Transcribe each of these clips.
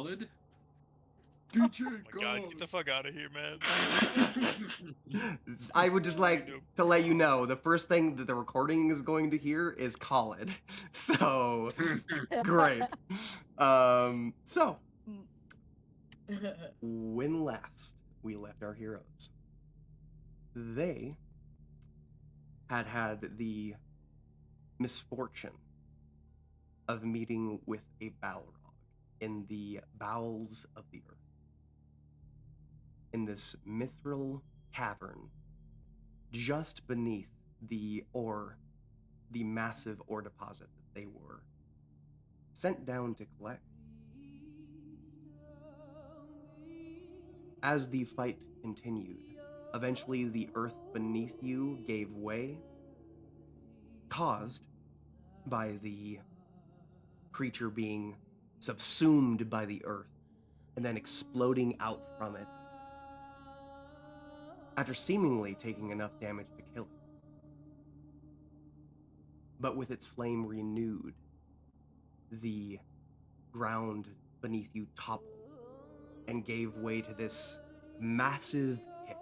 Khalid. DJ Oh my god, get the fuck out of here, man. I would just like to let you know the first thing that the recording is going to hear is Khalid. So great. So when last we left our heroes, they had the misfortune of meeting with a Balrog in the bowels of the earth. In this mithril cavern, just beneath the massive ore deposit that they were sent down to collect. As the fight continued, eventually the earth beneath you gave way, caused by the creature being subsumed by the earth and then exploding out from it after seemingly taking enough damage to kill it. But with its flame renewed, the ground beneath you toppled and gave way to this massive pit.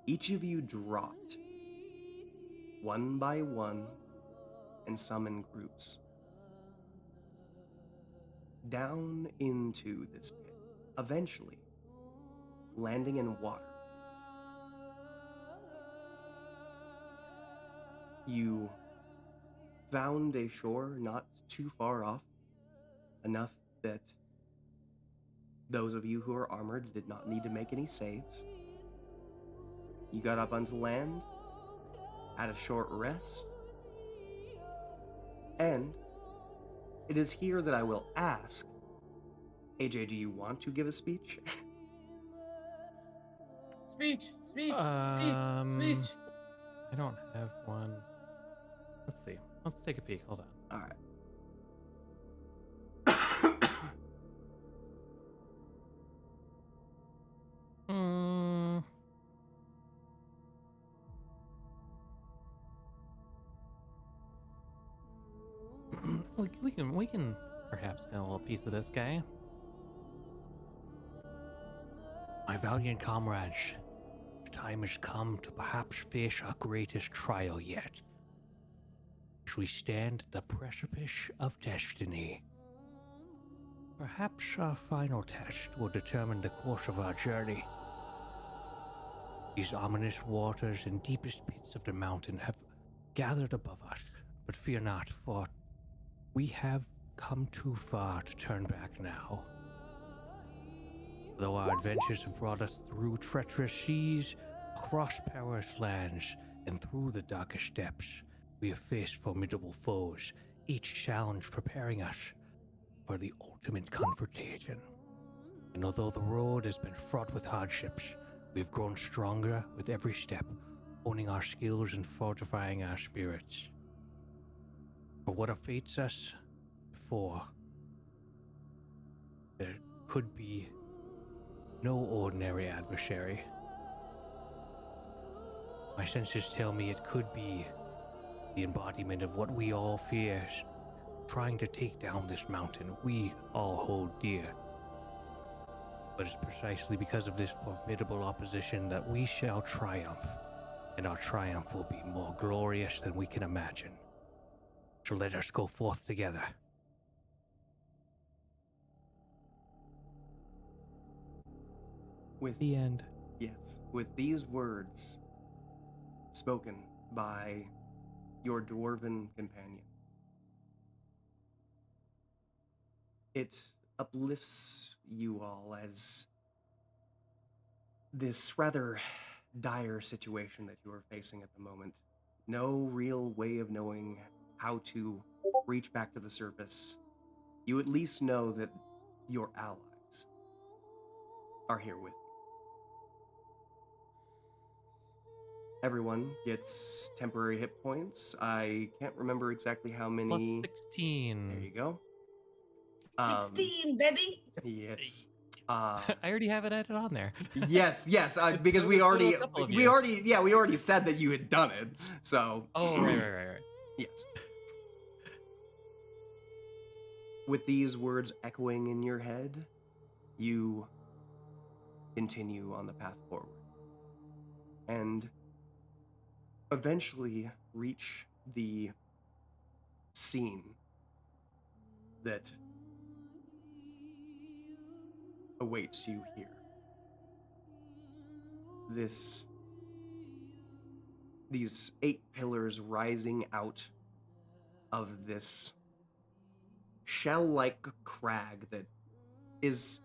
Each of you dropped, one by one, and some in groups, down into this pit, eventually landing in water. You found a shore not too far off, enough that those of you who are armored did not need to make any saves. You got up onto land, had a short rest, and it is here that I will ask, AJ, do you want to give a speech? Speech. I don't have one. Let's see. Let's take a peek. Hold on. All right. We can perhaps get a little piece of this guy. My valiant comrades, the time has come to perhaps face our greatest trial yet. As we stand at the precipice of destiny. Perhaps our final test will determine the course of our journey. These ominous waters and deepest pits of the mountain have gathered above us, but fear not, for we have come too far to turn back now. Though our adventures have brought us through treacherous seas, across perilous lands, and through the darkest depths, we have faced formidable foes, each challenge preparing us for the ultimate confrontation. And although the road has been fraught with hardships, we have grown stronger with every step, honing our skills and fortifying our spirits. For what awaits us before, there could be no ordinary adversary. My senses tell me it could be the embodiment of what we all fear, trying to take down this mountain we all hold dear. But it's precisely because of this formidable opposition that we shall triumph, and our triumph will be more glorious than we can imagine. So let us go forth together. With the end. Yes, with these words spoken by your dwarven companion, it uplifts you all as this rather dire situation that you are facing at the moment. No real way of knowing how to reach back to the surface. You at least know that your allies are here with you. Everyone gets temporary hit points. I can't remember exactly how many. Plus 16. There you go. 16, baby. Yes. I already have it added on there. Yes. Because we already said that you had done it. So. Oh, right. Yes. with these words echoing in your head, you continue on the path forward. And eventually reach the scene that awaits you here. These 8 pillars rising out of this shell-like crag that is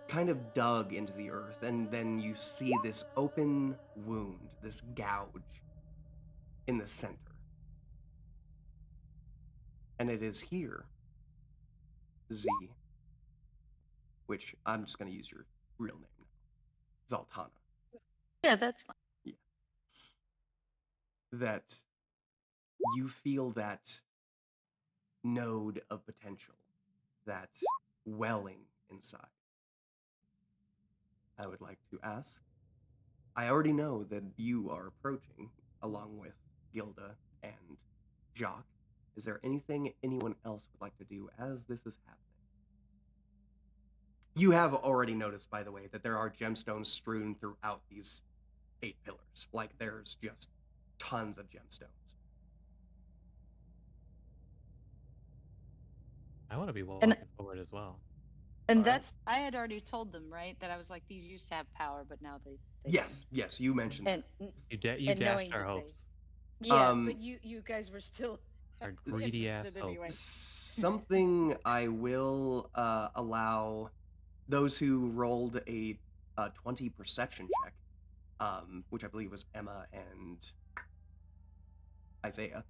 kind of dug into the earth, and then you see this open wound, this gouge in the center. And it is here, Z, which I'm just going to use your real name now, Zaltana. Yeah, that's fine. Yeah. That you feel that node of potential, that welling inside. I would like to ask, I already know that you are approaching along with Gilda and Jacques. Is there anything anyone else would like to do as this is happening? You have already noticed, by the way, that there are gemstones strewn throughout these 8 pillars. Like, there's just tons of gemstones. I want to be walking forward as well. And All right. that's, I had already told them, right? That I was like, these used to have power, but now they Yes, yes, you mentioned don't. that. You and knowing dashed our that they- hopes. Yeah, but you guys were still Our greedy ass interested hopes. anyway. Something I will allow those who rolled a 20 perception check, which I believe was Emma and Isaiah.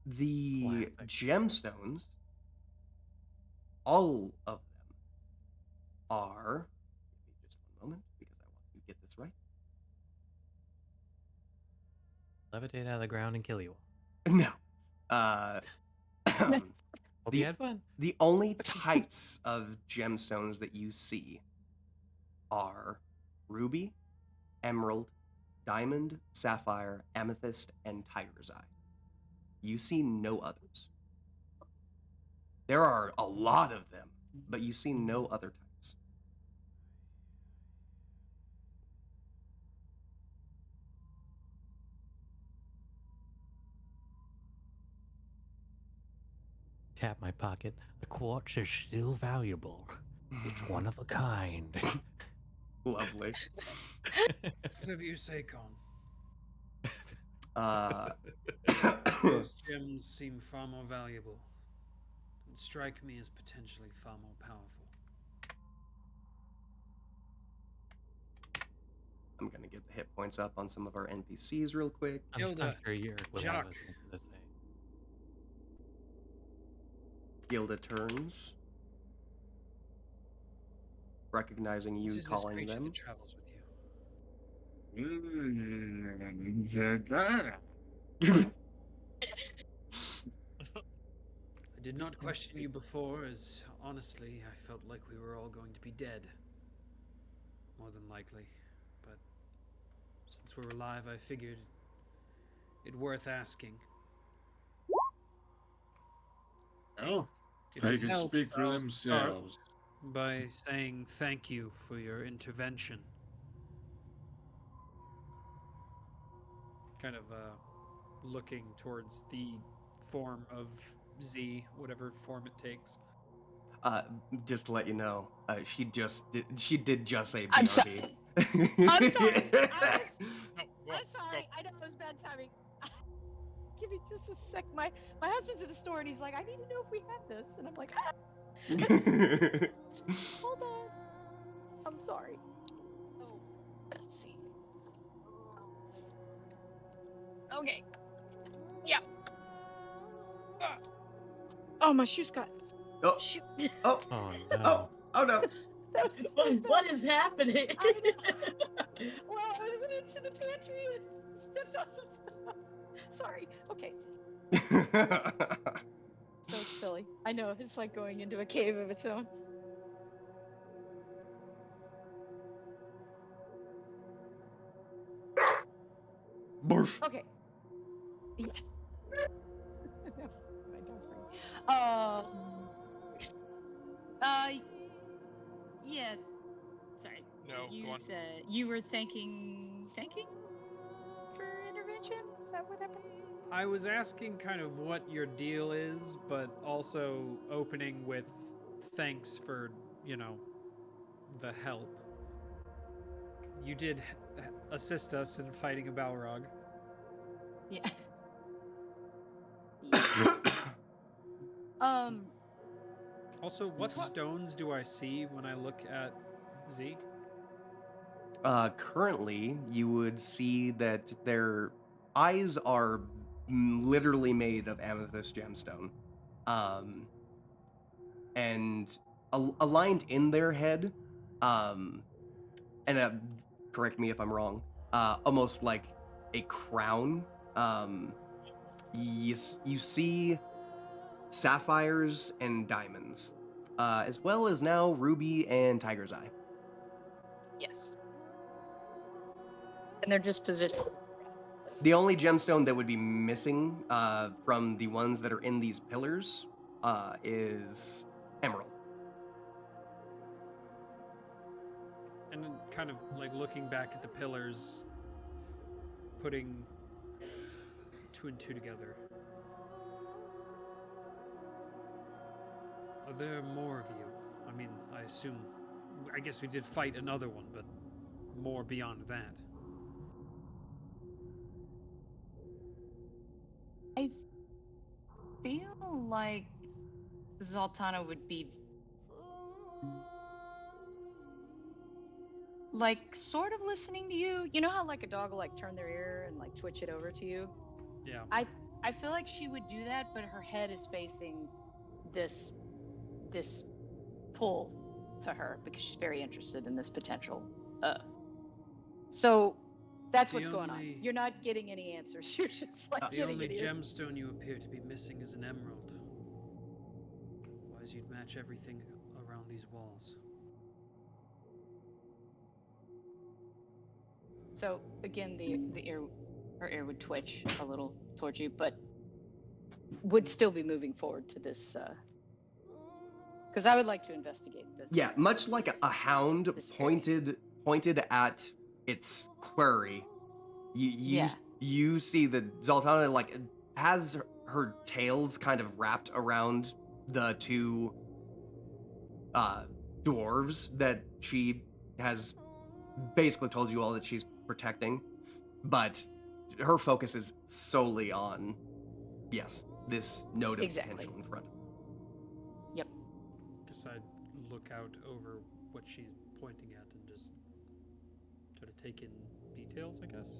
The Classic. gemstones, all of them are. Give me just one moment because I want to get this right. Levitate out of the ground and kill you. No. Hope you had fun. The only types of gemstones that you see are ruby, emerald, diamond, sapphire, amethyst, and tiger's eye. You see no others. There are a lot of them, but you see no other types. Tap my pocket. The quartz is still valuable. It's one of a kind. Lovely. Whatever you say, Con. Those Those gems seem far more valuable and strike me as potentially far more powerful. I'm gonna get the hit points up on some of our NPCs real quick. I'm Gilda, sure you're what I Jacques. was going to say. Gilda turns, recognizing you, Who's this calling creature them. that travels with you? I did not question you before, as honestly, I felt like we were all going to be dead. More than likely. But since we're alive, I figured it worth asking. Oh, If they it can helps, speak for I'll start themselves. by saying thank you for your intervention. Kind of looking towards the form of Z, whatever form it takes. Just to let you know, she did just say I'm BRB. I'm sorry. No, whoa, I'm sorry. I know it was bad timing. Give me just a sec. My husband's at the store and he's like, I need to know if we have this, and I'm like, hold on. I'm sorry. Oh, let's see. Okay. Yeah. Oh, my shoes got. Oh, Shoot. oh, Oh oh, no. oh no. What is happening? I know. Well, I went into the pantry and stepped on some stuff. Sorry. Okay. So silly. I know. It's like going into a cave of its own. Barf. Okay. Yes. No, I Uh, uh, yeah. Sorry. No, You go on. said you were thanking for intervention. Is that what happened? I was asking kind of what your deal is, but also opening with thanks for, you know, the help. You did assist us in fighting a Balrog. Yeah. Yeah. Also, what It's what- stones do I see when I look at Z? Currently, you would see that their eyes are literally made of amethyst gemstone. Um, and aligned in their head, um, and correct me if I'm wrong, almost like a crown. You see sapphires and diamonds, as well as now ruby and tiger's eye. Yes. And they're just positioned. The only gemstone that would be missing from the ones that are in these pillars is emerald. And then kind of like looking back at the pillars, putting two and two together. Are there more of you? I mean, I guess we did fight another one, but more beyond that. I feel like Zoltana would be like sort of listening to you. You know how like a dog will like turn their ear and like twitch it over to you? Yeah. I feel like she would do that, but her head is facing this pull to her because she's very interested in this potential. So that's The what's going on. only- You're not getting any answers. You're just like The getting only it here. gemstone you appear to be missing is an emerald. Otherwise, you'd match everything around these walls. So again, her ear would twitch a little towards you, but would still be moving forward to this. Because I would like to investigate this. Yeah, much like a hound this area. pointed at its quarry. You see that Zoltana like has her tails kind of wrapped around the two dwarves that she has basically told you all that she's protecting, but her focus is solely on, yes, this node of potential in front. Yep. Guess I'd look out over what she's pointing at and just try to take in details, I guess.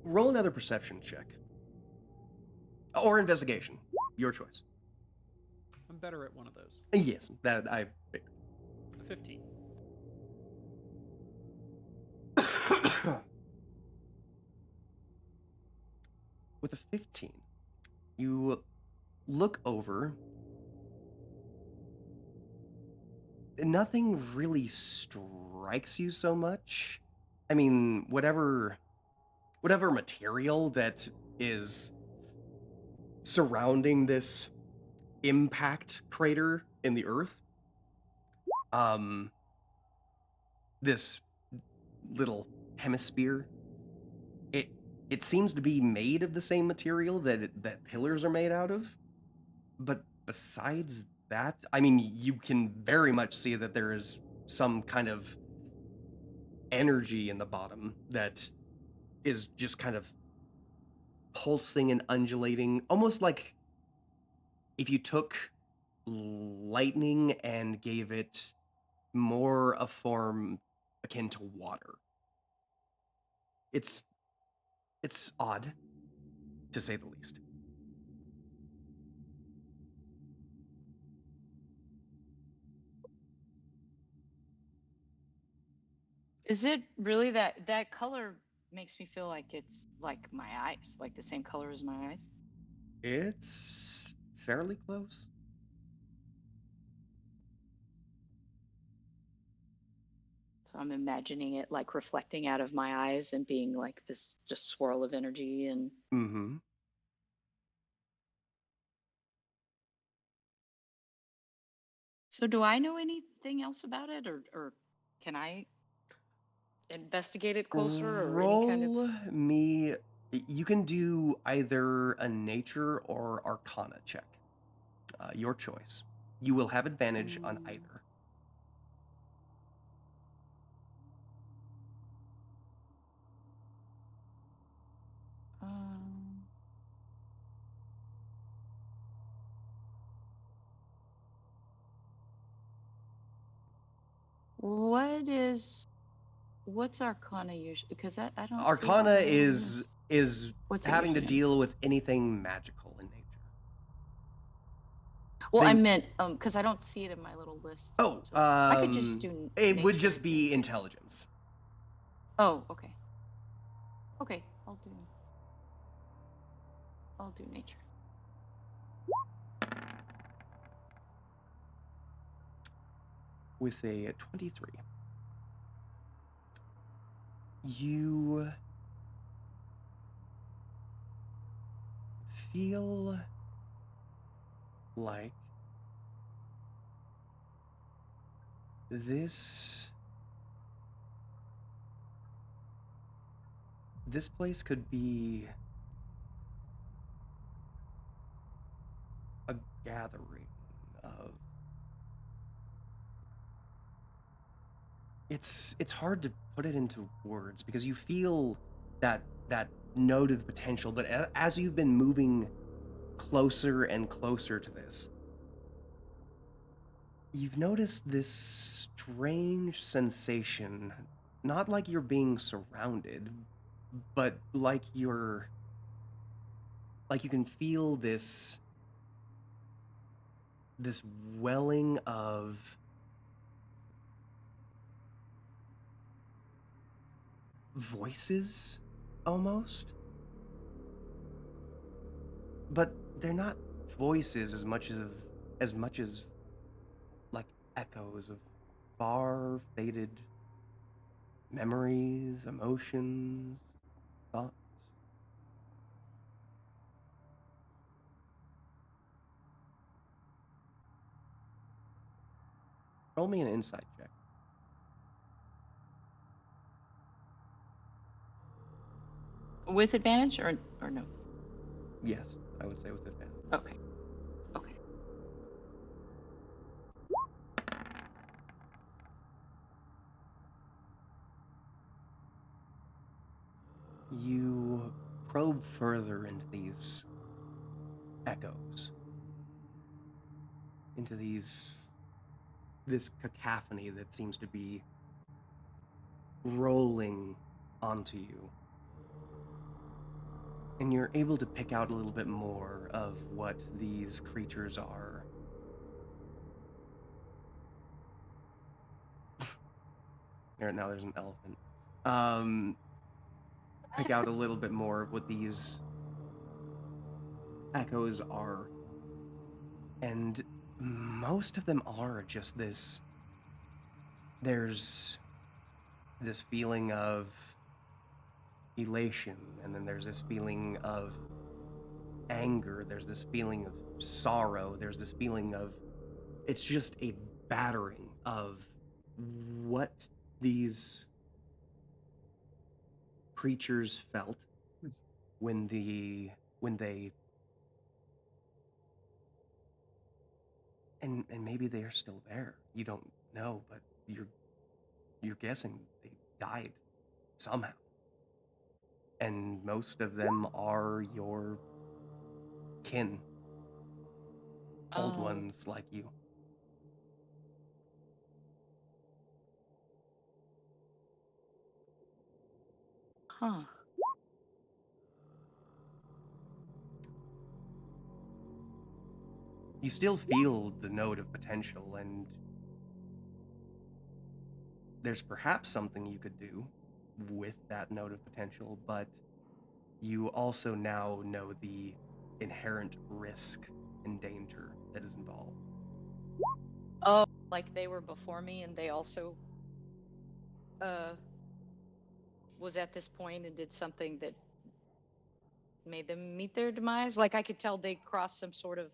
Roll another perception check. Or investigation. Your choice. I'm better at one of those. Yes, that I figured. A 15. With a 15, you look over. Nothing really strikes you so much. I mean, whatever material that is surrounding this impact crater in the earth, this little hemisphere, it seems to be made of the same material that pillars are made out of. But besides that, I mean, you can very much see that there is some kind of energy in the bottom that is just kind of pulsing and undulating, almost like if you took lightning and gave it more a form akin to water. It's odd, to say the least. Is it really that color makes me feel like it's like my eyes, like the same color as my eyes? It's fairly close. So I'm imagining it like reflecting out of my eyes and being like this just swirl of energy and Mm-hmm. So do I know anything else about it, or can I investigate it closer, or any kind of? Roll me. You can do either a nature or arcana check. Your choice. You will have advantage on Mm, either. um, what's Arcana usually? Because I don't see it Arcana really on this. is What's it having to usually in? deal with anything magical in nature. Well, I They meant because I don't see it in my little list. oh So I could just do it would nature just again. be intelligence. Oh, okay. Okay, I'll do nature. With a 23. You feel like this place could be a gathering of it's hard to put it into words because you feel that note of potential, but as you've been moving closer and closer to this, you've noticed this strange sensation, not like you're being surrounded, but like you can feel this welling of voices almost, but they're not voices as much as like echoes of far faded memories, emotions, thoughts. Roll me an insight check. With advantage or no? Yes, I would say with advantage. Okay. Okay. You probe further into these echoes, into this cacophony that seems to be rolling onto you. And you're able to pick out a little bit more of what these creatures are. Now there's an elephant. Pick out a little bit more of what these echoes are. And most of them are just this. There's this feeling of elation, and then there's this feeling of anger, there's this feeling of sorrow, there's this feeling of. It's just a battering of what these creatures felt when they and maybe they are still there. You don't know, but you're guessing they died somehow. And most of them are your kin, old Oh, ones like you. huh. You still feel the note of potential, and there's perhaps something you could do with that note of potential, but you also now know the inherent risk and danger that is involved. Oh, like they were before me, and they also uh was at this point and did something that made them meet their demise. Like I could tell they crossed some sort of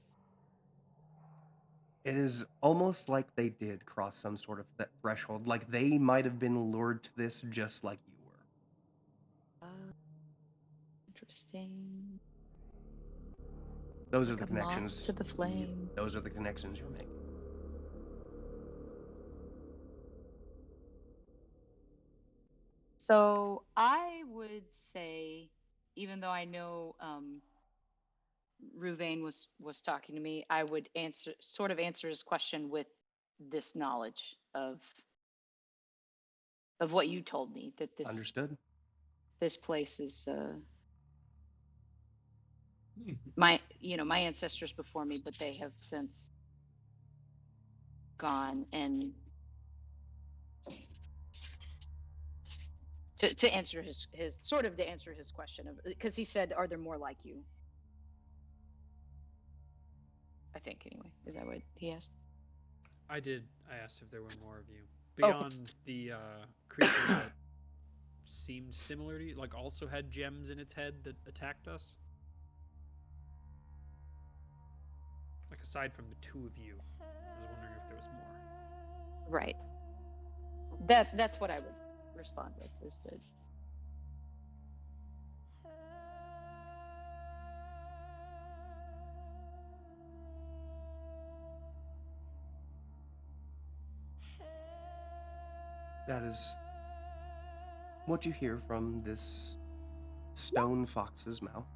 It is almost like they did cross some sort of threshold. Like they might have been lured to this just like you were. Interesting. Those are Like the a moth connections. to the flame. Those are the connections you're making. So I would say, even though I know Ruvain was talking to me, I would answer his question with this knowledge of what you told me, that Understood. this place is my ancestors before me, but they have since gone. And to answer his question of, because he said, are there more like you? I think, anyway. Is that what he asked? I did. I asked if there were more of you Okay. beyond the creature that seemed similar to you, like also had gems in its head that attacked us. Like aside from the two of you, I was wondering if there was more. Right. That's what I would respond with, is that That is what you hear from this stone fox's mouth.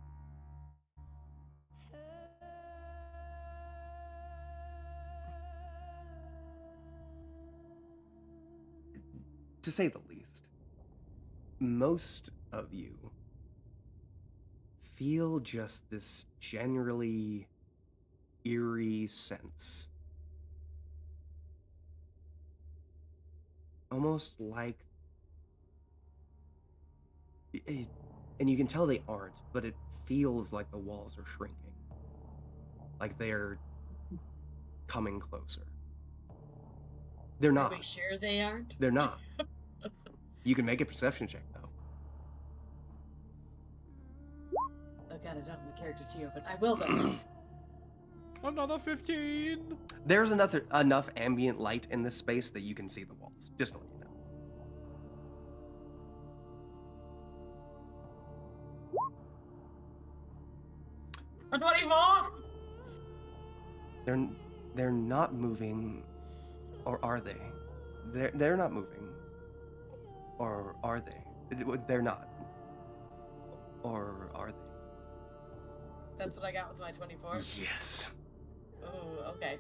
To say the least, most of you feel just this generally eerie sense. Almost like, and you can tell they aren't, but it feels like the walls are shrinking. Like they're coming closer. They're Are not. we sure they aren't? They're not. You can make a perception check, though. Oh god, I don't have my characters here, but I will though. Another 15. There's enough ambient light in this space that you can see the walls. Just to let you know. A 24! They're not moving, or are they? They're not moving, or are they? They're not, or are they? That's what I got with my 24. Yes. Ooh, okay.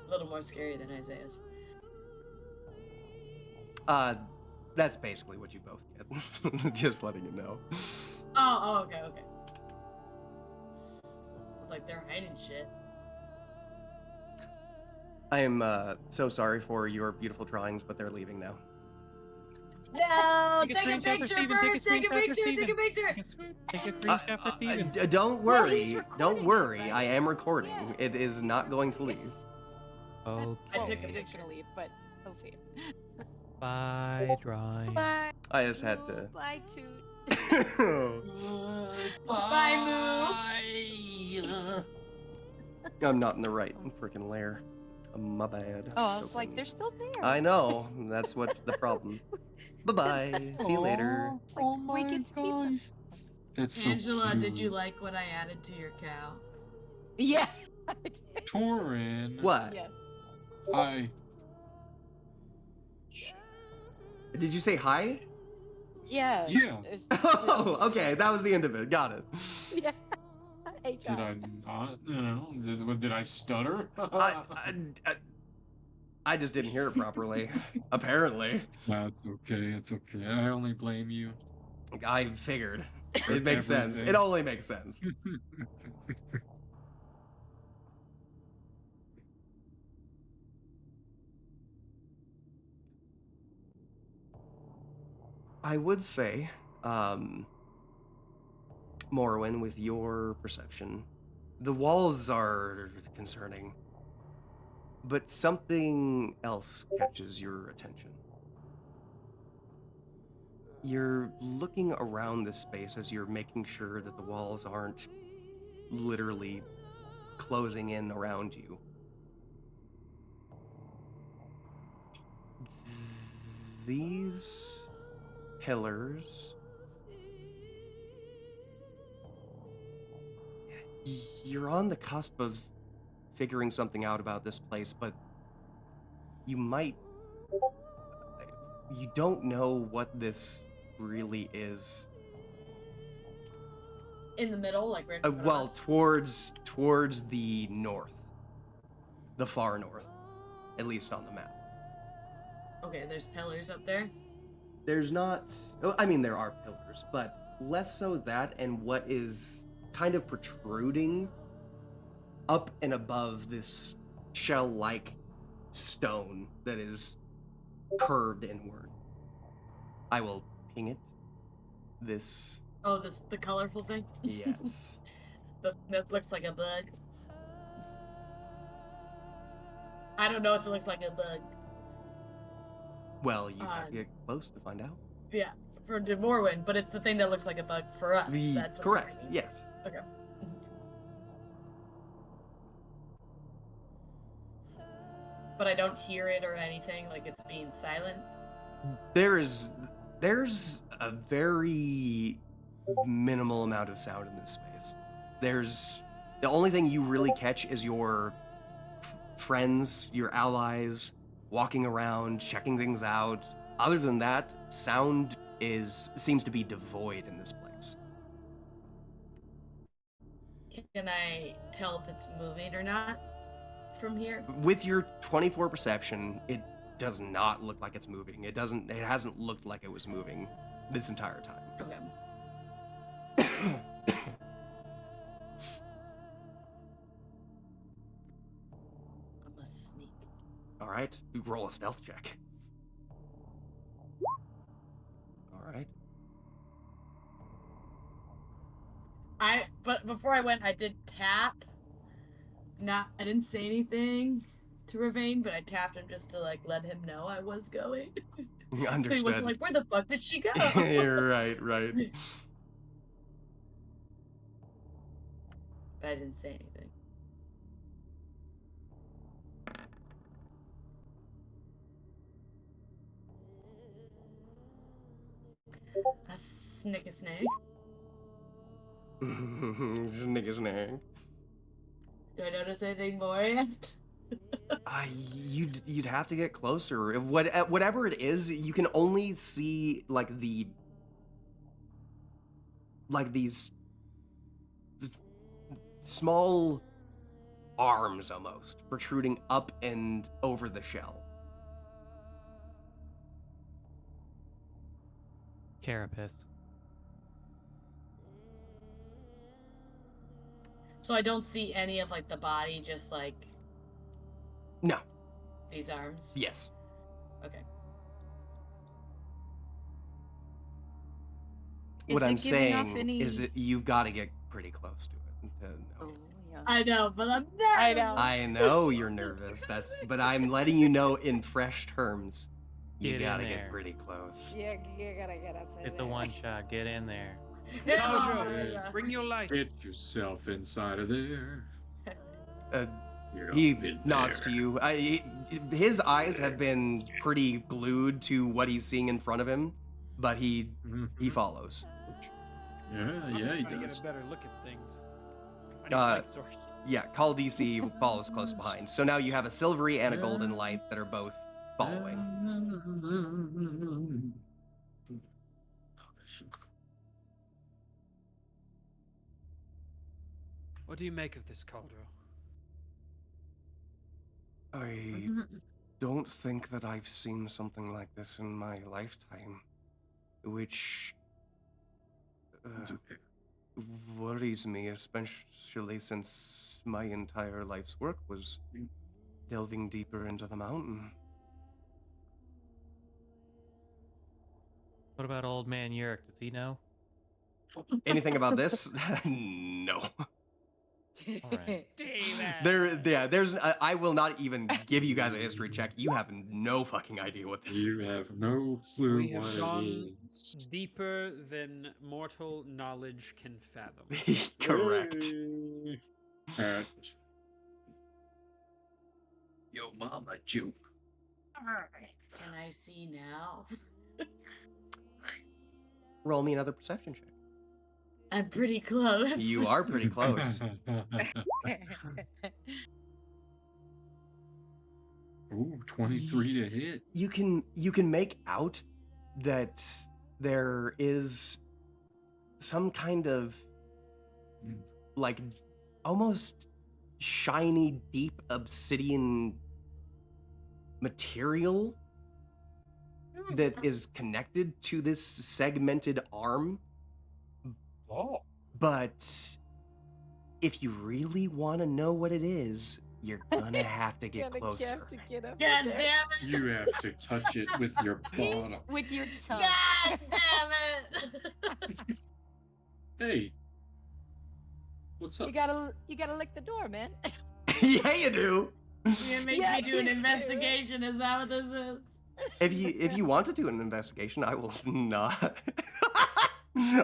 A little more scary than Isaiah's. That's basically what you both get. Just letting you know. Oh, okay. I was like, they're hiding shit. I am so sorry for your beautiful drawings, but they're leaving now. No! Take a Take a screenshot for picture Steven, first! Take a picture! Take a picture! Take a screenshot for Steven. Don't Well, worry. he's Don't recording it, worry. right? I am recording. Yeah. It is not going to leave. Okay. I took a It's picture. gonna leave, but he'll see it. Bye, drawing. Bye. I just had Moo. to. Bye, Toot. Bye, I'm not in the right freaking layer. My bad. Oh, I was like, they're Tokens. still there. I know. That's what's the problem. Bye-bye. See you later. It's like, we get to keep them. That's so Angela, cute. did you like what I added to your cow? Yeah. Torin. What? Yes. Hi. Did you say hi? Yeah. Yeah. Oh, okay. That was the end of it. Got it. Yeah. Hey, Did John. I not? No. Did I stutter? I just didn't hear it properly. Apparently. That's okay. It's okay. I only blame you. I figured. It makes sense. Everything. It only makes sense. I would say, Morrowind, with your perception, the walls are concerning, but something else catches your attention. You're looking around this space as you're making sure that the walls aren't literally closing in around you. These pillars, you're on the cusp of figuring something out about this place, but you don't know what this really is. In the middle, like right in front of Well, us? towards the north, the far north, at least on the map. Okay, there's pillars up there. There's not. I mean, there are pillars, but less so that, and what is kind of protruding up and above this shell-like stone that is curved inward. I will ping it. This. Oh, the colorful thing? Yes. That looks like a bug. I don't know if it looks like a bug. Well, you have to get close to find out. Yeah, for Demorwin, but it's the thing that looks like a bug for us. That's what Correct. I mean. Yes. Okay. But I don't hear it or anything, like it's being silent. There's a very minimal amount of sound in this space. The only thing you really catch is your friends, your allies, walking around, checking things out. Other than that, sound seems to be devoid in this place. Can I tell if it's moving or not from here? With your 24 perception, it does not look like it's moving. It hasn't looked like it was moving this entire time. Okay. I'm gonna sneak. All right, roll a stealth check. All right. But before I went, I did tap. I didn't say anything to Ravane, but I tapped him just to like let him know I was going. Understood. So he wasn't like, where the fuck did she go? You're right. But I didn't say anything. A snick a snake. Snigger. Do I notice anything more yet? You'd have to get closer. Whatever it is, you can only see these small arms almost protruding up and over the shell. Carapace. So I don't see any of like the body, just like No. these arms. Yes. Okay. What I'm giving off saying any- is that you've got to get pretty close to it to know. Oh, yeah. I know, but I'm not. I know. I know you're nervous. But I'm letting you know in fresh terms. You Get in gotta there. get pretty close. Yeah, you gotta get up there. It's a one shot. Get in there. Caldro, bring your light. Get yourself inside of there. You're He up in nods there. to you. His eyes have been pretty glued to what he's seeing in front of him, but he Mhm. follows. Yeah, I'm yeah, just he trying to get does. a better look at things. I need a Uh, light source. Yeah, Call DC follows close behind. So now you have a silvery and a golden light that are both following. What do you make of this, Caldro? I don't think that I've seen something like this in my lifetime, which worries me, especially since my entire life's work was delving deeper into the mountain. What about old man Yerk? Does he know? Anything about this? No. Alright. I will not even give you guys a history check. You have no fucking idea what this You is. have no clue We have what gone it is. deeper than mortal knowledge can fathom. Correct. Alright. Yo, mama juke. Can I see now? Roll me another perception check. I'm pretty close. You are pretty close. Ooh, 23 to hit. You can make out that there is some kind of like almost shiny, deep obsidian material that is connected to this segmented arm. Oh. But if you really want to know what it is, you're gonna have to get closer. God damn it! You have to touch it with your bottom. With your tongue. God damn it! Hey. What's up? You gotta lick the door, man. Yeah, you do. You're gonna make Yeah, me do an you do. investigation. Is that what this is? If you want to do an investigation, I will not.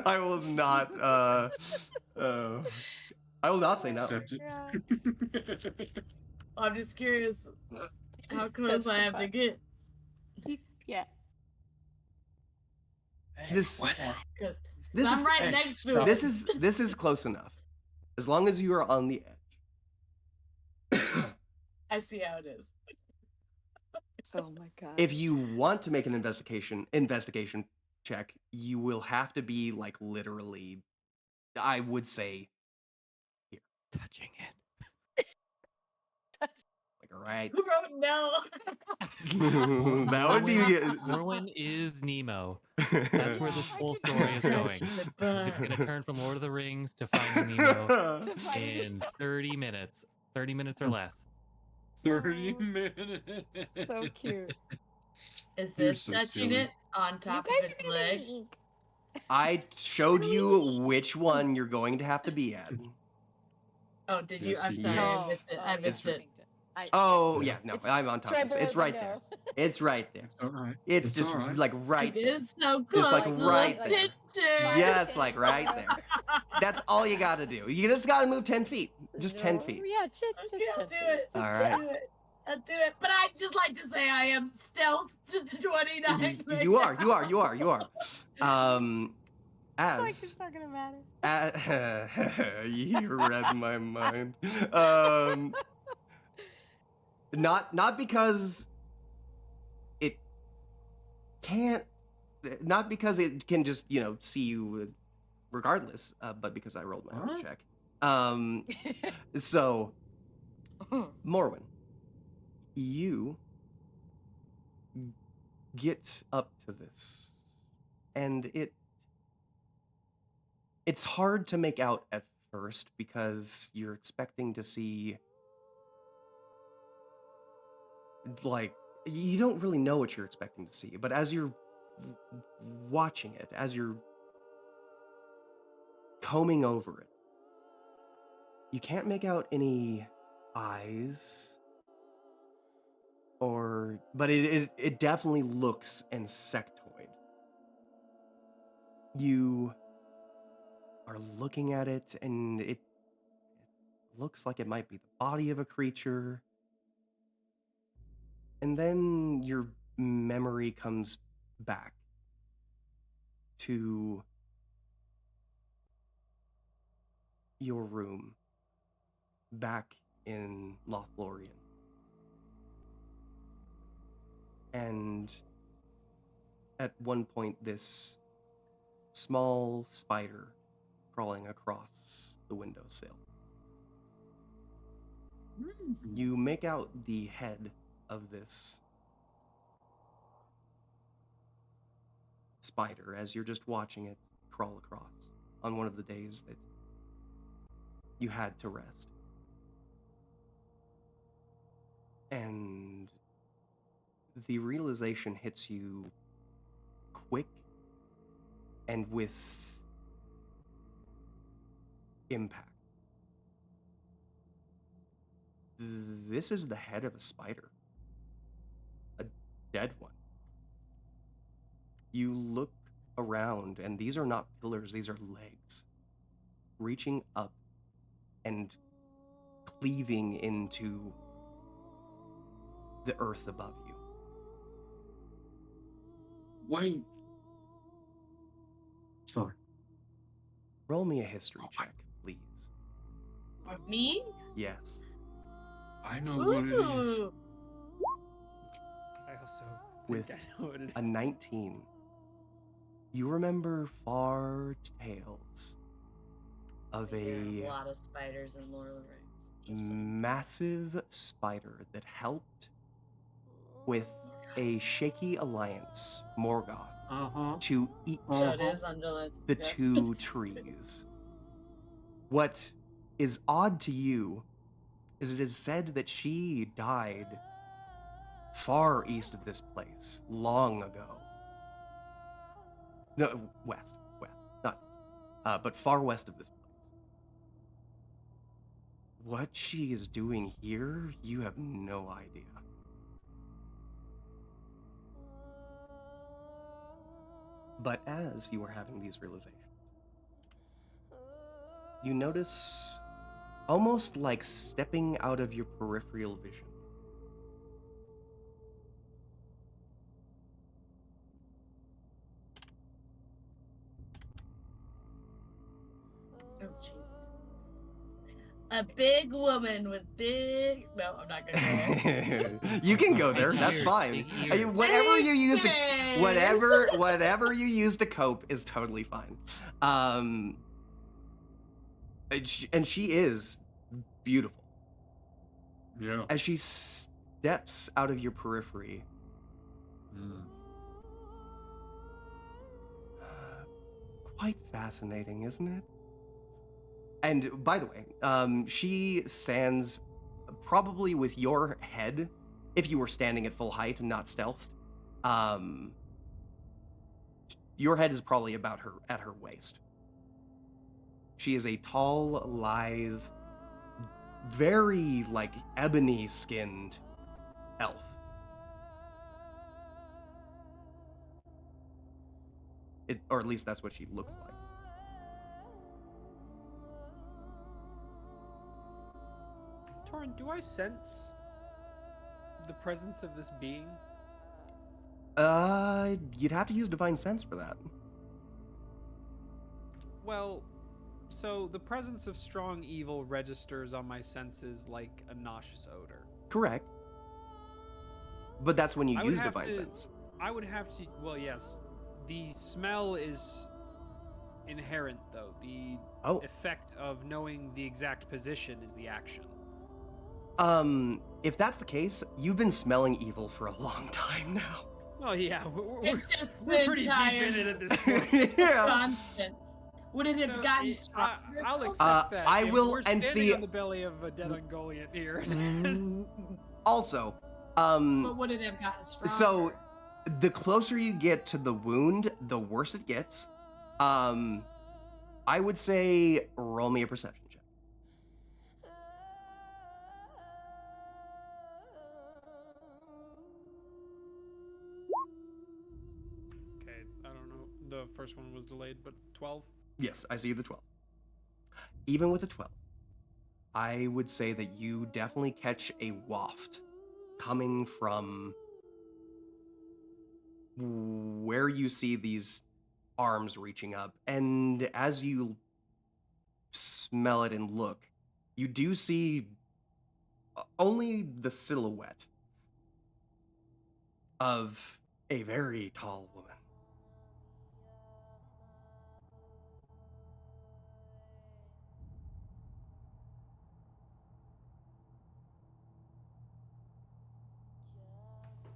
I will not. I will not say no. Accept it. I'm just curious how close I have to get. Yeah. This Cause this I'm is right next to it. this is close enough. As long as you are on the edge. I see how it is. Oh my god. If you want to make an investigation check, you will have to be like literally, I would say, Touching it. like right. Who wrote no? That would be. Morwen is Nemo. That's where this whole story is going. It's gonna turn from Lord of the Rings to Finding Nemo in 30 minutes. 30 minutes or less. 30 minutes. So cute. Is You're this so touching silly. it on top of its leg? I showed you which one you're going to have to be at. Oh, did you? Yes, I'm you sorry, did. I missed it. I missed it. Oh Yeah. yeah, no, It's I'm on top of it. It's right there. It's right there. It's all right. It's just all right. like right It there. is so close Just like to right the there. picture. Yes, like right there. That's all you gotta do. You just gotta move 10 feet. Just 10 feet. Yeah, just Okay, I'll 10 do feet. it. All I'll right. do it. I'll do it. But I'd just like to say I am stealth to 29. You are. Like As it's not gonna matter. you read my mind. Not because it can't, not because it can just see you regardless, but because I rolled my own check. So Morwen, you get up to this, and it's hard to make out at first because you're expecting to see, like, you don't really know what you're expecting to see, but as you're watching it, as you're combing over it, you can't make out any eyes, but it definitely looks insectoid. You are looking at it, and it looks like it might be the body of a creature. And then your memory comes back to your room back in Lothlorien. And at one point, this small spider crawling across the windowsill. You make out the head of this spider as you're just watching it crawl across on one of the days that you had to rest. And the realization hits you quick and with impact. This is the head of a spider. A dead one. You look around, and these are not pillars, these are legs. Reaching up and cleaving into the earth above you. Wait. Sorry. Roll me a history check, please. Me? Yes. I know what it is. Ooh. I also With think I know what it is. a 19. You remember far tales of There are a a lot of spiders in Lord of the Rings. Just saying. massive spider that helped with a shaky alliance, Morgoth, Uh-huh. to eat So it is under the two trees. What is odd to you is it is said that she died far east of this place, long ago. No, west, not east, but far west of this place. What she is doing here, you have no idea. But as you are having these realizations, you notice almost like stepping out of your peripheral vision. Oh, Jesus. A big woman with big. No, I'm not gonna go there. You can go there. Big That's ears, fine. big I- ears. Whatever you use to, Thanks. whatever you use to cope is totally fine. And she is beautiful. Yeah. As she steps out of your periphery, Mm. quite fascinating, isn't it? And by the way, she stands probably with your head, if you were standing at full height and not stealthed. Your head is probably about her at her waist. She is a tall, lithe, very like ebony-skinned elf. Or at least that's what she looks like. Torrin, do I sense the presence of this being? You'd have to use divine sense for that. Well, so the presence of strong evil registers on my senses like a nauseous odor. Correct. But that's when you I would use have divine to- sense. I would have to. Well, yes. The smell is inherent, though. The Oh. effect of knowing the exact position is the action. If that's the case, you've been smelling evil for a long time now. Well, yeah, we're It's just we're the pretty entire- deep in it at this point. Yeah. Constant. Would it have So, gotten stronger? I'll though? accept that. I If will- We're and standing see- on the belly of a dead Ungoliant here. Also, But would it have gotten stronger? so the closer you get to the wound, the worse it gets. I would say roll me a perception check. Okay, I don't know. The first one was delayed, but 12. Yes, I see the 12. Even with a 12, I would say that you definitely catch a waft coming from where you see these arms reaching up. And as you smell it and look, you do see only the silhouette of a very tall woman.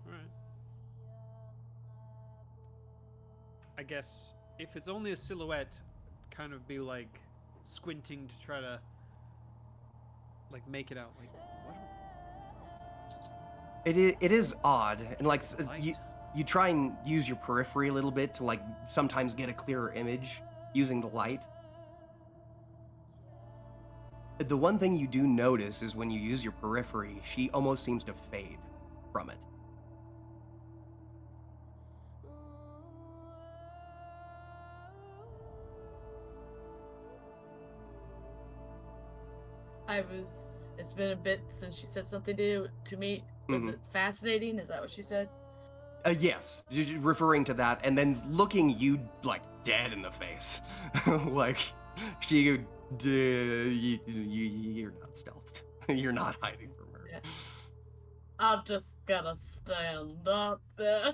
Alright. I guess if it's only a silhouette, kind of be like squinting to try to like make it out. Like what? Just It is odd, and like light. you try and use your periphery a little bit to like sometimes get a clearer image using the light. The one thing you do notice is when you use your periphery, she almost seems to fade from it. I was It's been a bit since she said something to me. Was Mhm. it fascinating? Is that what she said? Yes, referring to that, and then looking you like dead in the face, like you're not stealthed. You're not hiding from her. Yeah. I'm just gonna stand up there.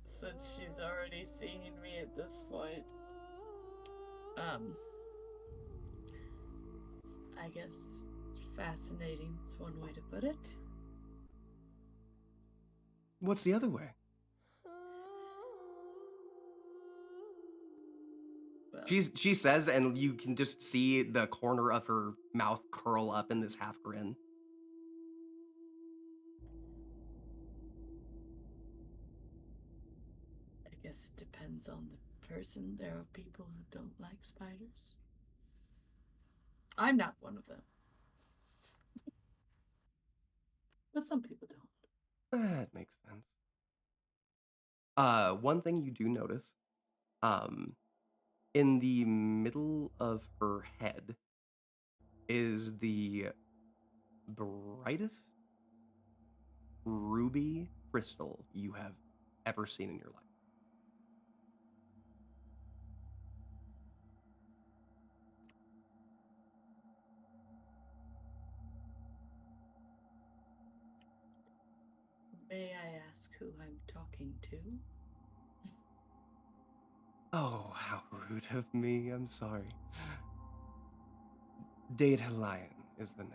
Since she's already seen me at this point. I guess fascinating is one way to put it. What's the other way? Well, She says, and you can just see the corner of her mouth curl up in this half grin. I guess it depends on the person. There are people who don't like spiders. I'm not one of them. But some people don't. That makes sense. One thing you do notice, in the middle of her head is the brightest ruby crystal you have ever seen in your life. May I ask who I'm talking to? Oh, how rude of me. I'm sorry. Data Lion is the name.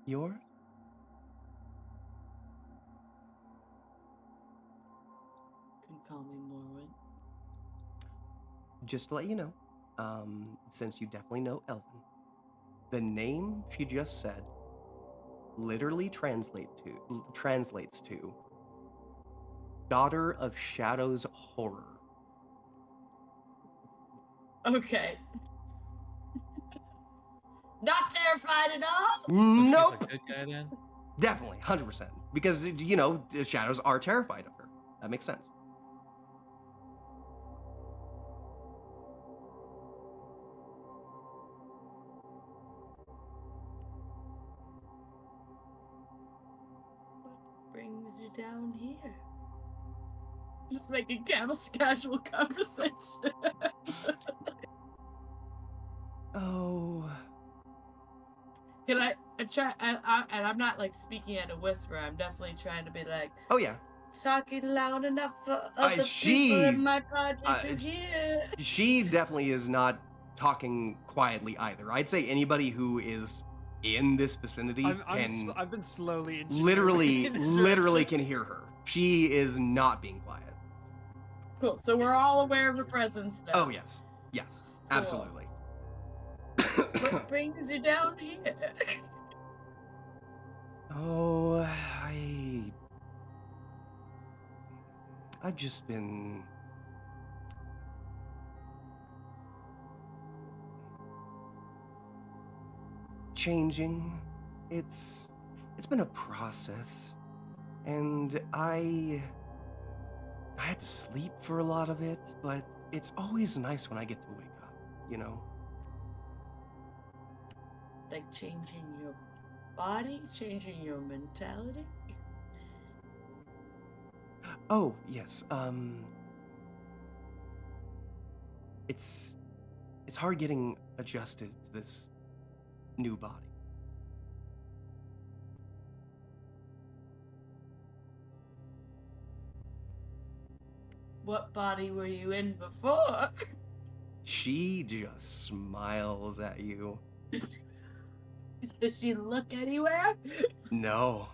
Yours? You can call me Morwen. Just to let you know, since you definitely know Elven, the name she just said literally translates to Daughter of Shadow's Horror. Okay. Not terrified at all? So Nope. she's a good guy then? Definitely, 100%. Because, you know, the shadows are terrified of her. That makes sense. What brings you down here? Just making casual conversation. Oh. Can I try? And I'm not like speaking at a whisper. I'm definitely trying to be like Oh, yeah. talking loud enough for other she- people in my party to hear. She definitely is not talking quietly either. I'd say anybody who is in this vicinity I've been slowly inching literally over in the literally direction. can hear her. She is not being quiet. Cool. So we're all aware of her presence now. Oh, yes. Yes. Cool. Absolutely. What brings you down here? Oh, I've just been changing. It's been a process, and I had to sleep for a lot of it, but it's always nice when I get to wake up, you know? Like changing your body, changing your mentality. Oh, yes. It's hard getting adjusted to this new body. What body were you in before? She just smiles at you. Does she look anywhere? No,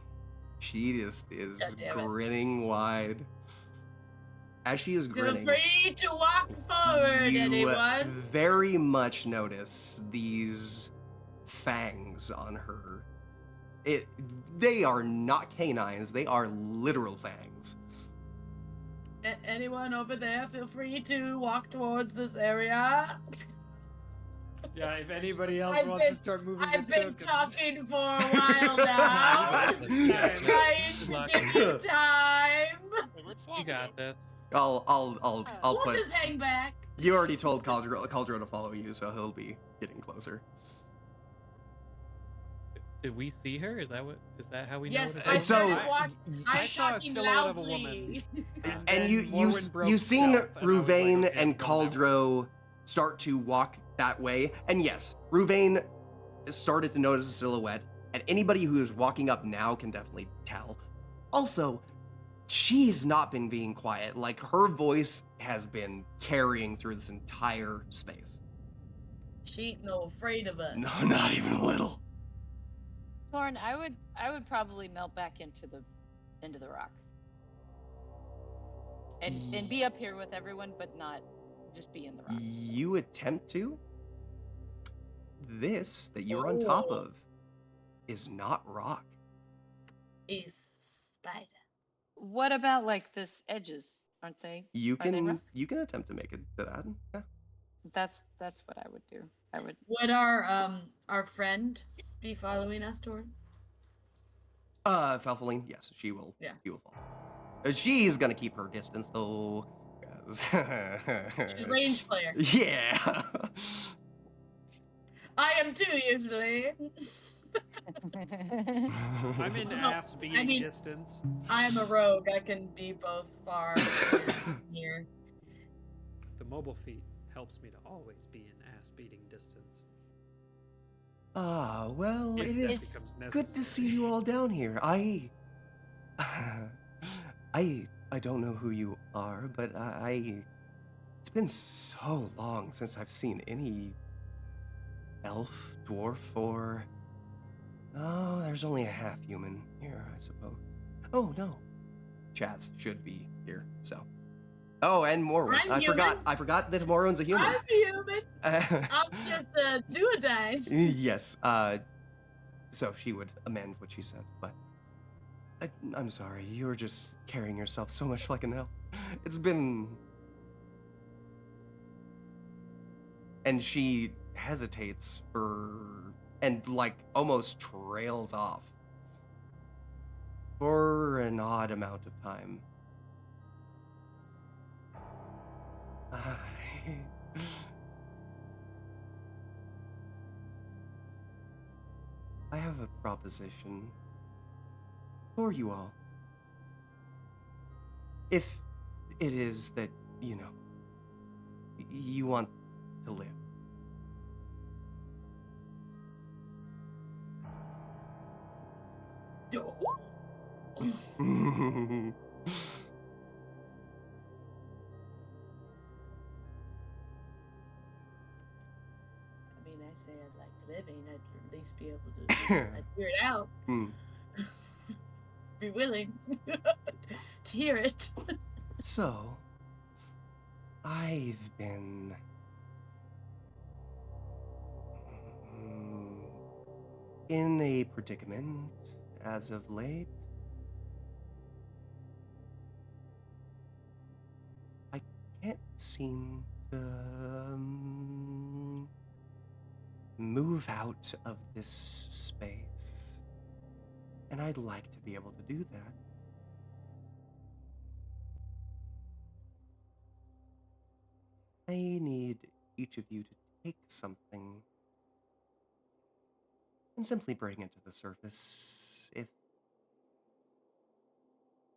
she just is God damn it. grinning wide. As she is Feel grinning, free to walk forward, you anyone. very much notice these fangs on her. They are not canines, they are literal fangs. Anyone over there, feel free to walk towards this area. Yeah, if anybody else I've wants to been- start moving I've the been tokens. talking for a while now. Yeah, Trying good to luck. give you time. You got this. I'll We'll put just hang back. You already told Caldro to follow you, so he'll be getting closer. Did we see her? Is that how we Yes, know? I So, started walking. I I'm saw a talking silhouette of a loudly. woman. And you've seen Ruvain and Caldro start to walk that way, and yes, Ruvain started to notice a silhouette, and anybody who is walking up now can definitely tell. Also, she's not been being quiet. Like, her voice has been carrying through this entire space. She ain't no afraid of us. No, not even a little. Torn, I would probably melt back into the rock. And be up here with everyone, but not just be in the rock. You attempt to? This that you're on top of is not rock. Is spider. What about like this edges? Aren't they? You Are they can rock? attempt to make it to that. Yeah. That's what I would do. I would. Would our friend be following us, Tor? Falfaline, yes, she will. Yeah. She will fall. She's gonna keep her distance though. She's a range player. Yeah. I am too usually. I'm in ass beating distance. I'm a rogue. I can be both far and near. The mobile feat helps me to always be in ass beating distance. Well, If it that is becomes good to see necessary. you all down here. I don't know who you are, but it's been so long since I've seen any elf, dwarf, or there's only a half human here, I suppose. Oh no, Chaz should be here. So, and Morwen. I forgot that Morwen's a human. I'm human. I'm just a duodine. Yes. So she would amend what she said, but I'm sorry. You're just carrying yourself so much like an elf. It's been. And she hesitates and like almost trails off for an odd amount of time. I have a proposition for you all. If it is that, you want to live. I say I'd like living. I'd at least be able to I'd hear it out. Be willing to hear it. So, I've been in a predicament as of late. I can't seem to move out of this space, and I'd like to be able to do that. I need each of you to take something and simply bring it to the surface, if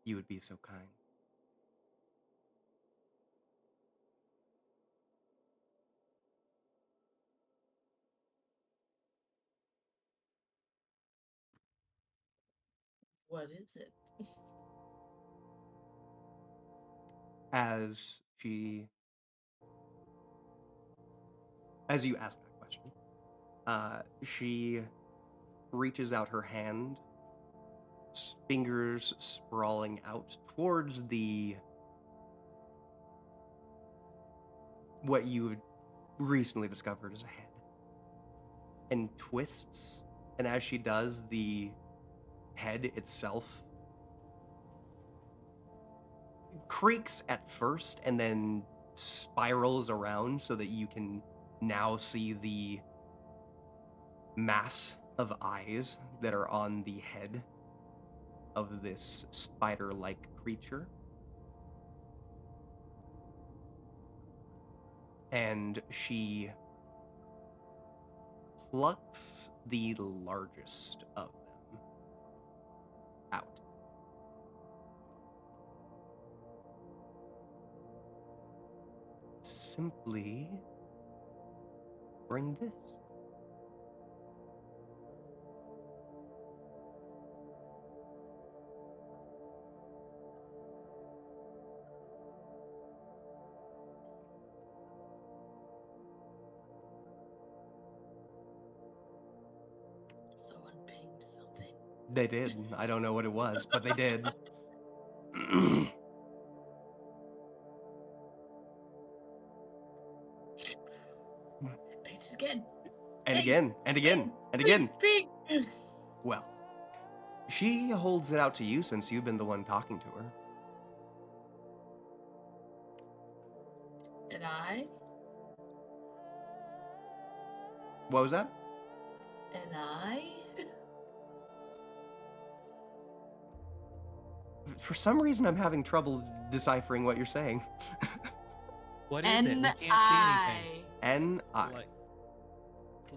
you would be so kind. What is it? As you ask that question, she reaches out her hand, fingers sprawling out towards what you had recently discovered as a head, and twists, and as she does, the head itself creaks at first and then spirals around so that you can now see the mass of eyes that are on the head of this spider-like creature. and she plucks the largest of them out. Simply bring this. Someone pinged something. They did. I don't know what it was, but they did. Pinged it again. And Ping, again, and again, ping, and again. Ping. Well, she holds it out to you since you've been the one talking to her. And I? What was that? And I? For some reason, I'm having trouble deciphering what you're saying. What is it? We can't see N-I. anything. N-I.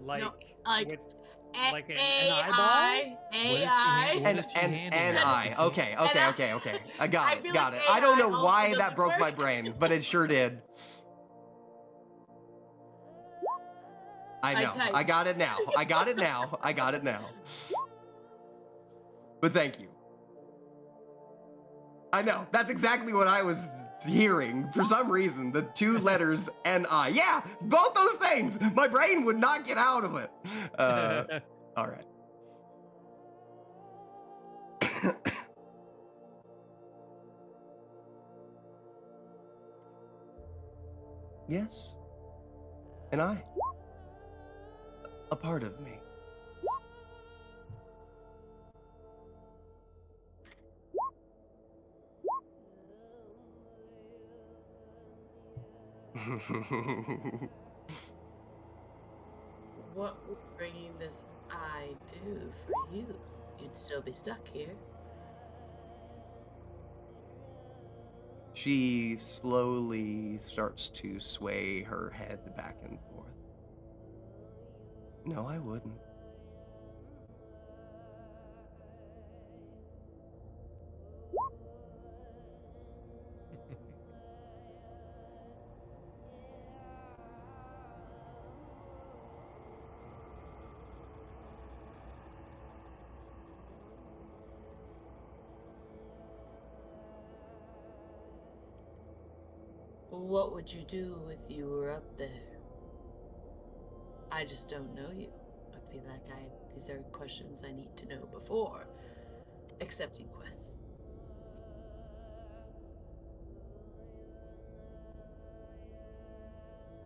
Like, No, like, with, A- like an A-I. What is she A-I. hand- And what is she and handing and her? I. Okay. I got I it. feel Got like it. I don't AI know also why that doesn't broke my work. brain, but it sure did. I know. typed. I got it now. I got it now. But thank you. I know. That's exactly what I was hearing. For some reason, the two letters N-I. Yeah, both those things. My brain would not get out of it. All right. Yes. And I. A part of me. What would bringing this I do for you? You'd still be stuck here. She slowly starts to sway her head back and forth. No, I wouldn't. What would you do if you were up there? I just don't know you. I feel like these are questions I need to know before accepting quests.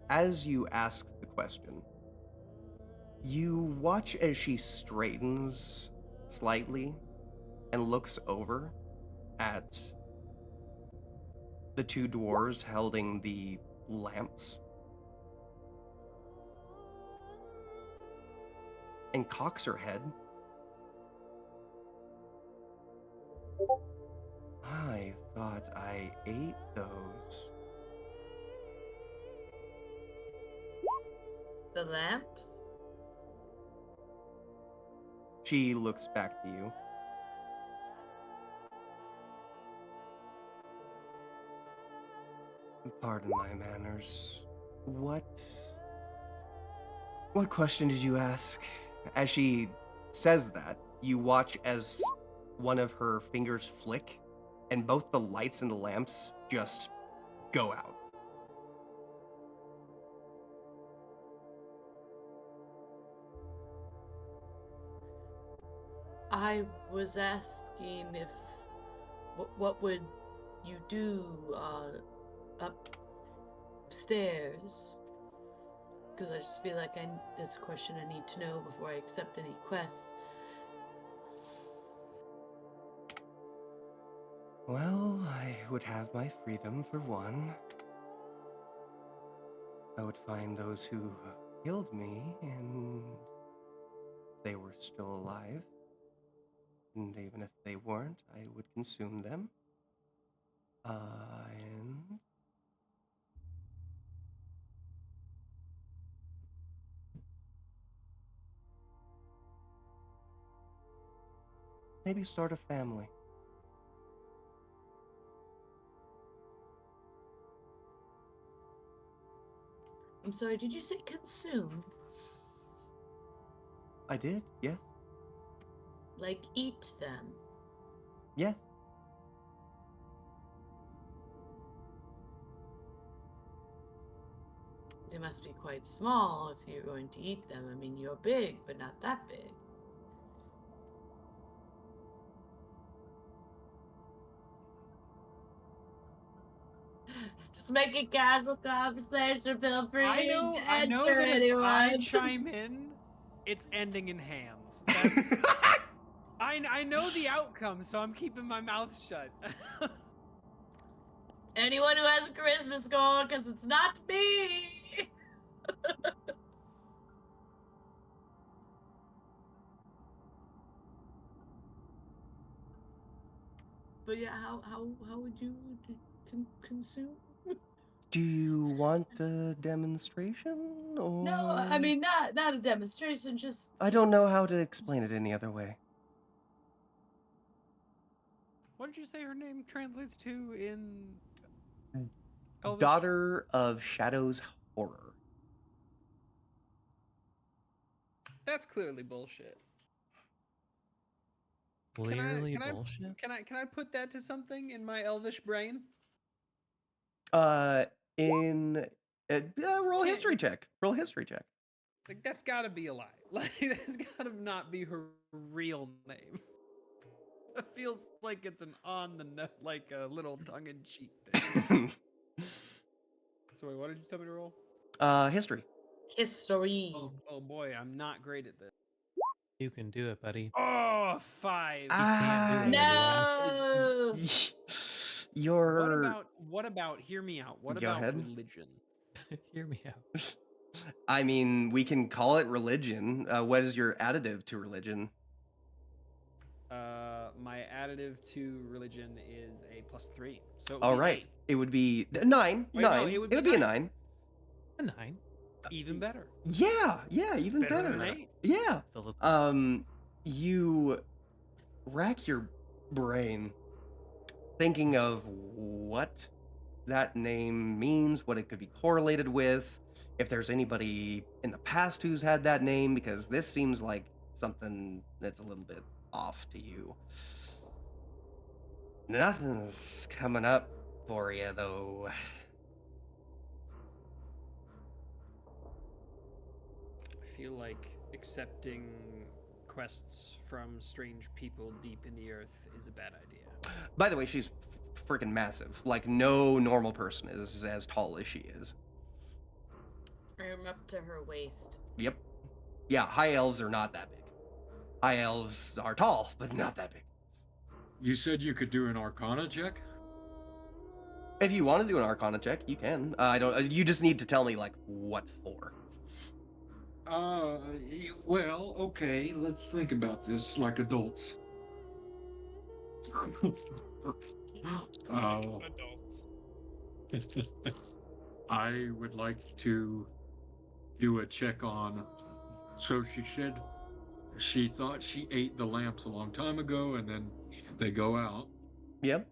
As you ask the question, you watch as she straightens slightly and looks over at the two dwarves holding the lamps and cocks her head. I thought I ate those. The lamps? She looks back to you. Pardon my manners. What question did you ask? As she says that, you watch as one of her fingers flick, and both the lights and the lamps just go out. I was asking if what would you do upstairs? Because I just feel like this question I need to know before I accept any quests. Well, I would have my freedom for one. I would find those who killed me, and they were still alive. And even if they weren't, I would consume them. And Maybe start a family. I'm sorry, did you say consume? I did, yes. Like eat them? Yes. They must be quite small if you're going to eat them. I mean, you're big, but not that big. Just make a casual conversation. Feel free I know to that enter if I anyone. chime in, it's ending in hands. That's I know the outcome, so I'm keeping my mouth shut. Anyone who has a charisma score, because it's not me. But yeah, how would you consume? Do you want a demonstration, or? No, I mean not a demonstration. Just I don't know how to explain it any other way. What did you say her name translates to in Elvish? Daughter of Shadow's Horror. That's clearly bullshit. Clearly can bullshit. Can I put that to something in my Elvish brain? Roll a history check. Roll a history check. Like that's gotta be a lie. Like that's gotta not be her real name. It feels like it's an on the note, like a little tongue in cheek thing. So wait, what did you tell me to roll? History. history. Oh boy, I'm not great at this. You can do it, buddy. Oh, 5. You can't do it. No. You're. What about? Hear me out. What Go about ahead. religion? Hear me out. I mean, we can call it religion. What is your additive to religion? My additive to religion is a +3. So it would All be right. 8. It would be 9. Wait, no, 9. it would be be a 9. 9. A 9. Even better. Yeah, even Better better. than 8. Yeah. Still doesn't- You rack your brain thinking of what that name means, what it could be correlated with, if there's anybody in the past who's had that name, because this seems like something that's a little bit off to you. Nothing's coming up for you, though. I feel like accepting quests from strange people deep in the earth is a bad idea. By the way, she's freaking massive. Like, no normal person is as tall as she is. I'm up to her waist. Yep. Yeah, high elves are not that big. High elves are tall, but not that big. You said you could do an Arcana check? If you want to do an Arcana check, you can. I don't. You just need to tell me like what for. Well, okay. Let's think about this like adults. Adults. I would like to do a check on. So she said she thought she ate the lamps a long time ago, and then they go out. Yep.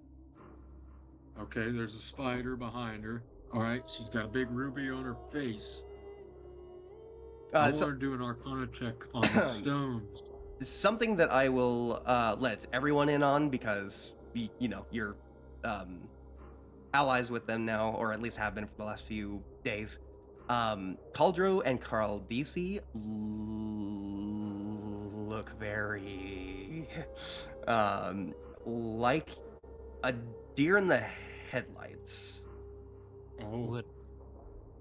Okay, there's a spider behind her. All right, she's got a big ruby on her face. I want to do an Arcana check on the stones. Something that I will let everyone in on because you're allies with them now, or at least have been for the last few days. Caldro and Carl BC look very like a deer in the headlights. Oh,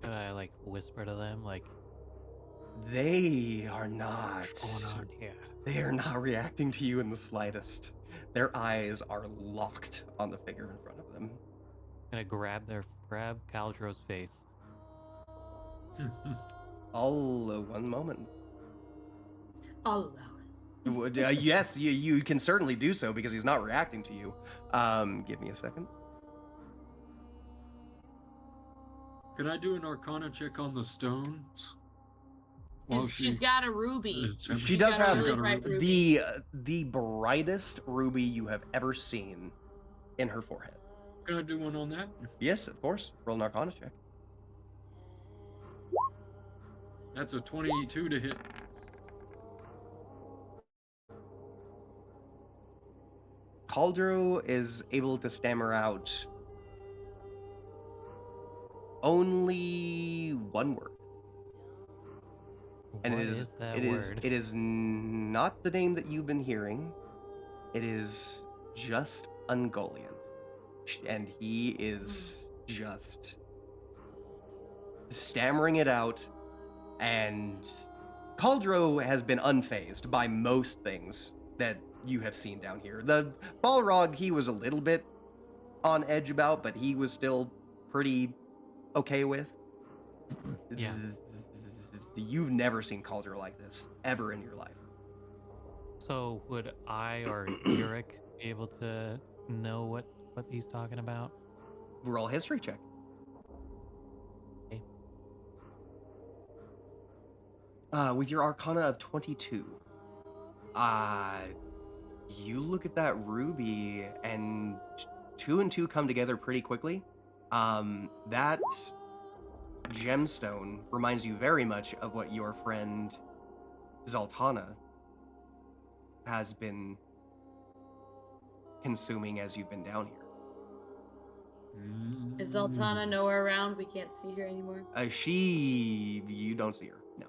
Could I like whisper to them like, They are not. what's going on here? They are not reacting to you in the slightest. Their eyes are locked on the figure in front of them. Gonna grab Caldro's face. All one moment. I'll allow it. Yes, you can certainly do so because he's not reacting to you. Give me a second. Could I do an Arcana check on the stones? Well, She's got a ruby. She She's does got a have really got a bright ruby. ruby. the brightest ruby you have ever seen in her forehead. Can I do one on that? Yes, of course. Roll an Arcana check. That's a 22 to hit. Caldro is able to stammer out only one word. And What it is that it is word? it is not the name that you've been hearing. It is just Ungoliant. And he is just stammering it out, and Caldro has been unfazed by most things that you have seen down here. The Balrog, he was a little bit on edge about, but he was still pretty okay with. Yeah. You've never seen Caldro like this, ever in your life. So would I or Eric be able to know what he's talking about? Roll a history check. Okay. With your Arcana of 22, you look at that ruby, and two and two come together pretty quickly. That gemstone reminds you very much of what your friend Zaltana has been consuming as you've been down here. Is Zoltana nowhere around? We can't see her anymore. You don't see her, no.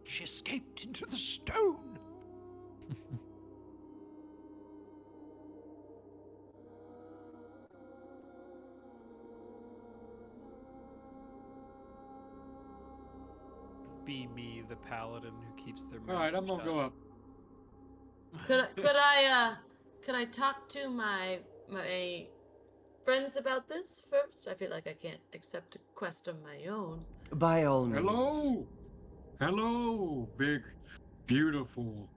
She escaped into the stone. Be me, the paladin who keeps their mouth Alright, I'm gonna shut. go up. Could I talk to my friends about this first? I feel like I can't accept a quest of my own. By all means. Hello! Hello, big, beautiful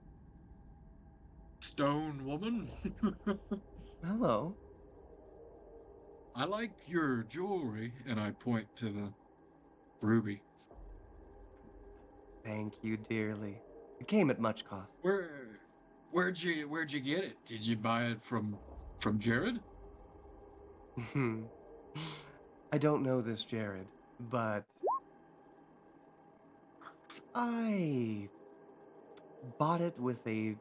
stone woman. Hello. I like your jewelry, and I point to the ruby. Thank you dearly. It came at much cost. Where'd you get it? Did you buy it from Jared? I don't know this Jared, but I bought it with a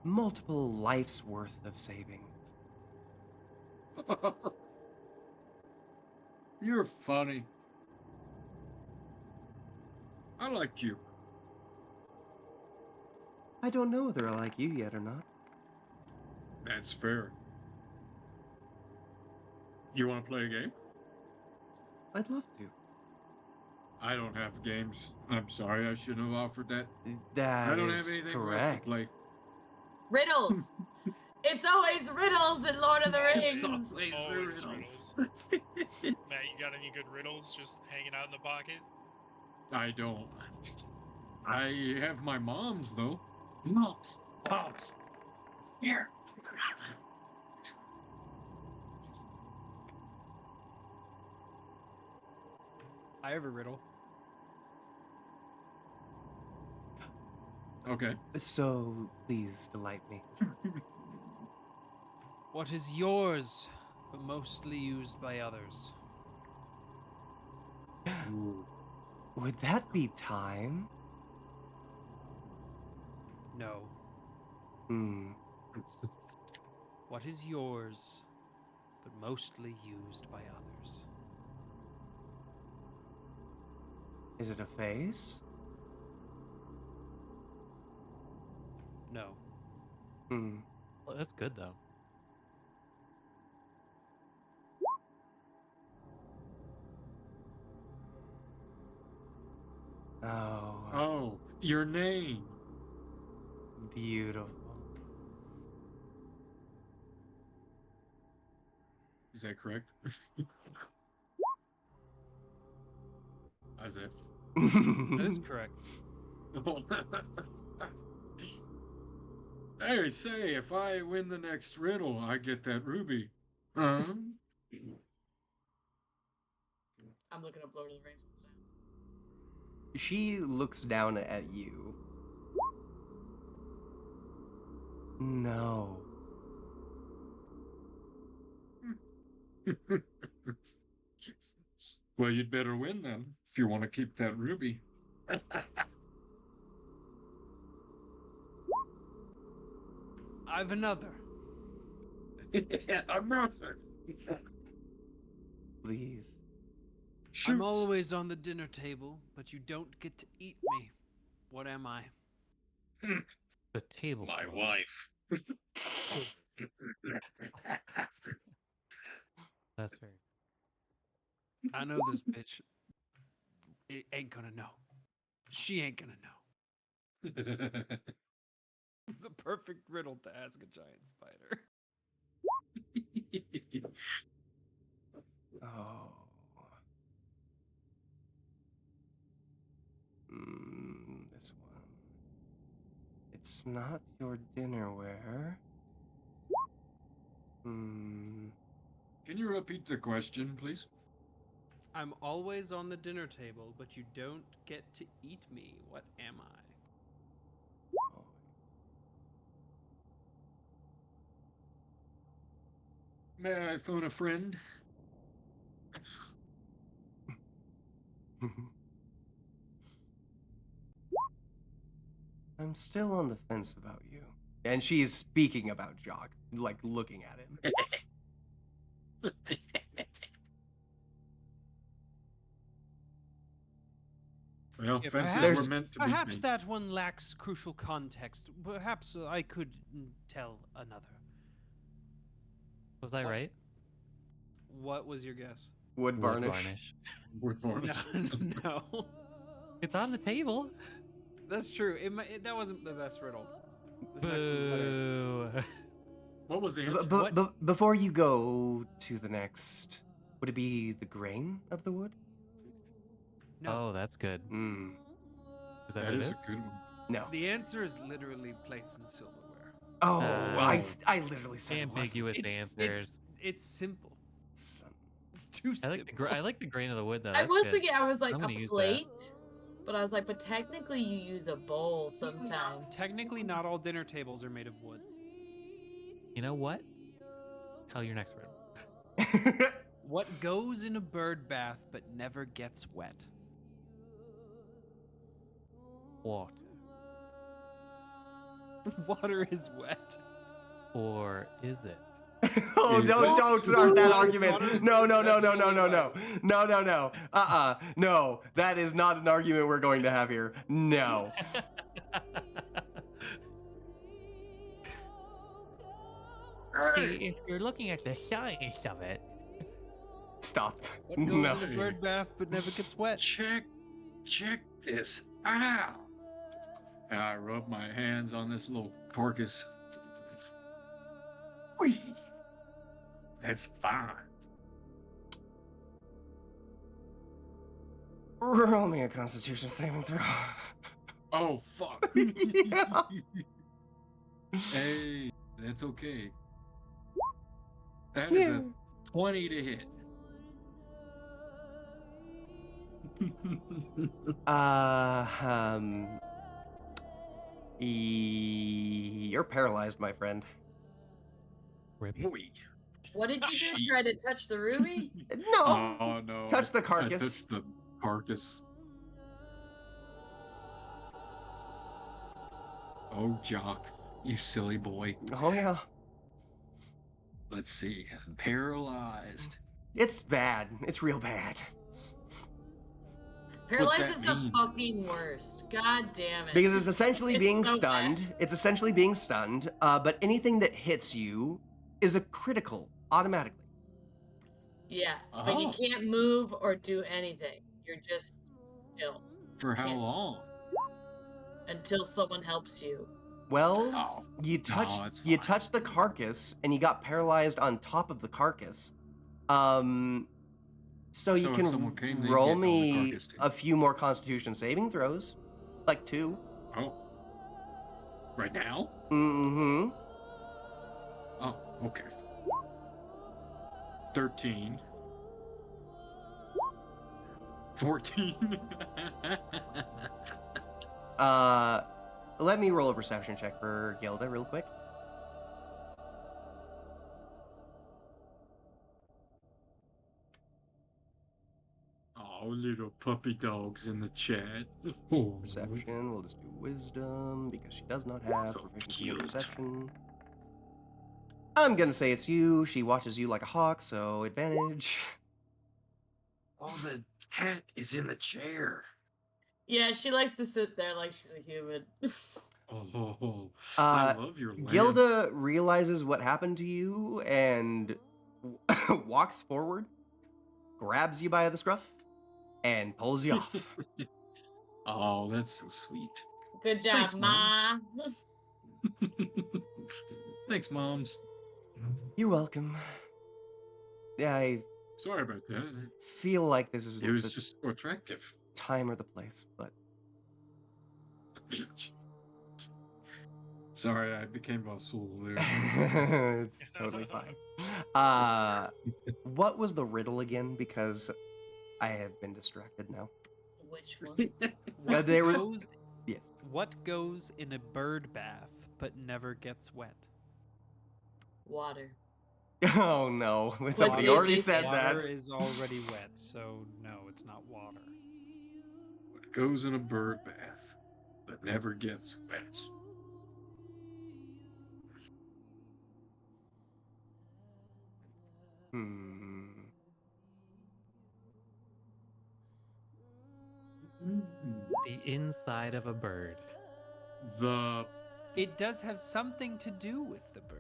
multiple life's worth of savings. You're funny. I like you. I don't know whether I like you yet or not. That's fair. You want to play a game? I'd love to. I don't have games. I'm sorry, I shouldn't have offered that. That I don't have is anything for us to correct. play. Riddles. It's always riddles in Lord of the It's Rings. always Always riddles. Matt, you got any good riddles just hanging out in the pocket? I don't. I have my mom's though. Mom's. Here. I have a riddle. Okay. So please delight me. What is yours, but mostly used by others? Ooh. Would that be time? No. What is yours, but mostly used by others? Is it a face? No. Well, that's good though. Oh, Oh, your name. beautiful. Is that correct? Is it? That is correct. Hey, say, if I win the next riddle, I get that ruby. I'm looking up Lord of the Rings. She looks down at you. No. Well, you'd better win then if you want to keep that ruby. I've another. Another. Please. Shoot. I'm always on the dinner table, but you don't get to eat me. What am I? The table. My cloth. wife. That's very. I know this bitch. It ain't gonna know. She ain't gonna know. It's the perfect riddle to ask a giant spider. Oh. This one. It's not your dinnerware. Can you repeat the question, please? I'm always on the dinner table, but you don't get to eat me. What am I? May I phone a friend? I'm still on the fence about you. And she's speaking about Jock, like looking at him. Well, Yeah, fences There's- were meant to be Perhaps made. that one lacks crucial context. Perhaps I could tell another. Was I What? right? What was your guess? Wood varnish. Wood varnish. No. It's on the table. That's true. That wasn't the best riddle. This next one's better. Boo. What was the B- answer? b- What? b- before you go to the next, would it be the grain of the wood? No. Oh, that's good. Mm, Is that That what it is is? a good one. no. The answer is literally plates and silverware. Oh, Uh, I literally said it Ambiguous wasn't. answers. It's simple. Son. It's too I simple. like the grain of the wood though. I That's was good. thinking, I was like, I'm a gonna use that. plate? But I was like, but technically you use a bowl sometimes. Technically, not all dinner tables are made of wood. You know what? Tell your next riddle. What goes in a bird bath but never gets wet? Water. Water is wet. Or is it? Oh, Is don't it? start that Water argument. is No. eventually No. No, that is not an argument we're going to have here. No. See, if you're looking at the science of it, Stop. What goes No. in a bird bath but never gets wet? Check this out. And I rub my hands on this little carcass. Whee! That's fine. Roll me a Constitution saving throw. Oh, fuck. Yeah. Hey, that's okay. That is a 20 to hit. You're paralyzed, my friend. rip. Whee. What did you do? Shit. Try to touch the ruby? No. Oh, no. Touch the I carcass. touched the carcass. Oh, Jock, you silly boy. Oh yeah. Let's see. Paralyzed. It's bad. It's real bad. Paralyzed that is the mean? fucking worst. God damn it. Because it's essentially It's being so stunned. bad. It's essentially being stunned. But anything that hits you is a critical automatically. Yeah, but you Oh. can't move or do anything. You're just still For how Can't- long? until someone helps you. Well, Oh, you touched it's you fine. touched the carcass and you got paralyzed on top of the carcass. So you So if can someone came, they'd roll get on the me carcass too. a few more Constitution saving throws, like 2. Oh. Right now? Mm-hmm. Oh, okay. 13. 14. Let me roll a perception check for Gilda real quick. Oh, little puppy dogs in the chat. Oh, Perception, we'll just do wisdom because she does not have So proficiency in cute. perception. I'm gonna say it's you. She watches you like a hawk, so advantage. Oh, the cat is in the chair. Yeah, she likes to sit there like she's a human. Oh, I Uh, love your lamp. Gilda realizes what happened to you and walks forward, grabs you by the scruff, and pulls you off. Oh, that's so sweet. Good job, Thanks, Ma. Thanks, moms. You're welcome. Yeah, I Sorry about that. feel like this It isn't was the just so attractive. time or the place, but Sorry, I became Vasul there. it's totally fine. What was the riddle again? Because I have been distracted now. Which one? What they were- goes, Yes. what goes in a bird bath but never gets wet? Water. Oh no, it's Was we it already just said Water that. is already wet, so no, it's not water. What goes in a bird bath, but never gets wet? The inside of a bird. The It does have something to do with the bird.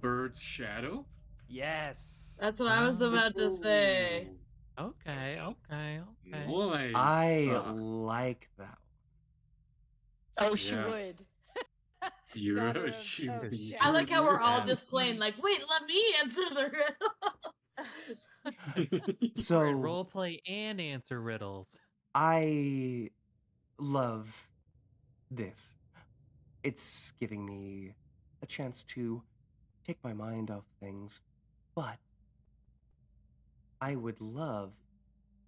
bird's shadow? Yes. That's what I was about to say. Okay, okay. Nice. I like that. Oh, she Yeah. would. You Daughter of she shadow. I like how we're all Yeah. just playing like, wait, let me answer the riddle. So Role play and answer riddles. I love this. It's giving me a chance to take my mind off things, but I would love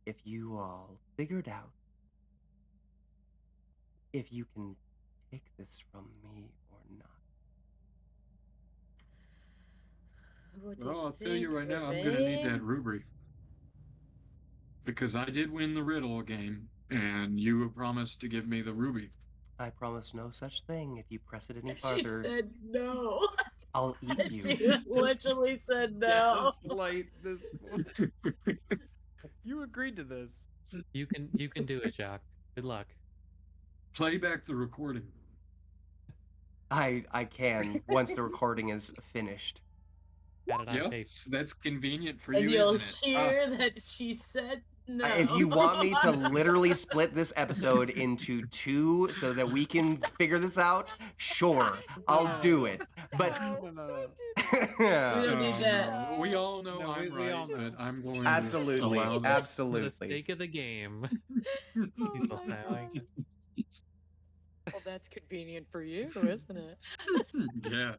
if you all figured out if you can take this from me or not. What do Well, I'll tell you think, right now, I'm gonna need that Ravine? rubric. Because I did win the riddle game, and you promised to give me the ruby. I promise no such thing. If you press it any She farther, said no. I'll eat you. She literally said no. Gaslight this one. You agreed to this. You can do it, Jacques. Good luck. Play back the recording. I can once the recording is finished. Got it on tape. Yes, that's convenient for And you, you'll isn't it? hear that she said no. If you want me to literally split this episode into two so that we can figure this out, sure, I'll do it. But No. We don't need that. We all know No, I'm we right, all know. but I'm going absolutely, to allow this. For the absolutely. sake of the game. Oh He's still my smiling. God. Well, that's convenient for you, isn't it? Yeah.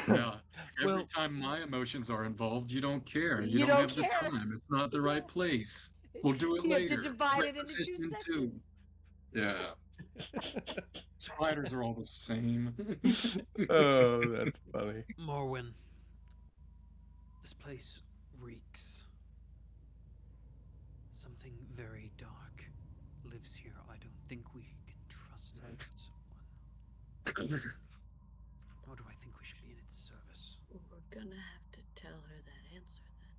Yeah. Every Well- time my emotions are involved, you don't care. You You don't have the care. time. It's not the right place. We'll do it You have later. to divide it into two Requisition sections. Yeah. Spiders are all the same. Oh, that's funny. Morwen. This place reeks. Something very dark lives here. I don't think we can trust it. Nor do I think we should be in its service. We're gonna have to tell her that answer then.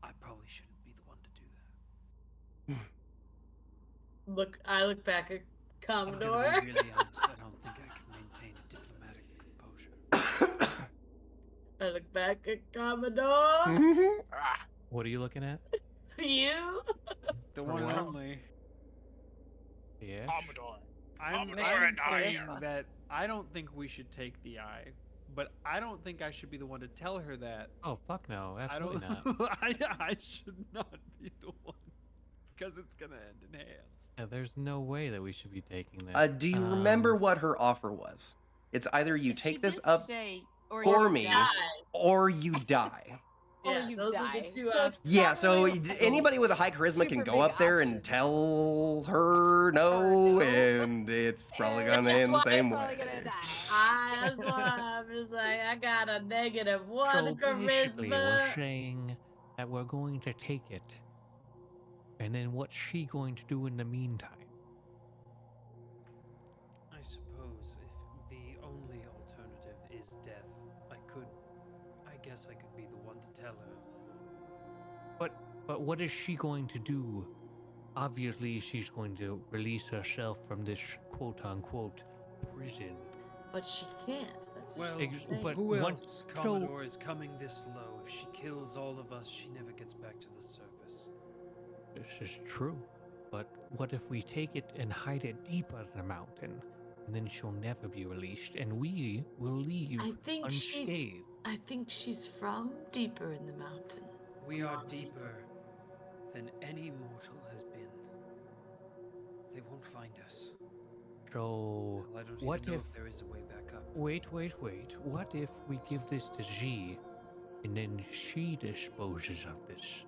I probably shouldn't be the one to do that. I look back at I'm Commodore. gonna be really honest. I don't think I can maintain a diplomatic composure. I look back at Commodore. What are you looking at? You? The For one and what? only. Yeah. Commodore. I'm Commodore, saying I- that I don't think we should take the eye, but I don't think I should be the one to tell her that. Oh fuck no, I absolutely don't. not. I should not be the one because it's gonna end in hands. Yeah, there's no way that we should be taking that. Do you remember what her offer was? It's either you take She this did up. Say Or For you me, die. or you die. Or Yeah, you those die. are the two So options. it's Yeah, not so really anybody with a high charisma can super go big up there option. and tell her no, no. and it's probably And gonna that's end the why same Probably way. gonna die. That's why I'm just like, I got a -1 So basically, we're charisma. saying that we're going to take it, and then what's she going to do in the meantime? I suppose if the only alternative is death, I guess I could be the one to tell her. But what is she going to do? Obviously, she's going to release herself from this quote-unquote prison. But she can't. That's what Well, she's saying. but who once- else, so- Commodore, is coming this low? If she kills all of us, she never gets back to the surface. This is true. But what if we take it and hide it deeper in the mountain? And then she'll never be released, and we will leave I think unscathed. I think she's from deeper in the mountain. We are deeper than any mortal has been. They won't find us. So, Well, I don't what even know if... if there is a way back up. Wait. What if we give this to Z, and then she disposes of this?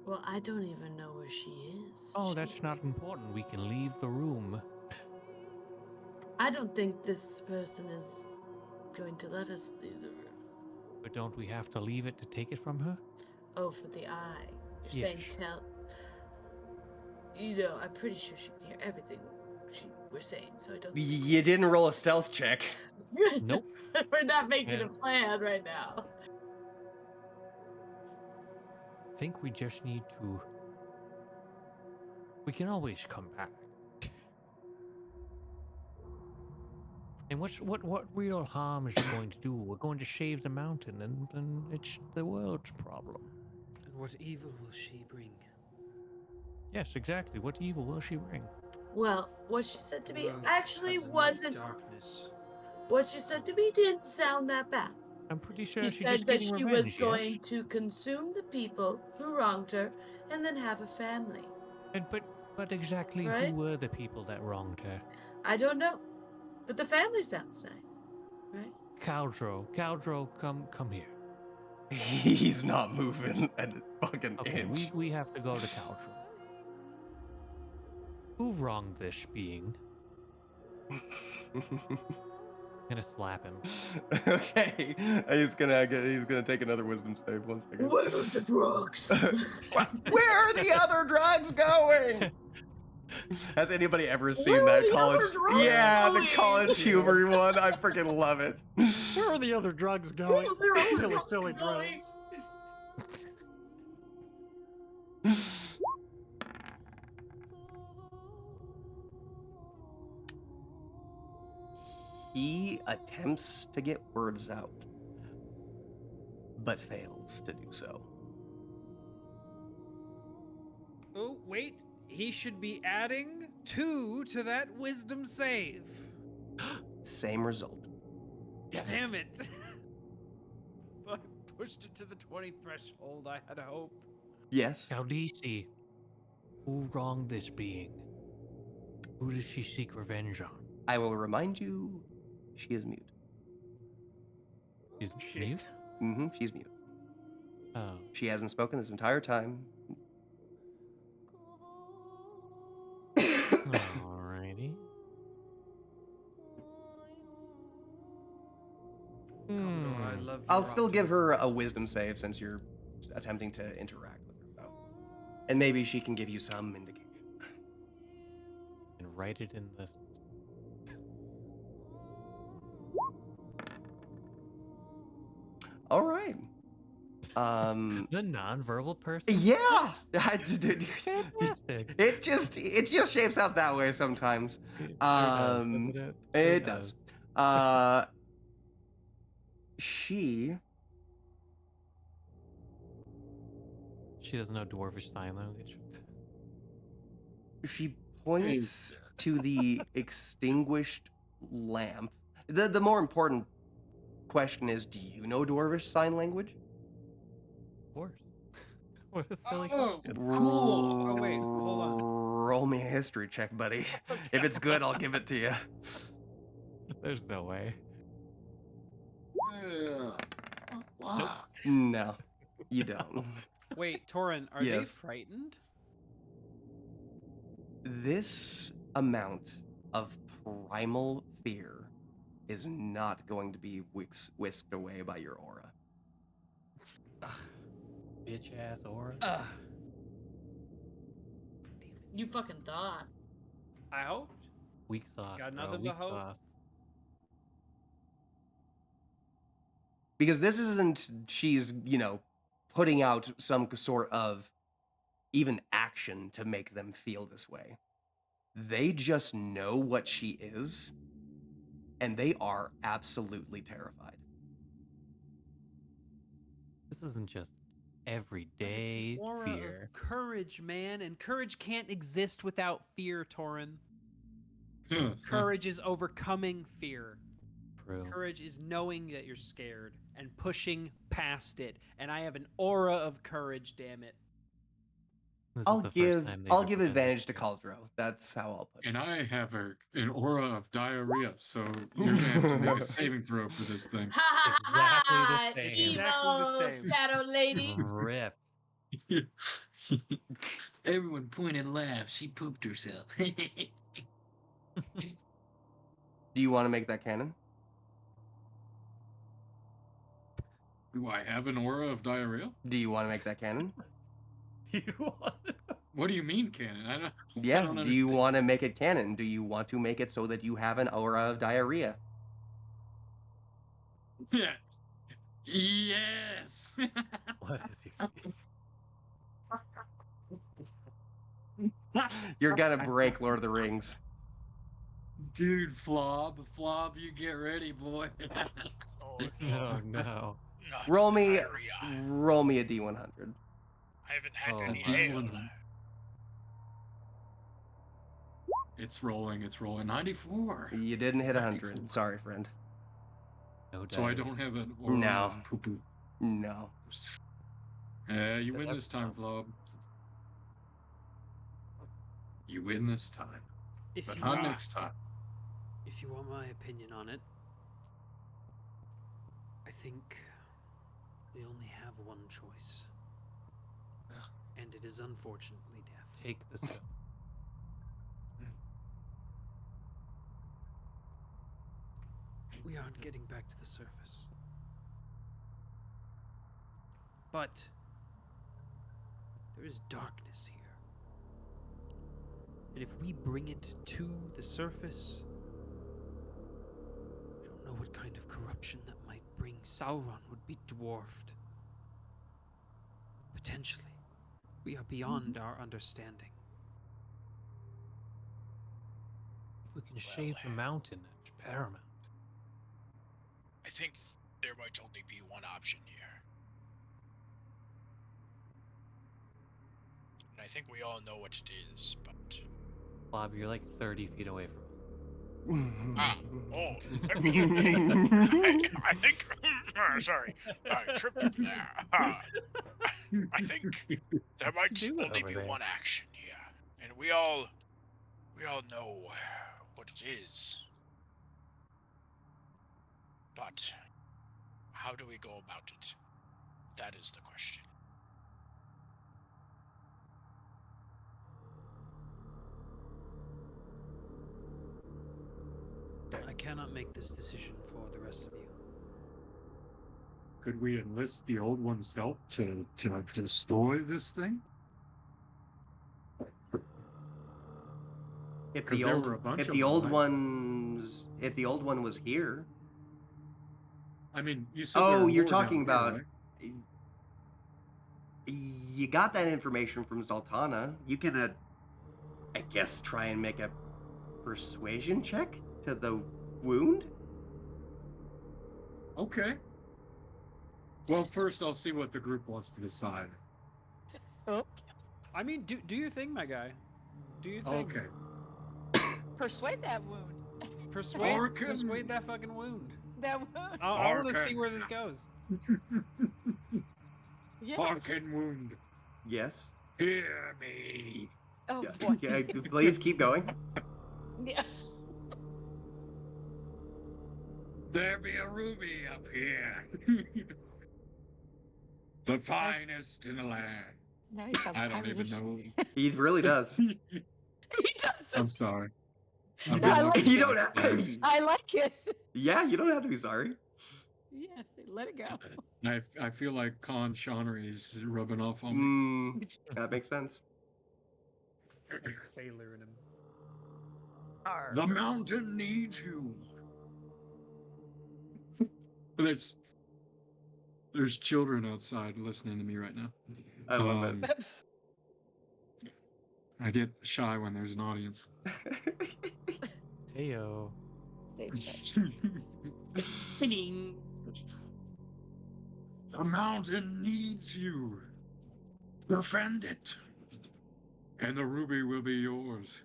Well, I don't even know where she is. Oh, She's- that's not important. We can leave the room. I don't think this person is going to let us leave the room. But don't we have to leave it to take it from her? Oh, for the eye. You're saying Yes. tell. You know, I'm pretty sure she can hear everything we're saying, so I don't. You didn't roll a stealth check. Nope. We're not making a And- plan right now. I think we just need to... We can always come back. And what real harm is it going to do? We're going to save the mountain, and then it's the world's problem. And what evil will she bring? Yes, exactly. What evil will she bring? Well, what she said to me World actually has no wasn't. darkness. What she said to me didn't sound that bad. I'm pretty sure She she's said just that getting she revenge, was going yes? to consume the people who wronged her and then have a family. And but exactly Right? who were the people that wronged her? I don't know. But the family sounds nice. Right? Caldro, come here. He's not moving a fucking Okay, inch. we have to go to Caldro. Who wronged this being? Gonna slap him. Okay, he's gonna take another wisdom save. 1 second. Where are the drugs? Where are the other drugs going? Has anybody ever seen Where are that the college? other drugs Yeah, the going? college humor one. I freaking love it. Where are the other drugs going? Where are the other Silly drugs going? drugs. He attempts to get words out, but fails to do so. Oh, wait. He should be adding 2 to that wisdom save. Same result. Damn it. I pushed it to the 20 threshold. I had hope. Yes. Caldisi, who wronged this being? Who does she seek revenge on? I will remind you, she is mute. Is Shit. mute? She's mute. Oh. She hasn't spoken this entire time. Alrighty. Commodore, I love I'll your still give her optimism. a wisdom save since you're attempting to interact with her, though. And maybe she can give you some indication. And write it in the... All right. The non-verbal person? Yeah. Fantastic. It just shapes out that way sometimes. It does, doesn't it? It does. She doesn't know Dwarvish Sign Language. She points to the extinguished lamp. The more important question is, do you know Dwarvish Sign Language? Of course. What a silly Oh, question. cool. Oh, wait, hold on. Roll me a history check, buddy. If it's good, I'll give it to you. There's no way. Wow. No, you don't. Wait, Torin, are they Yes. frightened? This amount of primal fear is not going to be whisked away by your aura. Bitch ass aura. Ugh. You fucking thought. I hoped. Weak sauce. Got bro, nothing weak but hope. sauce. Because this isn't she's, putting out some sort of even action to make them feel this way. They just know what she is, and they are absolutely terrified. This isn't just But everyday it's an aura fear. of courage, man, and courage can't exist without fear, Torin. Courage is overcoming fear. True. Courage is knowing that you're scared and pushing past it. And I have an aura of courage, damn it. This I'll is the first give time they've I'll ever give done advantage to this. Caldro. That's how I'll put it. And I have an aura of diarrhea, so you're gonna have to make a saving throw for this thing. Ha ha ha Exactly the ha! same. Exactly the Evil same. shadow lady. Rip. Everyone point and laugh. She pooped herself. Do you want to make that canon? Do I have an aura of diarrhea? Do you want to make that canon? You want What do you mean, canon? I don't Yeah. don't Do you understand. want to make it canon? Do you want to make it so that you have an aura of diarrhea? Yeah. Yes. What is he? You're gonna break Lord of the Rings. Dude, Flob, you get ready, boy. Oh, No, no. not Roll me diarrhea. a D100. I haven't had Oh, any my ale. God. It's rolling. 94. You didn't hit 100. Sorry, friend. No So I diet. don't have an aura No. of poo-poo. No. You win That's this time, Flob. You win this time. If But you not want, next time. if you want my opinion on it, I think we only have one choice. And it is unfortunately death. Take the stone. We aren't getting back to the surface. But there is darkness here. And if we bring it to the surface, we don't know what kind of corruption that might bring. Sauron would be dwarfed. Potentially. We are beyond our understanding. If we can shave the mountain, that's paramount. I think there might only be one option here. And I think we all know what it is, but... Bob, you're like 30 feet away from I think... sorry. I tripped over there. I think there might Do it only over be there. one action here. And we all know what it is. But how do we go about it? That is the question. I cannot make this decision for the rest of you. Could we enlist the old one's help to destroy this thing? If 'Cause the there old were a bunch if of the them, old right? if the old one was here, I mean, you said Oh, there were you're more down talking here, about- right? you got that information from Zoltana. You can, I guess, try and make a persuasion check to the wound. Okay. Well, first I'll see what the group wants to decide. Oh, I mean, do your thing, my guy. Do your thing. Okay. persuade that wound. Persuade that fucking wound. That wound. I want to see Arkin. where this goes. Yeah. Arkin wound. Yes. Hear me. Oh Yeah, boy. yeah, please keep going. Yeah. There be a ruby up here. The finest in the land. Now he sounds I don't even pirate-ish. know. He really does. He does. I'm sorry. You I'm No, I don't, like you it. don't have, I like it. yeah, you don't have to be sorry. Yeah, let it go. I feel like Khan Shonnery is rubbing off on me. That makes sense. It's like sailor in him. The mountain needs you. There's children outside listening to me right now. I love it. I get shy when there's an audience. Heyo. Stage The mountain needs you. Defend it. And the ruby will be yours.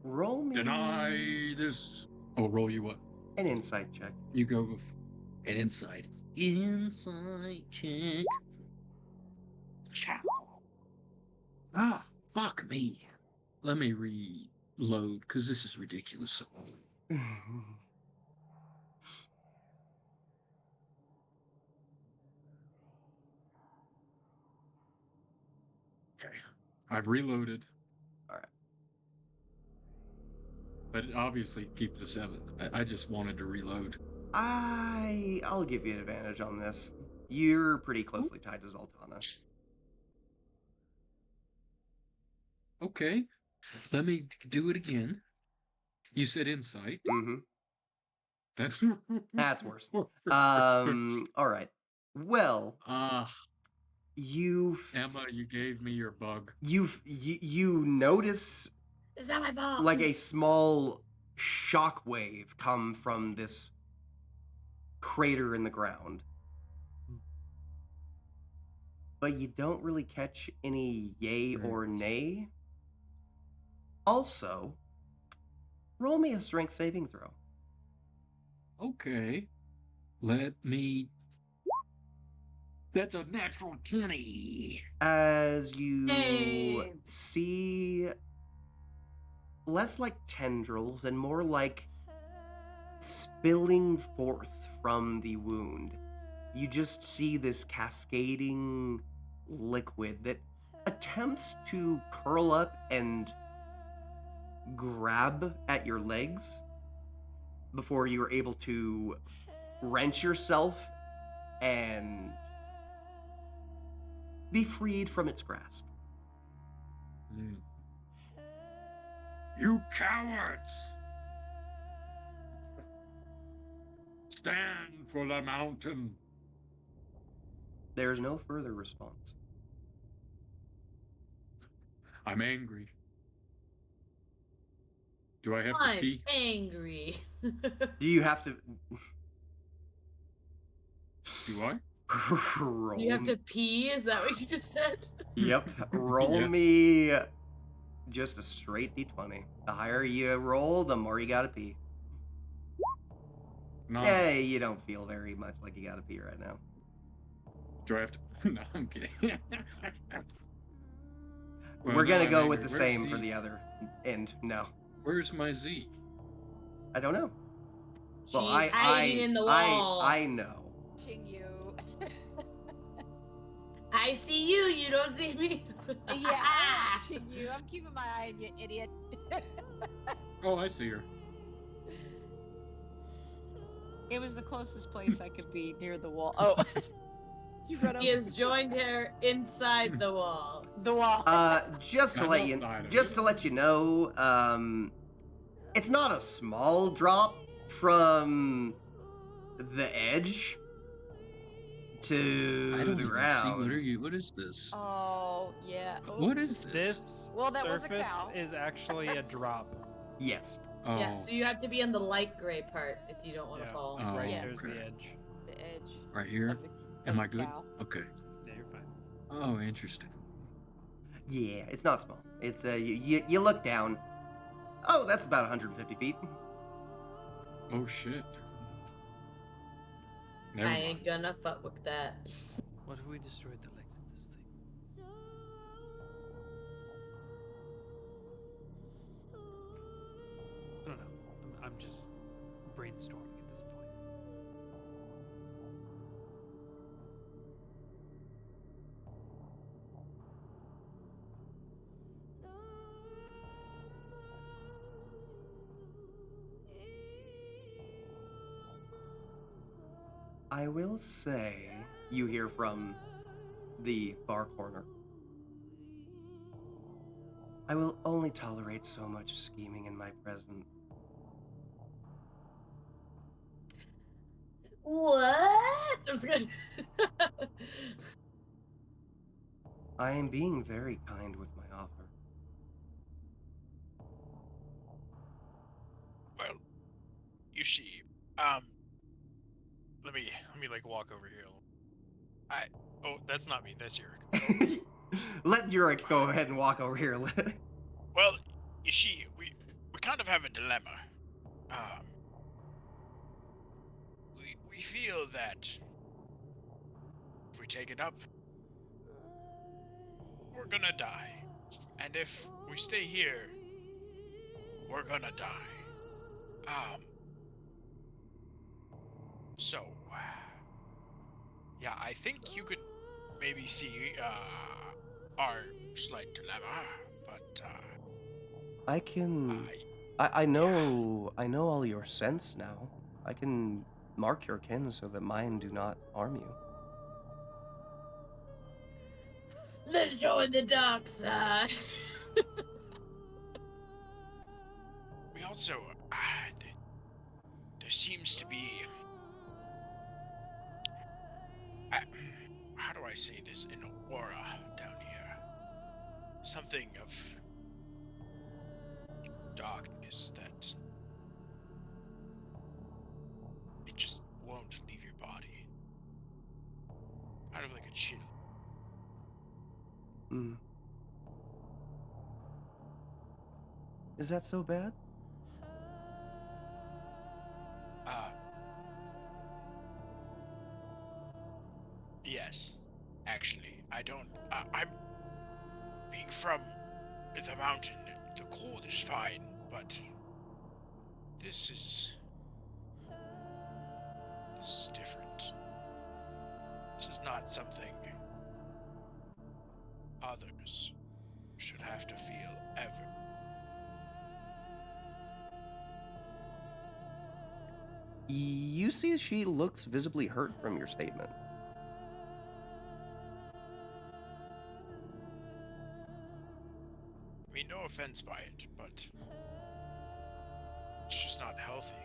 Roll me Deny this. Oh, roll you what? an insight check. You go with An inside. Inside check. Chow. Ah, fuck me. Let me reload, because this is ridiculous. Okay. I've reloaded. Alright. But obviously keep the 7. I just wanted to reload. I'll give you an advantage on this. You're pretty closely tied to Zoltana. Okay. Let me do it again. You said insight. Mm-hmm. That's worse. Alright. Well, Emma, you gave me your bug. you notice It's not my fault. like a small shockwave come from this crater in the ground. But you don't really catch any yay or nay. Also, roll me a strength saving throw. Okay. Let me. That's a natural 20. As you Hey. see less like tendrils and more like spilling forth from the wound. You just see this cascading liquid that attempts to curl up and grab at your legs before you are able to wrench yourself and be freed from its grasp. You cowards! Stand for the mountain. There is no further response. I'm angry. Do I have to I'm pee? angry. Do you have to Do I? roll? You have to pee? Is that what you just said? Yep. Roll Yes. me just a straight d20. The higher you roll, the more you gotta pee. No. Yeah, you don't feel very much like you gotta pee right now. Do I have to? No, I'm kidding. Well, We're no, gonna I'm go angry. with the Where's same for Z? the other end. No, Where's my Z? I don't know. She's Well, hiding in the wall. I know. watching you. I see you. You don't see me. Yeah, I'm watching you. I'm keeping my eye on you, idiot. Oh, I see her. It was the closest place I could be near the wall. Oh. You run He over has joined her inside the wall. the wall. Just to I'm let you, outside of just it. to let you know, it's not a small drop from the edge to I don't the even ground. see. What are you? What is this? Oh, yeah. Oh. What is this? This Well, that was a surface cow. is actually a drop. Yes. Oh, Yeah, so you have to be in the light gray part if you don't want to Yeah. fall. Oh, Right Yeah. there's the okay. edge. The edge. Right here? Of the, Am of I the good? cow. Okay. Yeah, you're fine. Oh, interesting. Yeah, it's not small. It's you look down. Oh, that's about 150 feet. Oh shit. Never I mind. ain't gonna fuck with that. What if we destroyed the legs of this thing? I don't know. I'm just brainstorming. brainstorming at this point. I will say, you hear from the far corner, I will only tolerate so much scheming in my presence. What? I'm just kidding. I am being very kind with my offer. Well, you see, let me like walk over here. Oh, that's not me. That's Yurik. Let Yurik go ahead and walk over here. Well, you see, we kind of have a dilemma. We feel that if we take it up, we're gonna die, and if we stay here, we're gonna die. So, yeah, I think you could maybe see our slight dilemma, but I can. I know. I know all your sense now. I can mark your kin so that mine do not harm you. Let's join the dark side. we also there seems to be how do I say this, an aura down here, something of darkness that it just won't leave your body, kind of like a chill. Is that so bad? Yes, actually, I don't. I'm being from the mountain. The cold is fine, but this is different. This is not something others should have to feel ever. You see, she looks visibly hurt from your statement. I mean, no offense by it, but it's just not healthy.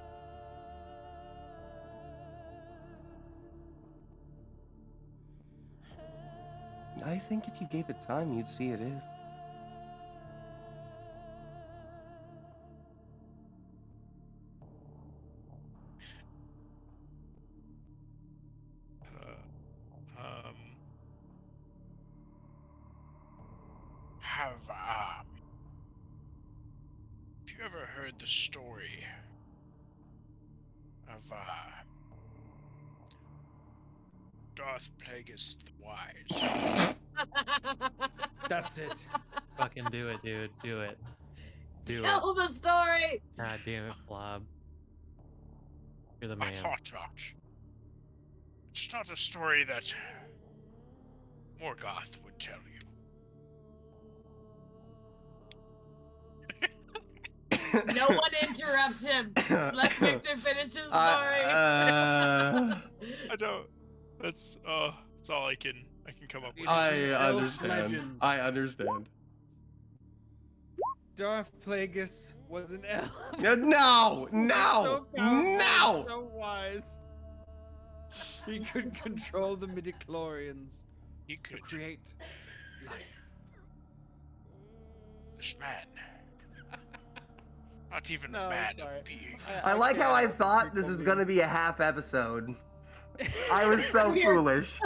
I think if you gave it time, you'd see it is. Have you ever heard the story of Darth Plagueis the Wise? That's it. Fucking do it, dude. Do it. Do it. Tell the story. God damn it, Flob. You're the I man. thought not. It's not a story that Morgoth would tell you. No one interrupt him. Let Victor finish his story. I don't. That's all I can come up with. I elf understand. legend. I understand. Darth Plagueis was an elf. No! So No! powerful, No! so wise. He could control the midichlorians He to could. create life. This man. Not even No, a man sorry. of being. I like how I can't. thought this People was do. gonna be a half episode. I was so Weird. foolish.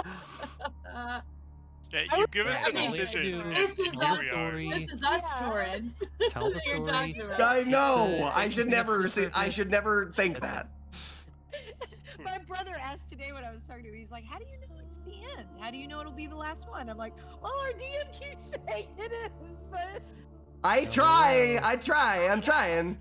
Yeah, I you would give us say a that. decision. This is and here us. we are. This is us, Yeah. Torin. Tell the You're story. talking about. I know. I should never say. I should never think that. My brother asked today when I was talking to him, he's like, how do you know it's the end? How do you know it'll be the last one? I'm like, well, our DM keeps saying it is, but I try. I'm trying.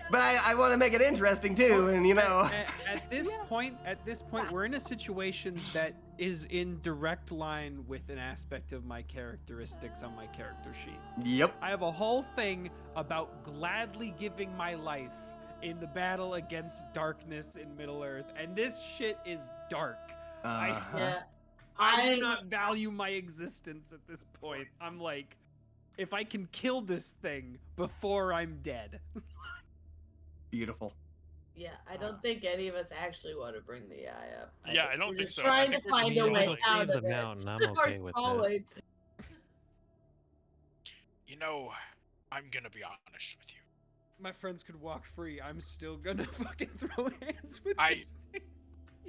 I But I want to make it interesting too, and you know. At this point, we're in a situation that is in direct line with an aspect of my characteristics on my character sheet. Yep. I have a whole thing about gladly giving my life in the battle against darkness in Middle Earth, and this shit is dark. Yeah. I do not value my existence at this point. I'm like, if I can kill this thing before I'm dead. Beautiful. Yeah, I don't think any of us actually want to bring the eye up. Yeah, I don't we're think just so. trying I to think we're find just a way stalling. out Leave of the it. mountain, I'm Or okay with that. stalling. You know, I'm gonna be honest with you. My friends could walk free. I'm still gonna fucking throw hands with I- this thing.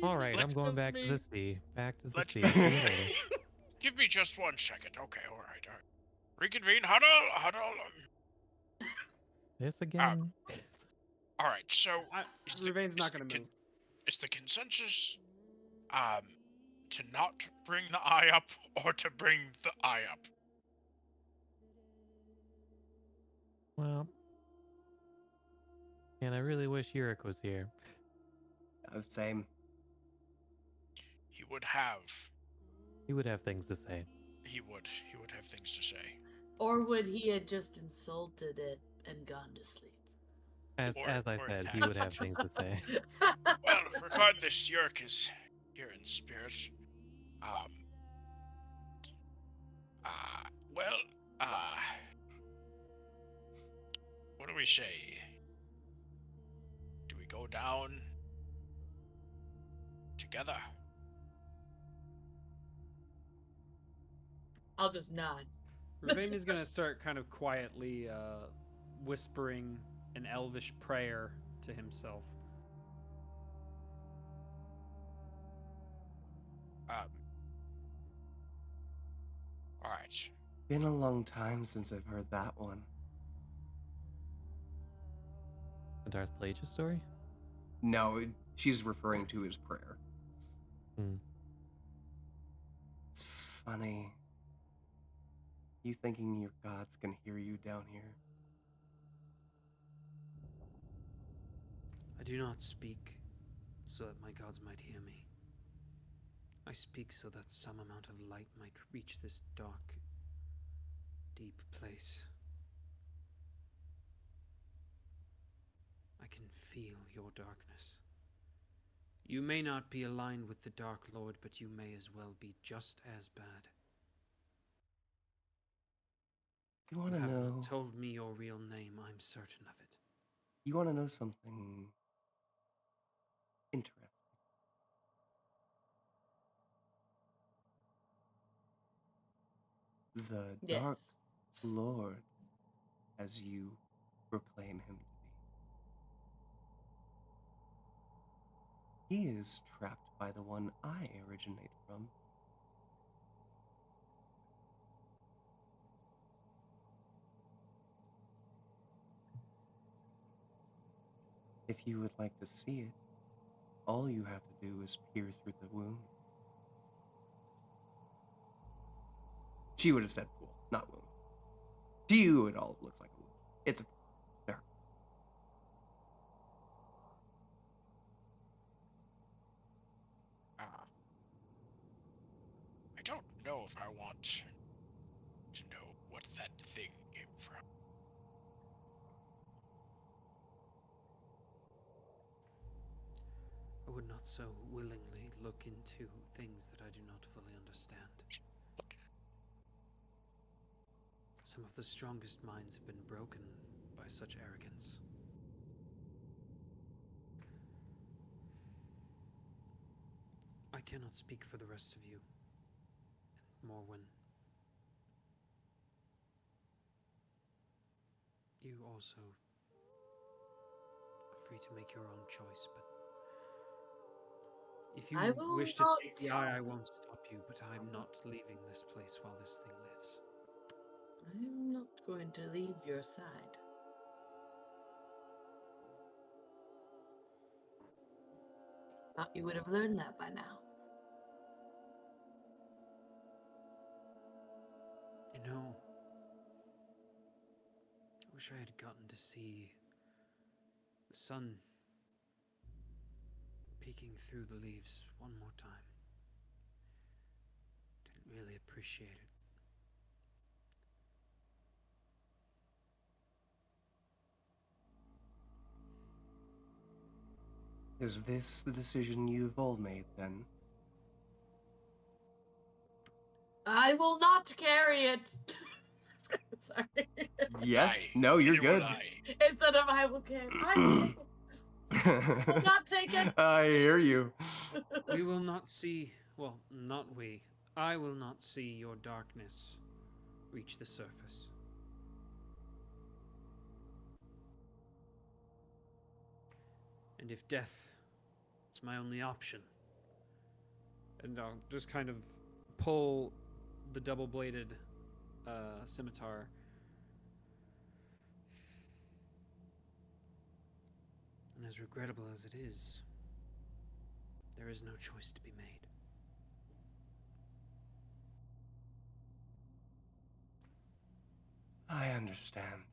All right, I'm It's going just back me. to the sea. Back to the Let's- sea. See you later. Give me just 1 second. Okay, all right. Reconvene. Huddle. This again. All right. So is the- Ruvain's is not the gonna con- move. Is the consensus, to not bring the eye up or to bring the eye up? Well, and I really wish Yurik was here. Same. He would have. He would have things to say. He would have things to say. Or would he had just insulted it and gone to sleep? As Or- I or said, he attacked. would have things to say. Well, regardless, Yerk is here in spirit. What do we say? Do we go down together? I'll just nod. Ruvain is gonna start kind of quietly whispering an elvish prayer to himself. All right. Been a long time since I've heard that one. The Darth Plagueis story? No, she's referring to his prayer. Hmm. It's funny. You thinking your gods can hear you down here? I do not speak so that my gods might hear me. I speak so that some amount of light might reach this dark, deep place. I can feel your darkness. You may not be aligned with the Dark Lord, but you may as well be just as bad. You want You to have know? not told me your real name, I'm certain of it. You want to know something interesting? The Dark Yes. Lord, as you proclaim him to be. He is trapped by the one I originate from. If you would like to see it, all you have to do is peer through the wound. She would have said pool, not wound. To you, it all looks like a wound. It's a dark. I don't know if I want to know what that thing came from. I would not so willingly look into things that I do not fully understand. Some of the strongest minds have been broken by such arrogance. I cannot speak for the rest of you, and Morwen. You also are free to make your own choice, but if you I will wish to take the not- eye, I won't stop you, but I'm not leaving this place while this thing lives. I'm not going to leave your side. Thought you would have learned that by now. You know, I wish I had gotten to see sun peeking through the leaves one more time. Didn't really appreciate it. Is this the decision you've all made, then? I will not carry it. Sorry. Yes. Aye, No, you're neither would good. I. Instead of I will carry, I will take it. I will not take it. I hear you. We will not see, well, not we. I will not see your darkness reach the surface. And if death is my only option, and I'll just kind of pull the double-bladed scimitar. And as regrettable as it is, there is no choice to be made. I understand.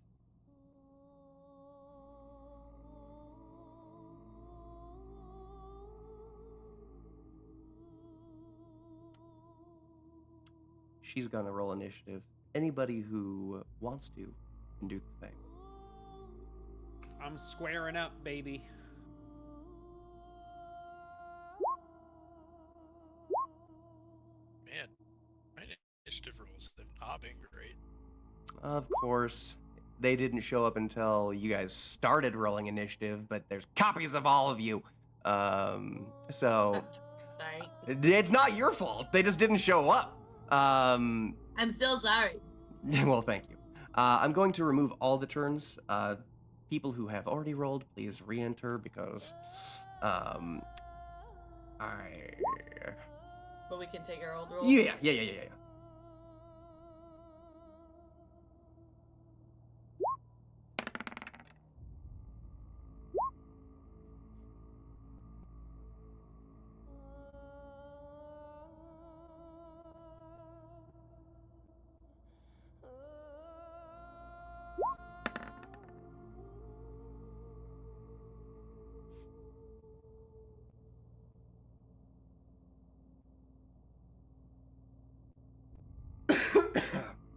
She's gonna roll initiative. Anybody who wants to can do the thing. I'm squaring up, baby. Man, my initiative rolls have not been great. Of course, they didn't show up until you guys started rolling initiative, but there's copies of all of you. So Sorry. it's not your fault. They just didn't show up. I'm still sorry. Well, thank you. I'm going to remove all the turns. People who have already rolled, please re-enter because I. But we can take our old roll. Yeah.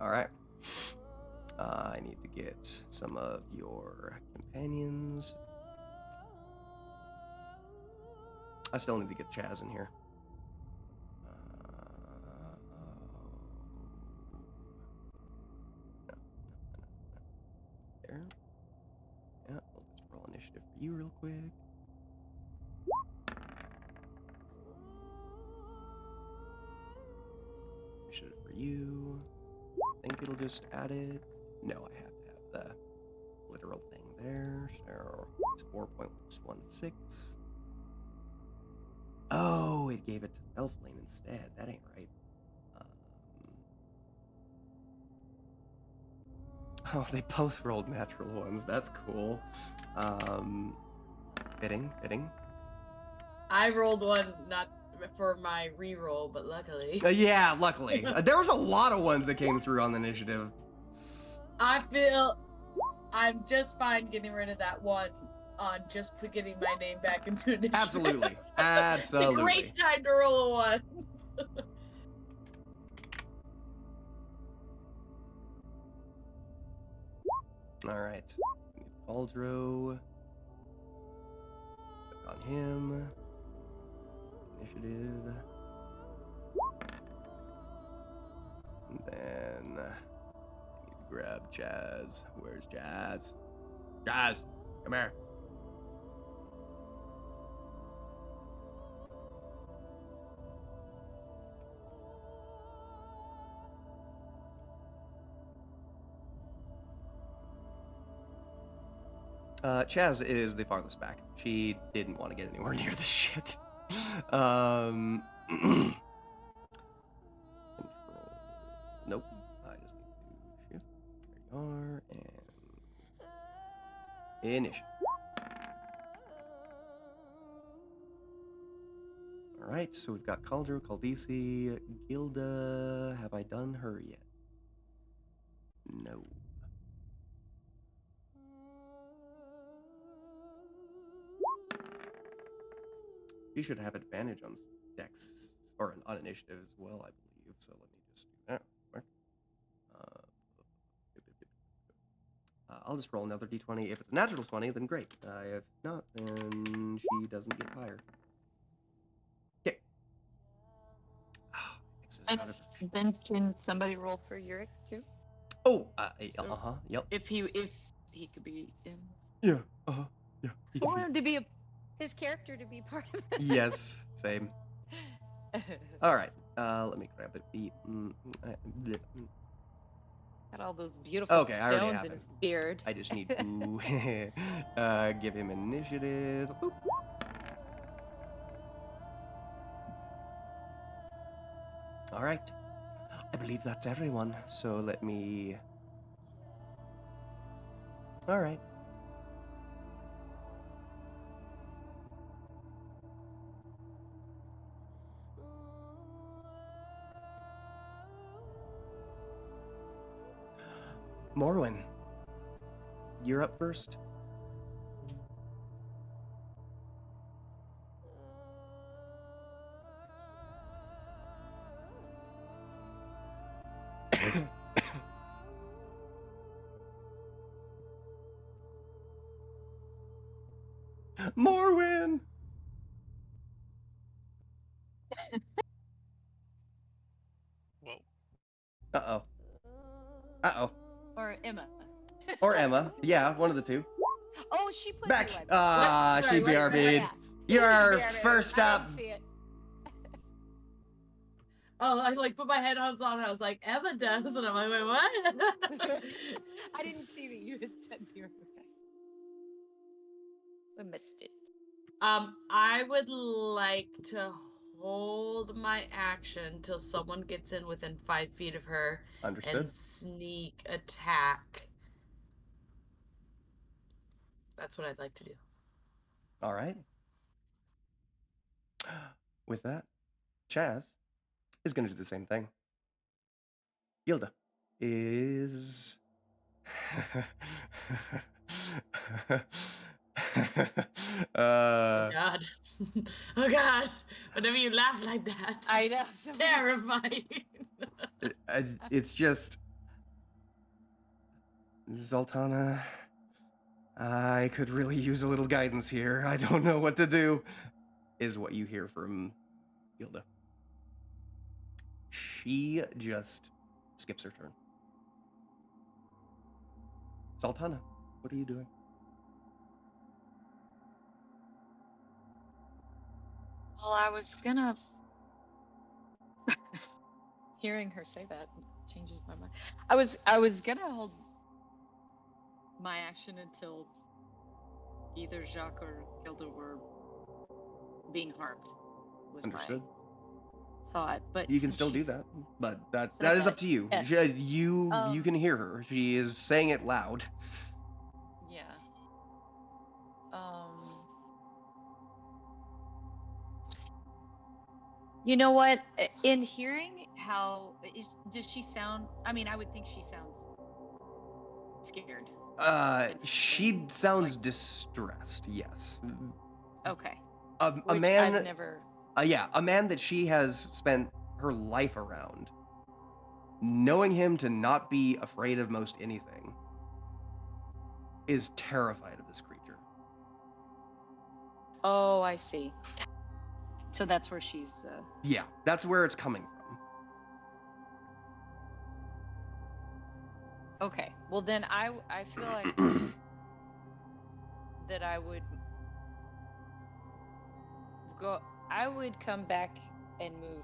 All right. I need to get some of your companions. I still need to get Chaz in here. No. There. Yeah, we'll just roll initiative for you real quick. Initiative for you. I think it'll just add it. No, I have to have the literal thing there. So it's 4.16. Oh, it gave it to Elflane instead. That ain't right. Oh, they both rolled natural ones. That's cool. Fitting. I rolled one not for my re-roll, but luckily. Yeah, luckily. There was a lot of ones that came through on the initiative. I feel I'm just fine getting rid of that one on just getting my name back into initiative. Absolutely. It's a great time to roll a one. All right. Baldro. Click on him. Initiative. And then I need to grab Jazz. Where's Jazz? Jazz, come here. Chaz is the farthest back. She didn't want to get anywhere near this shit. Control. Nope. I just need to shift. There you are. And initiative. Alright, so we've got Caldro, Caldisi, Gilda. Have I done her yet? No. She should have advantage on Dex or on initiative as well, I believe. So let me just do that. Quick. I'll just roll another d20. If it's a natural 20, then great. If not, then she doesn't get higher. Okay. And then can somebody roll for Yurik too? Oh, So- yep. If he could be in. Yeah, yeah. I want him to be his character to be part of it. Yes, same. All right. Let me grab it. Got all those beautiful Okay, I already stones have in him. his beard. I just need to give him initiative. Boop. All right. I believe that's everyone. So let me. All right. Morwin, you're up first. Morwin! Whoa. Uh-oh. Uh-oh. Or Emma. Or Emma. Yeah, one of the two. Oh, she put Back! you like- She Sorry, what? BRB'd. Yeah. You're BRB. first I up. didn't see it. Oh, I like put my headphones on. And I was like, Emma does, and I'm like, wait, what? I didn't see that you had said you were back. I missed it. I would like to hold my action till someone gets in within 5 feet of her Understood. and sneak attack. That's what I'd like to do. All right. With that, Chaz is going to do the same thing. Gilda is. Oh God. Oh God. Whenever you laugh like that. I know. So Terrifying. It's just. Zoltana, I could really use a little guidance here. I don't know what to do, is what you hear from Gilda. She just skips her turn. Zoltana, what are you doing? Well, I was gonna. Hearing her say that changes my mind. I was gonna hold my action until either Jacques or Gilda were being harmed. Was Understood. my thought, but You can since still do she's that, but that said is that, up to you. yeah. You can hear her. She is saying it loud. Yeah. You know what? In hearing how does she sound? I mean, I would think she sounds scared. She sounds distressed. Yes. Okay. A Which man. I've never. A man that she has spent her life around. Knowing him to not be afraid of most anything is terrified of this creature. Oh, I see. So that's where she's. Yeah, that's where it's coming from. Okay. Well, then I feel like that I would go. I would come back and move.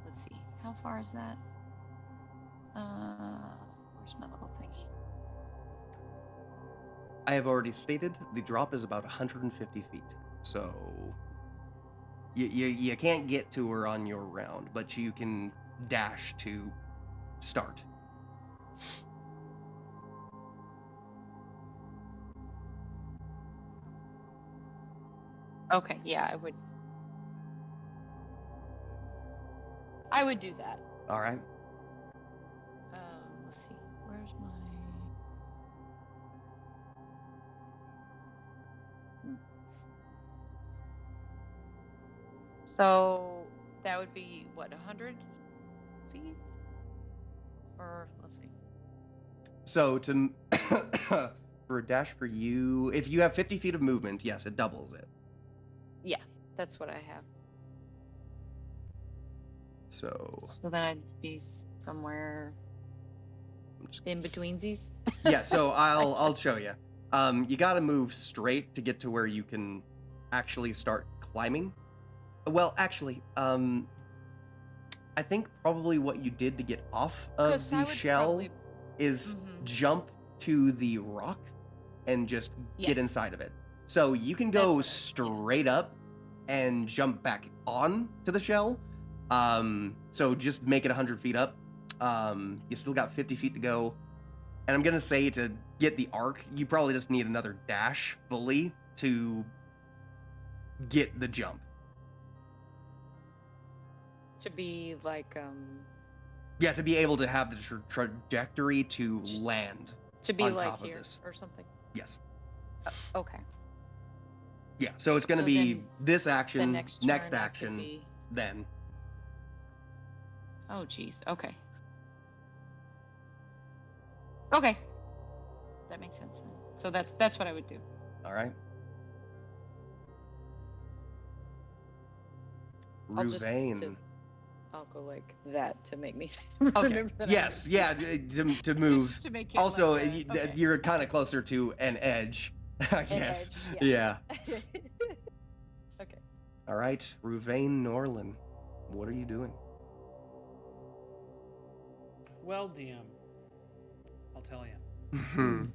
Let's see. How far is that? Where's my little thingy? I have already stated the drop is about 150 feet. So you can't get to her on your round, but you can dash to start. Okay. Yeah, I would do that. All right. Let's see. Where's my? So that would be what, 100 feet? Or let's see. So to for a dash for you, if you have 50 feet of movement, yes, it doubles it. Yeah, that's what I have. So So then I'd be somewhere in between these. yeah, so I'll show you. You got to move straight to get to where you can actually start climbing. Well, actually, I think probably what you did to get off of 'Cause I the would shell probably- is Mhm. jump to the rock and just get Yes. inside of it. So you can That's go what straight up and jump back on to the shell. So just make it 100 feet up. You still got 50 feet to go. And I'm gonna say to get the arc, you probably just need another dash fully to get the jump. To be like Yeah, to be able to have the trajectory to land to be on like top of here this. or something. Yes. Okay. Yeah, so it's gonna So be then this The action, next next turn I could action, be- then. Oh geez. Okay. Okay. That makes sense then. So that's what I would do. All right. I'll just Ruvain. I'll go like that to make me Okay. remember that. Yes. Yeah. To move. Just to make it Also, like that. Okay. you're kind of closer to an edge. I An guess. edge, Yeah. Okay. All right, Ruvain Norlin, what are you doing? Well, DM, I'll tell you. Mhm.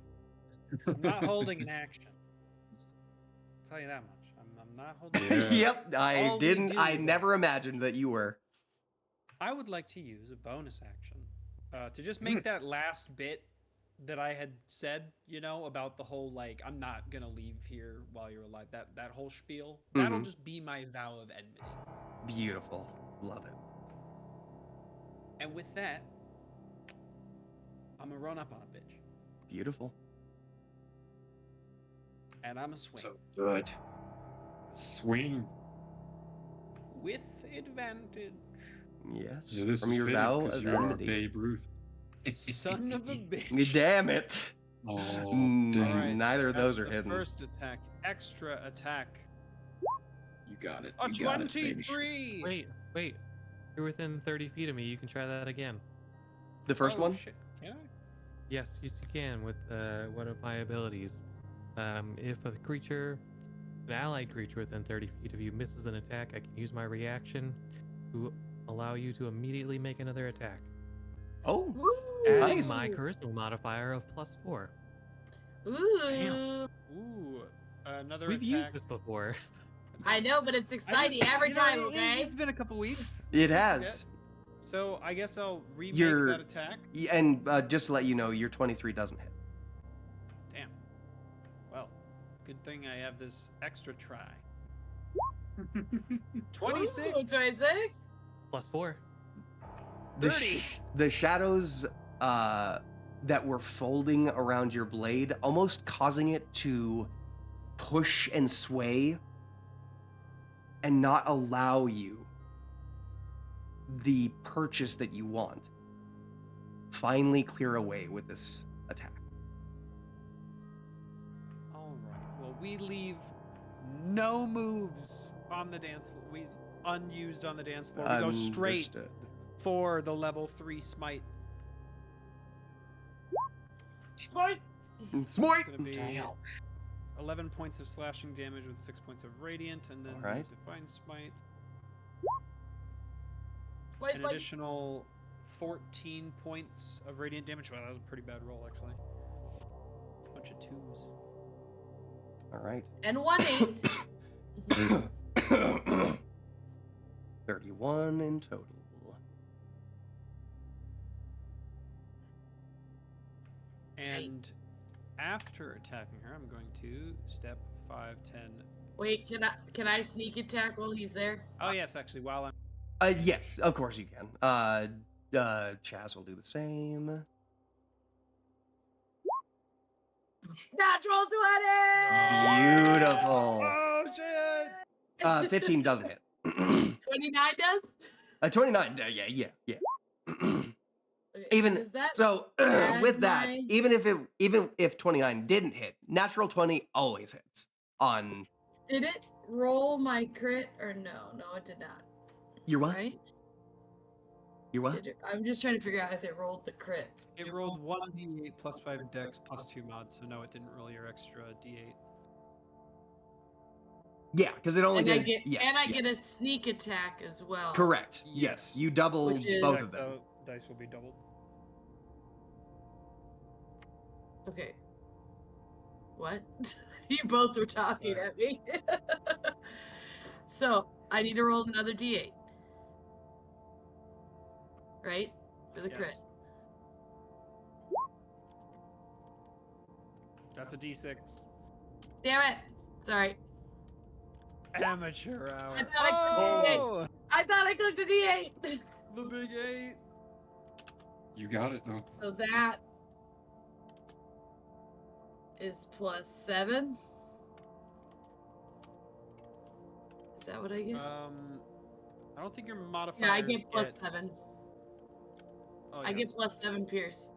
I'm not holding an action. I'll tell you that much. I'm not holding. Yeah. Yep, I All we didn't. do I is never imagined that you were. I would like to use a bonus action to just make that last bit that I had said, you know, about the whole like I'm not gonna leave here while you're alive. That whole spiel. That'll Mhm. just be my vow of enmity. Beautiful. Love it. And with that, I'm gonna run up on a bitch, Beautiful. and I'm a swing So good. Swing. with advantage. Yes. Yeah, this From is your fitting vow 'cause of you are enmity. Babe Ruth. Son of a bitch. Damn it. Oh, Mm, dang. Alright, Neither of that's those are the hidden. First attack, extra attack. You got it. A You got it, baby. 23. Wait. You're within 30 feet of me. You can try that again. The first Oh, one? Shit. Can I? Yes, you can with one of my abilities. If a creature, an allied creature within 30 feet of you misses an attack, I can use my reaction to allow you to immediately make another attack. Oh, Adding Nice. my charisma modifier of +4. Ooh. Ooh, another We've attack. used this before. I know, but it's exciting every time, okay? It's been a couple weeks. it I has. forget. So I guess I'll remake You're- that attack. And just to let you know, your 23 doesn't hit. Damn. Well, good thing I have this extra try. 26. Ooh, 26? +4. The 30. the shadows that were folding around your blade, almost causing it to push and sway and not allow you the purchase that you want, finally clear away with this attack. All right. Well, we leave no moves on the dance floor. We unused on the dance floor. We go straight Understood. for the level 3 smite. Smite! Smite! It's gonna be Damn. 11 points of slashing damage with 6 points of radiant, and then Alright. the divine smite. Smite, An smite. additional 14 points of radiant damage. Wow, that was a pretty bad roll, actually. Bunch of 2s. All right. And 1 8. 31 in total. And after attacking her, I'm going to step 5, 10. Wait, can I sneak attack while he's there? Oh, yes, actually, while I'm. Yes, of course you can. Chaz will do the same. Natural 20! Beautiful. Oh, shit! 15 doesn't hit. 29 does? 29. Yeah. Okay, Even does that so, add with that, my- even if 29 didn't hit, natural 20 always hits. On Did it roll my crit or no? No, it did not. your what? Right? Your what? I'm just trying to figure out if it rolled the crit. It rolled 1d8 plus 5 dex plus 2 mods, so no, it didn't roll your extra d8. Yeah, because it only And did. I get yes, I get a sneak attack as well. correct. Yes, you doubled Which is- both of them. So dice will be doubled. Okay. What? You both were talking Sorry. at me. So I need to roll another d8. Right? For the crit. Yes. That's a d6. Damn it. Sorry. Amateur hour. I thought I Oh, I thought I clicked a d8. the big 8. You got it though. So that is plus 7. Is that what I get? I don't think your modifiers Yeah, I get plus 7. Oh, I yeah. get plus 7 pierce.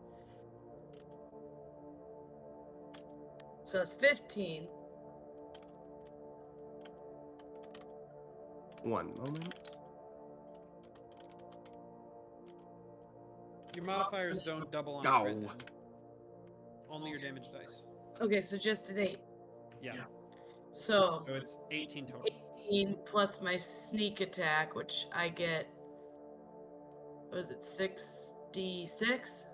So it's 15. One moment. Your modifiers don't double on Oh. crit, then. Only your damage dice. Okay, so just an 8. Yeah. So So it's 18 total. 18 plus my sneak attack, which I get. What was it, 6d6?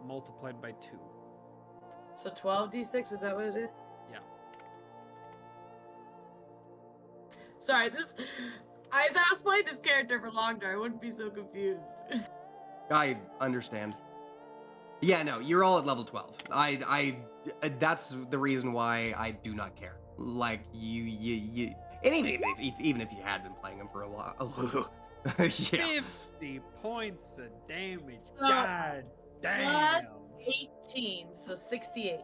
Multiplied by 2. So 12d6, is that what it is? Yeah. Sorry, I thought I was playing this character for longer. I wouldn't be so confused. I understand. Yeah, no, you're all at level 12. That's the reason why I do not care. Like you, and even if you had been playing him for a while, yeah. 50 points of damage. So, God damn. plus 18, so 68.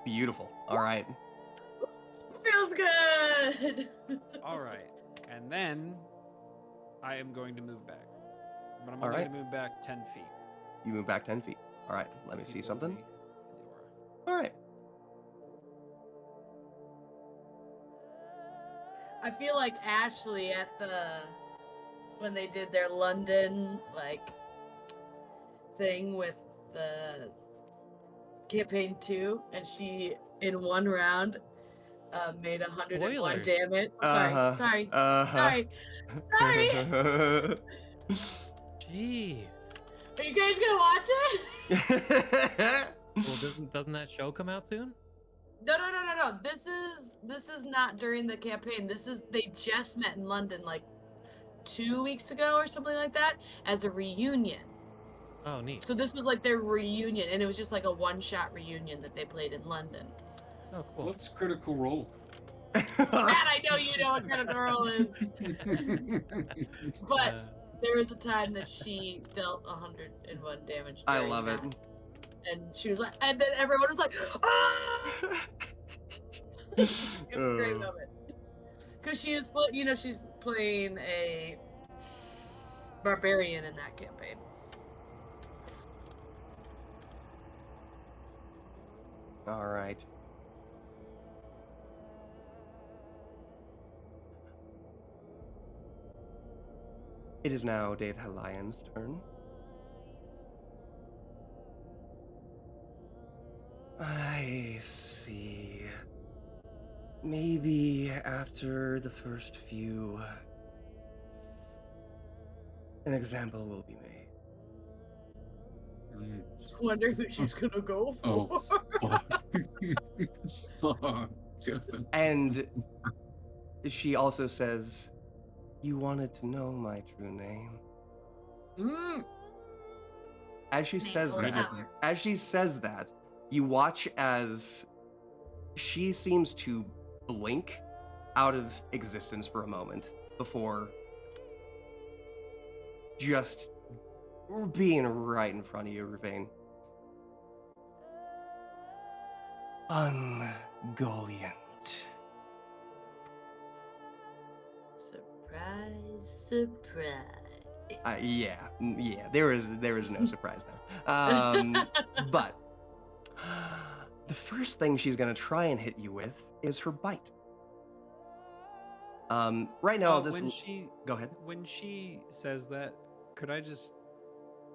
Beautiful. All right. Feels good. All right. And then I am going to move back. But I'm All only right. going to move back 10 feet. You move back 10 feet. All right. Let me see People something. will be in the aura. All right. I feel like Ashley at when they did their London thing with the campaign 2, and she in one round made 101 Spoilers. damage. Uh-huh. Sorry. Uh-huh. Sorry. Jeez. Are you guys gonna watch it? Well, doesn't that show come out soon? No. This is not during the campaign. They just met in London 2 weeks ago or something like that as a reunion. Oh, neat. So this was their reunion, and it was just a one-shot reunion that they played in London. Oh, cool. What's Critical Role? Matt, I know you know what kind of girl is. But there was a time that she dealt 101 damage. I during love it. that. And she was and then everyone was like, ah! It was a great moment. Because she was, she's playing a barbarian in that campaign. All right. It is now Dave Halion's turn. I see. Maybe after the first few, an example will be made. Wonder who she's gonna go for. Oh, fuck. Fuck. And she also says, "You wanted to know my true name." As she says that, you watch as she seems to blink out of existence for a moment before just being right in front of you, Ravane. Ungoliant. Surprise. Yeah. There is no surprise there. But the first thing she's gonna try and hit you with is her bite. Right now, I'll just go ahead. When she says that, could I just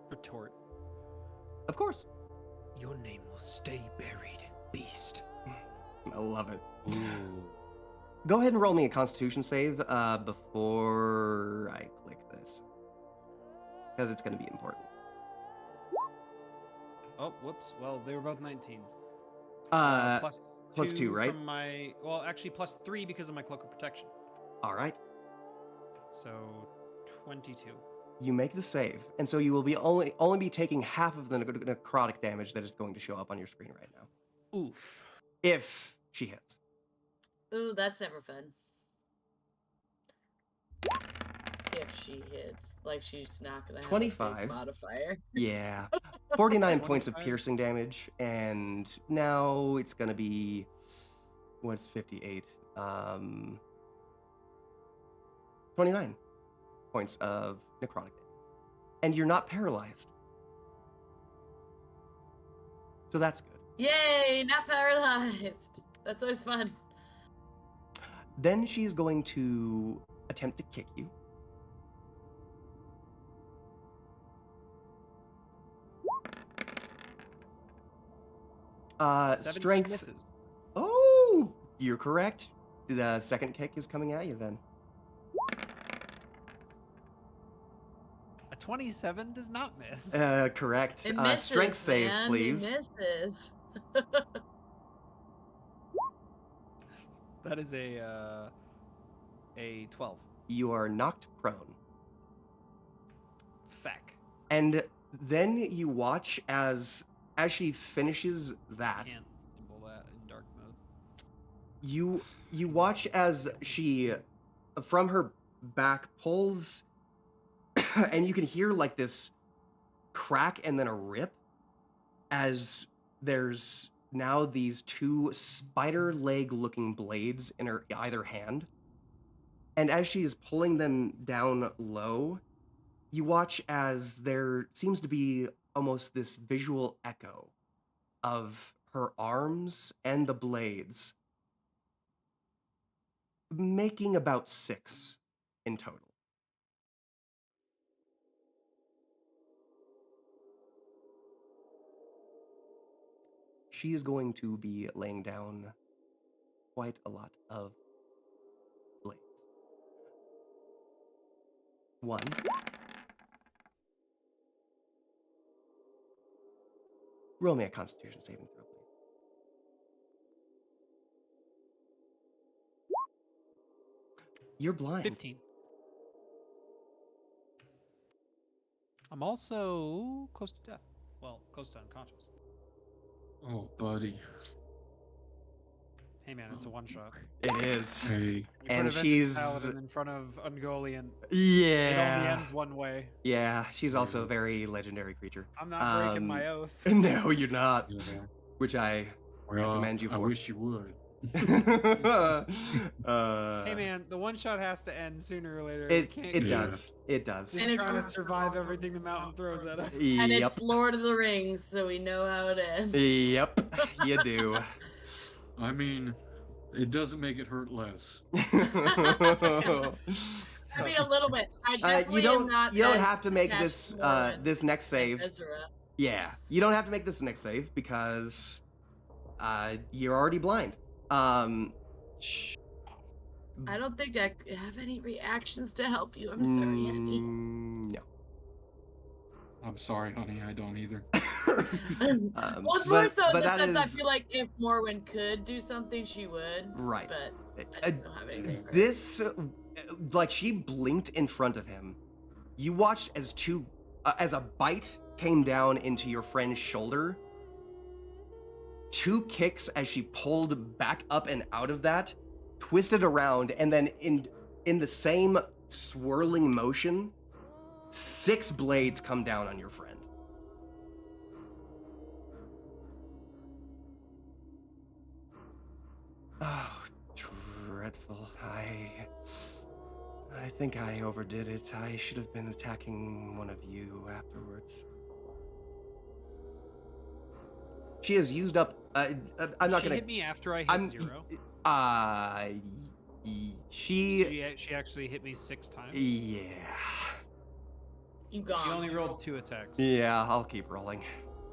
retort? Of course. Your name will stay buried, beast. I love it. Ooh. Go ahead and roll me a Constitution save before I click this, because it's going to be important. Oh, whoops. Well, they were both 19s. Plus two, right? From actually plus 3 because of my cloak of protection. All right. So 22. You make the save, and so you will be only be taking half of the necrotic damage that is going to show up on your screen right now. Oof. If she hits. Ooh, that's never fun. If she hits, like she's not gonna have 25 a big modifier. Yeah. 49 points of piercing damage, and now it's gonna be what's 58? 29 points of necrotic damage. And you're not paralyzed. So that's good. Yay, not paralyzed. That's always fun. Then she's going to attempt to kick you. Strength misses. Oh, you're correct. The second kick is coming at you then. A 27 does not miss. Correct. It misses, Strength save, man. please. It misses. That is a 12. You are knocked prone. Feck. And then you watch as she finishes that. Can't symbol that in dark mode. You watch as she, from her back, pulls, and you can hear like this crack and then a rip, as there's now these two spider leg looking blades in her either hand. And as she's pulling them down low, you watch as there seems to be almost this visual echo of her arms and the blades, making about 6 in total. She is going to be laying down quite a lot of blades. 1. Roll me a Constitution saving throw, please. You're blind. 15. I'm also close to death. Well, close to unconscious. Oh, buddy. Hey man, it's a one shot. It is. Hey. You And put a Vengeance she's Paladin in front of Ungoliant. It only yeah. ends one way. Yeah, she's also a very legendary creator. I'm not breaking my oath. No, you're not. Yeah. Which I Well, recommend you for. I wish you would. Hey man, the one shot has to end sooner or later. It does. It does. Just And trying to it's- survive everything the mountain throws at us. And Yep. it's Lord of the Rings, so we know how it ends. Yep. You do. I mean, it doesn't make it hurt less. I mean, a little bit. I definitely am not. You don't as have to make attached this to Lauren this next as save. Ezra. Yeah, you don't have to make this next save because you're already blind. I don't think I have any reactions to help you. I'm sorry, honey. No. I'm sorry, honey. I don't either. Well, it's more so in the that sense I is- feel like if Morwen could do something, she would. Right. But I just don't have anything for her. This, like, she blinked in front of him. You watched as as a bite came down into your friend's shoulder. 2 kicks as she pulled back up and out of that, twisted around, and then in the same swirling motion, 6 blades come down on your friend. Oh, dreadful. I think I overdid it. I should have been attacking one of you afterwards. She has used up. I'm not she gonna. hit me after I hit I'm. 0. She. She actually hit me 6 times. Yeah. You gone. She only rolled 2 attacks. Yeah, I'll keep rolling.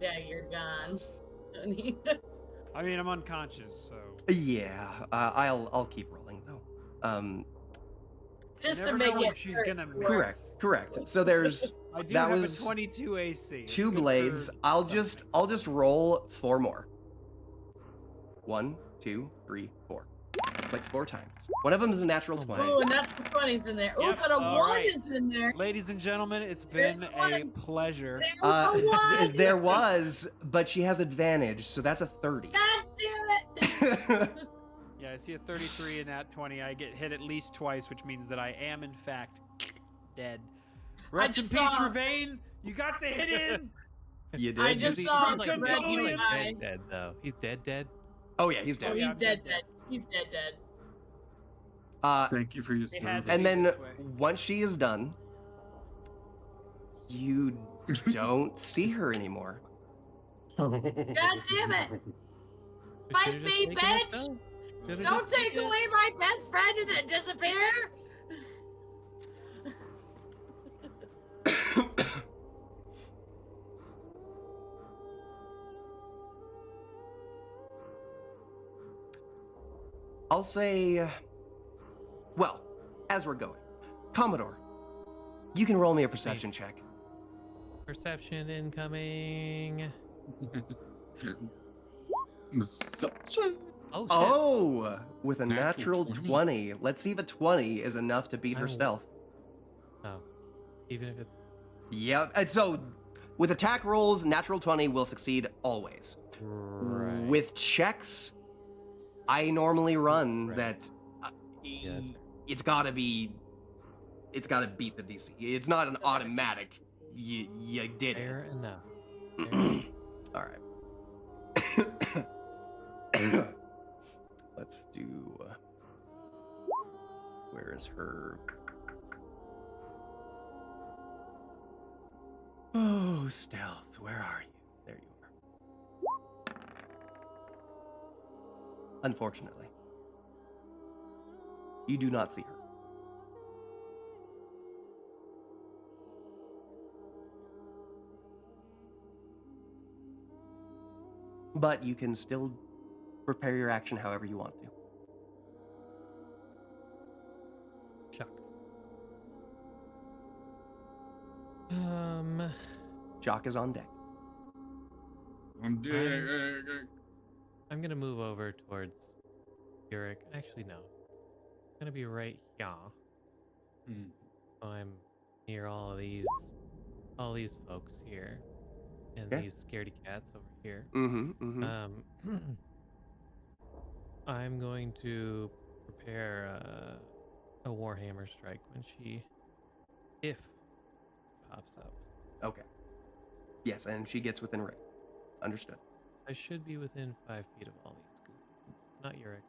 Yeah, you're gone. honey. I mean, I'm unconscious, so. Yeah, I'll keep rolling though. Just You to never know make when it she's hurt gonna worse. Correct. So there's I do that have was a 22 AC. It's 2 good blades. for I'll something. just roll 4 more. 1, 2, 3, 4. Like 4 times. One of them is a natural 20. Ooh, and that's 20's in there. Ooh, Yep, but a all 1 right. is in there. Ladies and gentlemen, it's There's been one. a pleasure. There's a 1. There was, but she has advantage, so that's a 30. God damn it. Yeah, I see a 33 and that 20. I get hit at least twice, which means that I am in fact dead. Rest in just peace, saw- Ravane. You got the hit in. You did? I just He's saw fucking the red brilliant. eye. Dead though. He's dead. Oh yeah, he's Oh, dead. yeah, he's I'm dead, dead. He's dead. Thank you for your They had service. to And be then this way. once she is done, you don't see her anymore. God damn it. Fight me, bitch. Don't take away my best friend and then disappear. I'll say, well, as we're going, Commodore, you can roll me a perception check. Perception incoming. Oh, shit. Oh, with a Natural natural 20. 20. Let's see if a 20 is enough to beat her I'm- stealth. Oh. Even if it's Yeah, and so with attack rolls, natural 20 will succeed always. right. With checks, I normally run Right. that Yes. it's got to beat the DC. It's not an automatic. You did it. Fair enough. Fair All right. Let's do. Where is her? Oh, stealth. Where are you? There you are. Unfortunately, you do not see her. But you can still prepare your action however you want to. Shucks. Jock is on deck. I'm dead. I'm gonna move over towards Yurik. Actually, no. I'm gonna be right here. Hmm. So I'm near all these folks here, and Okay. these scaredy cats over here. Mm-hmm. I'm going to prepare a Warhammer strike when if pops up. Okay. Yes, and she gets within range. Understood. I should be within 5 feet of all these. Not Yurik.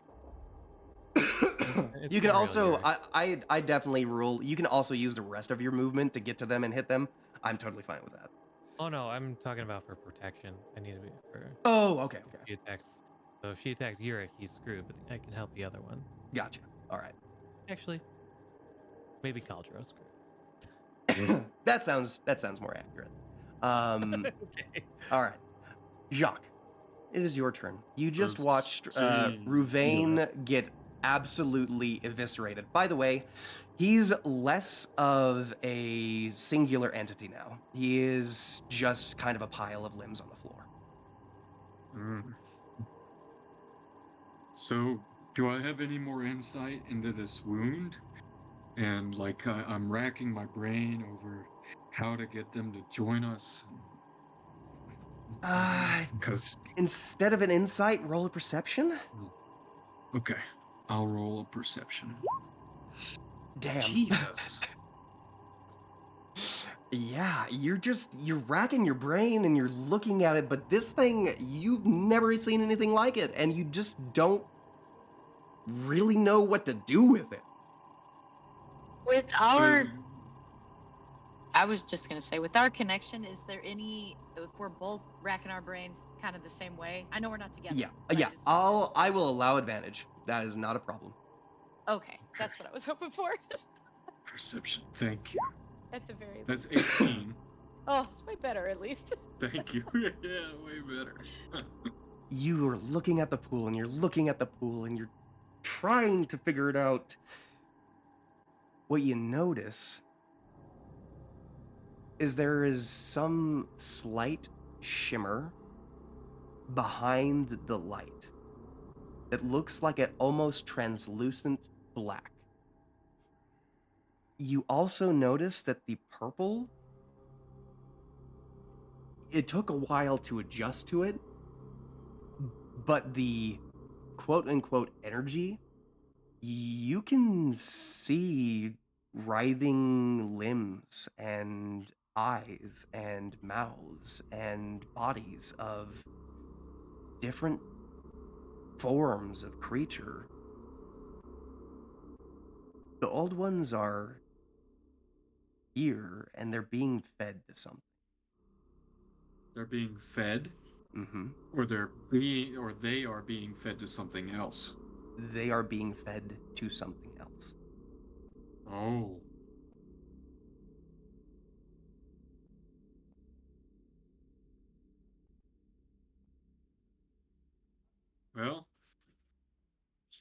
It's You can not real also, Yurik. I definitely rule. You can also use the rest of your movement to get to them and hit them. I'm totally fine with that. Oh no, I'm talking about for protection. I need to be for. Oh, okay, if okay. She attacks. So if she attacks Yurik, he's screwed. But I can help the other ones. Gotcha. All right. Actually, maybe Caldro screwed. that sounds more accurate. Okay. All right, Jacques, it is your turn. You just watched Proceed. Rouvain get absolutely eviscerated. By the way, he's less of a singular entity now. He is just kind of a pile of limbs on the floor. Mm. So, do I have any more insight into this wound? And like, I'm racking my brain over how to get them to join us. Because Instead of an insight, roll a perception. okay, I'll roll a perception. Damn. Jesus. Yeah, you're racking your brain and you're looking at it, but this thing, you've never seen anything like it, and you just don't really know what to do with it. With So our, I was just gonna say, with our connection, is there any? If we're both racking our brains kind of the same way, I know we're not together. Yeah, but yeah. just I will allow advantage. That is not a problem. Okay, that's what I was hoping for. perception. Thank you. At the very That's least. 18. Oh, it's way better at least. Thank you. Yeah, way better. You are looking at the pool and you're looking at the pool and you're trying to figure it out. What you notice is there is some slight shimmer behind the light that looks like an almost translucent black. You also notice that the purple, it took a while to adjust to it, but the quote-unquote energy, you can see writhing limbs and eyes and mouths and bodies of different forms of creature. The old ones are here and they're being fed to something. They're being fed, Mm-hmm. or they are being fed to something else. They are being fed to something else. Oh. Well,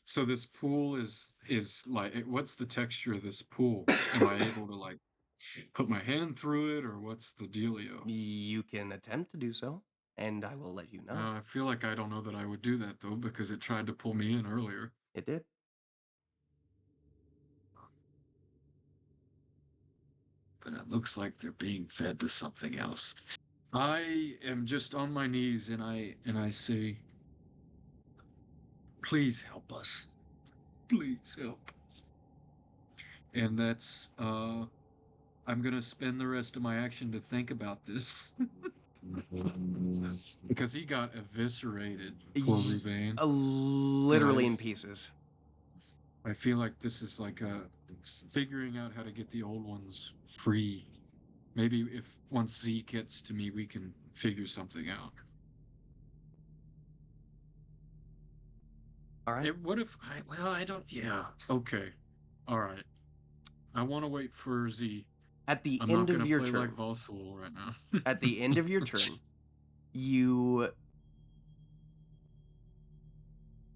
so this pool is like, what's the texture of this pool? Am I able to like put my hand through it, or what's the dealio? You can attempt to do so, and I will let you know. I feel like I don't know that I would do that though, because it tried to pull me in earlier. It did. But it looks like they're being fed to something else. I am just on my knees and I say, please help us. Please help. And that's I'm gonna spend the rest of my action to think about this. Because he got eviscerated, poor Ruvain. Literally in pieces. I feel like this is like figuring out how to get the old ones free. Maybe if once Z gets to me, we can figure something out. All right. What if I don't. Yeah. Okay. All right. I want to wait for Z. At the I'm end not of gonna your play turn, like Volsul right now. at the end of your turn, you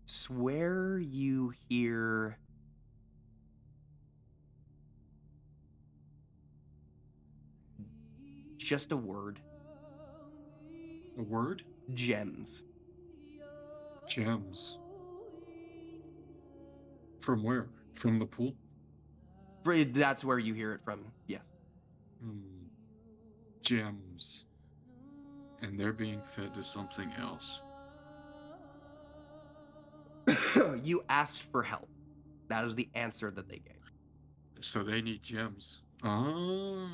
swear you hear just a word. A word? Gems. Gems. From where? From the pool? That's where you hear it from, yes. Gems. And they're being fed to something else. You asked for help. That is the answer that they gave. So they need gems. Oh.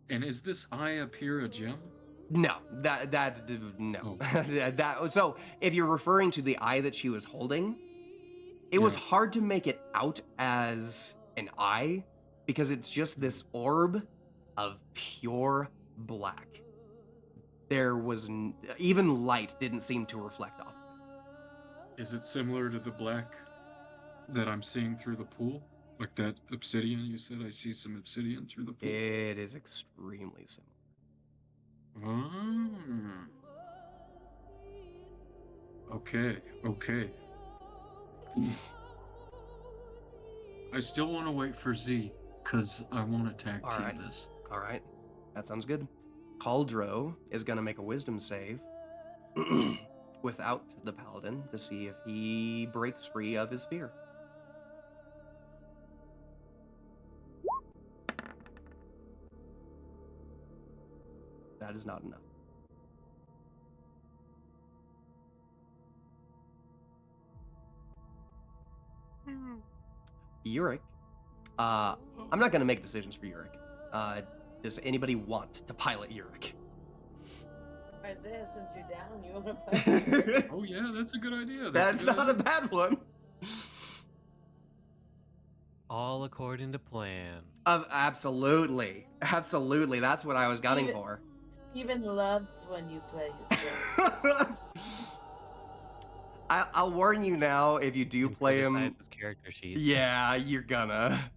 And is this eye up here a gem? No, no. that so if you're referring to the eye that she was holding, it was hard to make it out as an eye because it's just this orb of pure black. There was even light didn't seem to reflect off. Is it similar to the black that I'm seeing through the pool? Like that obsidian you said I see some obsidian through the pool? It is extremely similar. Okay. I still want to wait for Z, because I want to tag team this. All right. That sounds good. Caldro is going to make a wisdom save without the paladin to see if he breaks free of his fear. That is not enough. Yurik. I'm not going to make decisions for Yurik. Does anybody want to pilot Yurik? Isaiah, since you're down, you want to pilot? Oh yeah, that's a good idea. That's not a bad one. all according to plan. Absolutely. Absolutely. That's what I was gunning for. Steven loves when you play his game. I'll warn you now, if you do And play criticize him, his character sheet. yeah, you're gonna.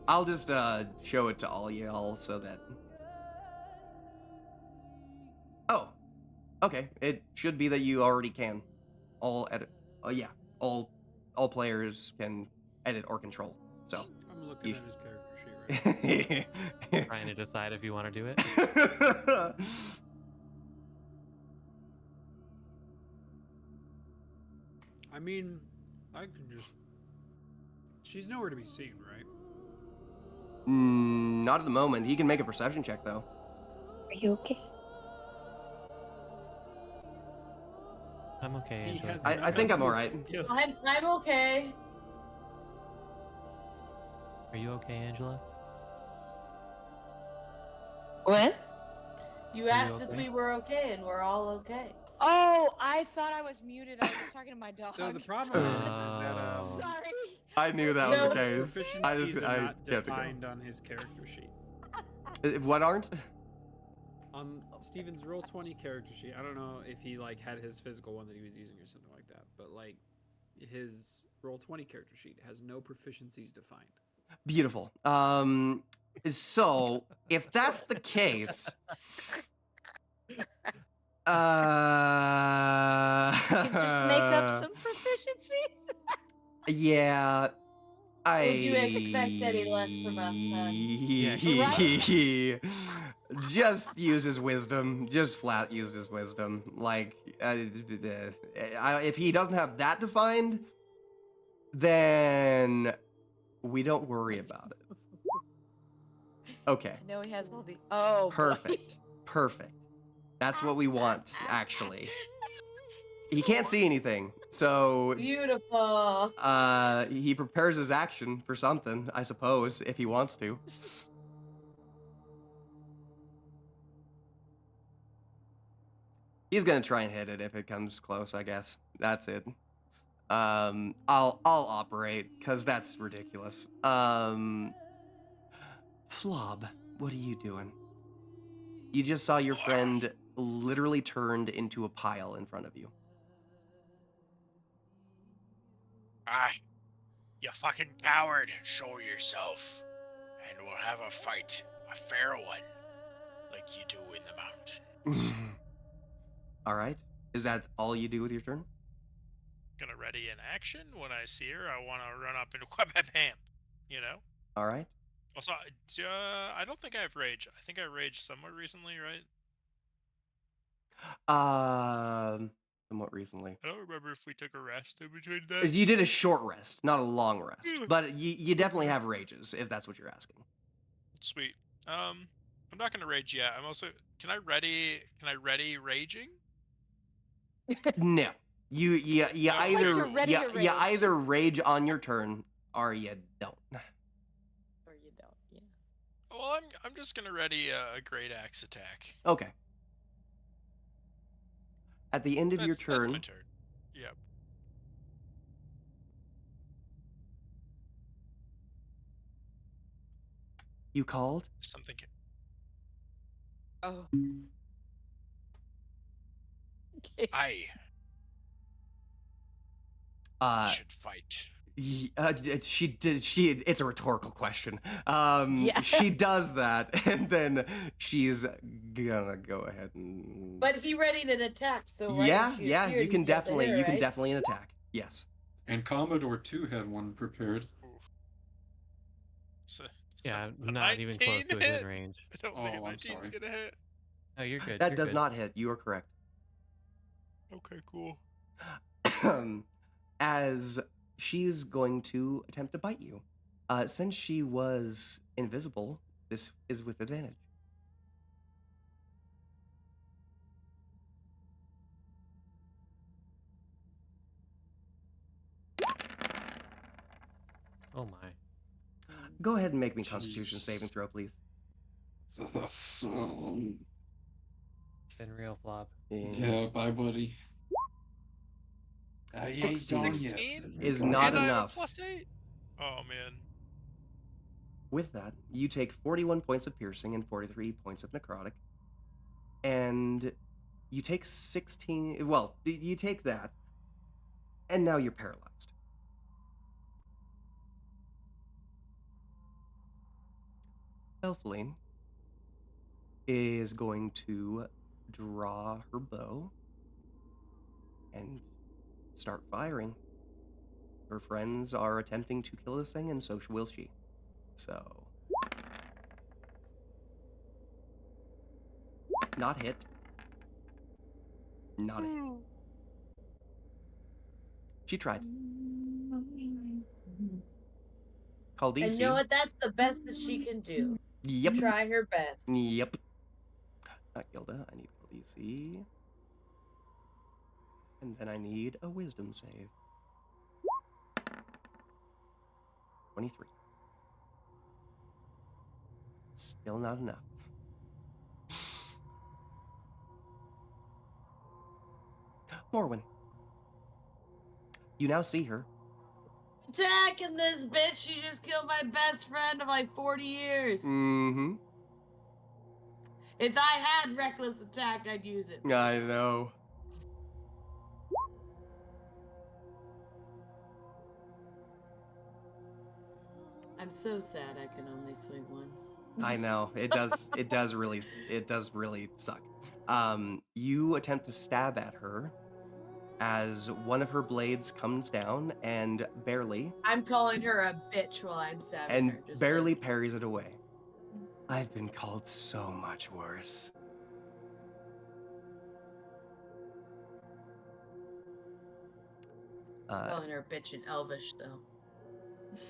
I'll just show it to all y'all so that. Oh, okay. It should be that you already can. All edit. Oh yeah, all players can edit or control. So. I'm looking at his character sheet right Trying to decide if you want to do it. I mean, I can just. She's nowhere to be seen, right? Not at the moment. He can make a perception check though. Are you okay? I'm okay, He Angela. has I think I'm all right. skill. I'm okay. Are you okay, Angela? What? You you asked if okay? we were okay, and we're all okay. Oh, I thought I was muted. I was talking to my dog. So the problem is that Oh. Sorry. I knew that was No. the case. proficiencies are not kept it going. defined on his character sheet. What aren't? On Steven's roll 20 character sheet, I don't know if he like had his physical one that he was using or something like that, but like his roll 20 character sheet has no proficiencies defined. Beautiful. So if that's the case, You can just make up some proficiencies. Yeah, Would you expect any less from us, son? Just use his wisdom. Just flat use his wisdom. Like, if he doesn't have that defined, then we don't worry about it. Okay. I know he has all the. Oh. boy. Perfect. Perfect. That's what we want, actually. He can't see anything, so Beautiful. he prepares his action for something, I suppose, if he wants to. He's gonna try and hit it if it comes close, I guess. That's it. I'll operate, because that's ridiculous. Flob, what are you doing? You just saw your friend literally turned into a pile in front of you. You fucking coward. Show yourself. And we'll have a fight. A fair one. Like you do in the mountains. All right. Is that all you do with your turn? Gonna ready in action when I see her. I want to run up and whap bam. You know. All right. Also, I don't think I have rage. I think I raged somewhat recently, right? Somewhat recently. I don't remember if we took a rest in between that. You did a short rest, not a long rest. But you definitely have rages, if that's what you're asking. Sweet. I'm not gonna rage yet. I'm also. Can I ready raging? No. You No. either you're ready to you rage. either rage on your turn or you don't. Or you don't. Yeah. Well, I'm just gonna ready a great axe attack. Okay. At the end of your That's my turn, turn. Yep. you called. Something. Oh. Okay. I Uh, should fight. she did. It's a rhetorical question. Yeah. She does that, and then she's gonna go ahead and. But he readied an attack, so right yeah, as she yeah, appeared, you can he got the definitely, hit, you can right? definitely attack. Yes. And Commodore 2 had one prepared. So, Yeah, a not even close 19 to a hit? good range. I don't Oh, think a I'm 19's sorry. gonna hit. Oh, you're good. That you're does good. not hit. You are correct. Okay, cool. As she's going to attempt to bite you. Since she was invisible, this is with advantage. Oh my. Go ahead and make me Constitution saving throw, please. So, Been real flop. yeah, bye, buddy. I ain't 16 gone yet. 16 is Okay. not and I have a enough. +8? Oh, man. With that, you take 41 points of piercing and 43 points of necrotic. And you take 16... Well, you take that, and now you're paralyzed. Elfling is going to draw her bow and start firing. Her friends are attempting to kill this thing, and so will she. So... Not hit. Not a hit. She tried. Call DC. And you know what? That's the best that she can do. Yep. Try her best. Yep. Gilda, I need call DC. And then I need a wisdom save. 23. Still not enough. Morwen. You now see her. Attacking this bitch! She just killed my best friend of like 40 years. Mm-hmm. If I had reckless attack, I'd use it. I know. I'm so sad I can only swing once. I know. It does really suck. You attempt to stab at her as one of her blades comes down and barely I'm calling her a bitch while I'm stabbing and her. Just barely parries it away. I've been called so much worse. calling her a bitch in Elvish, though.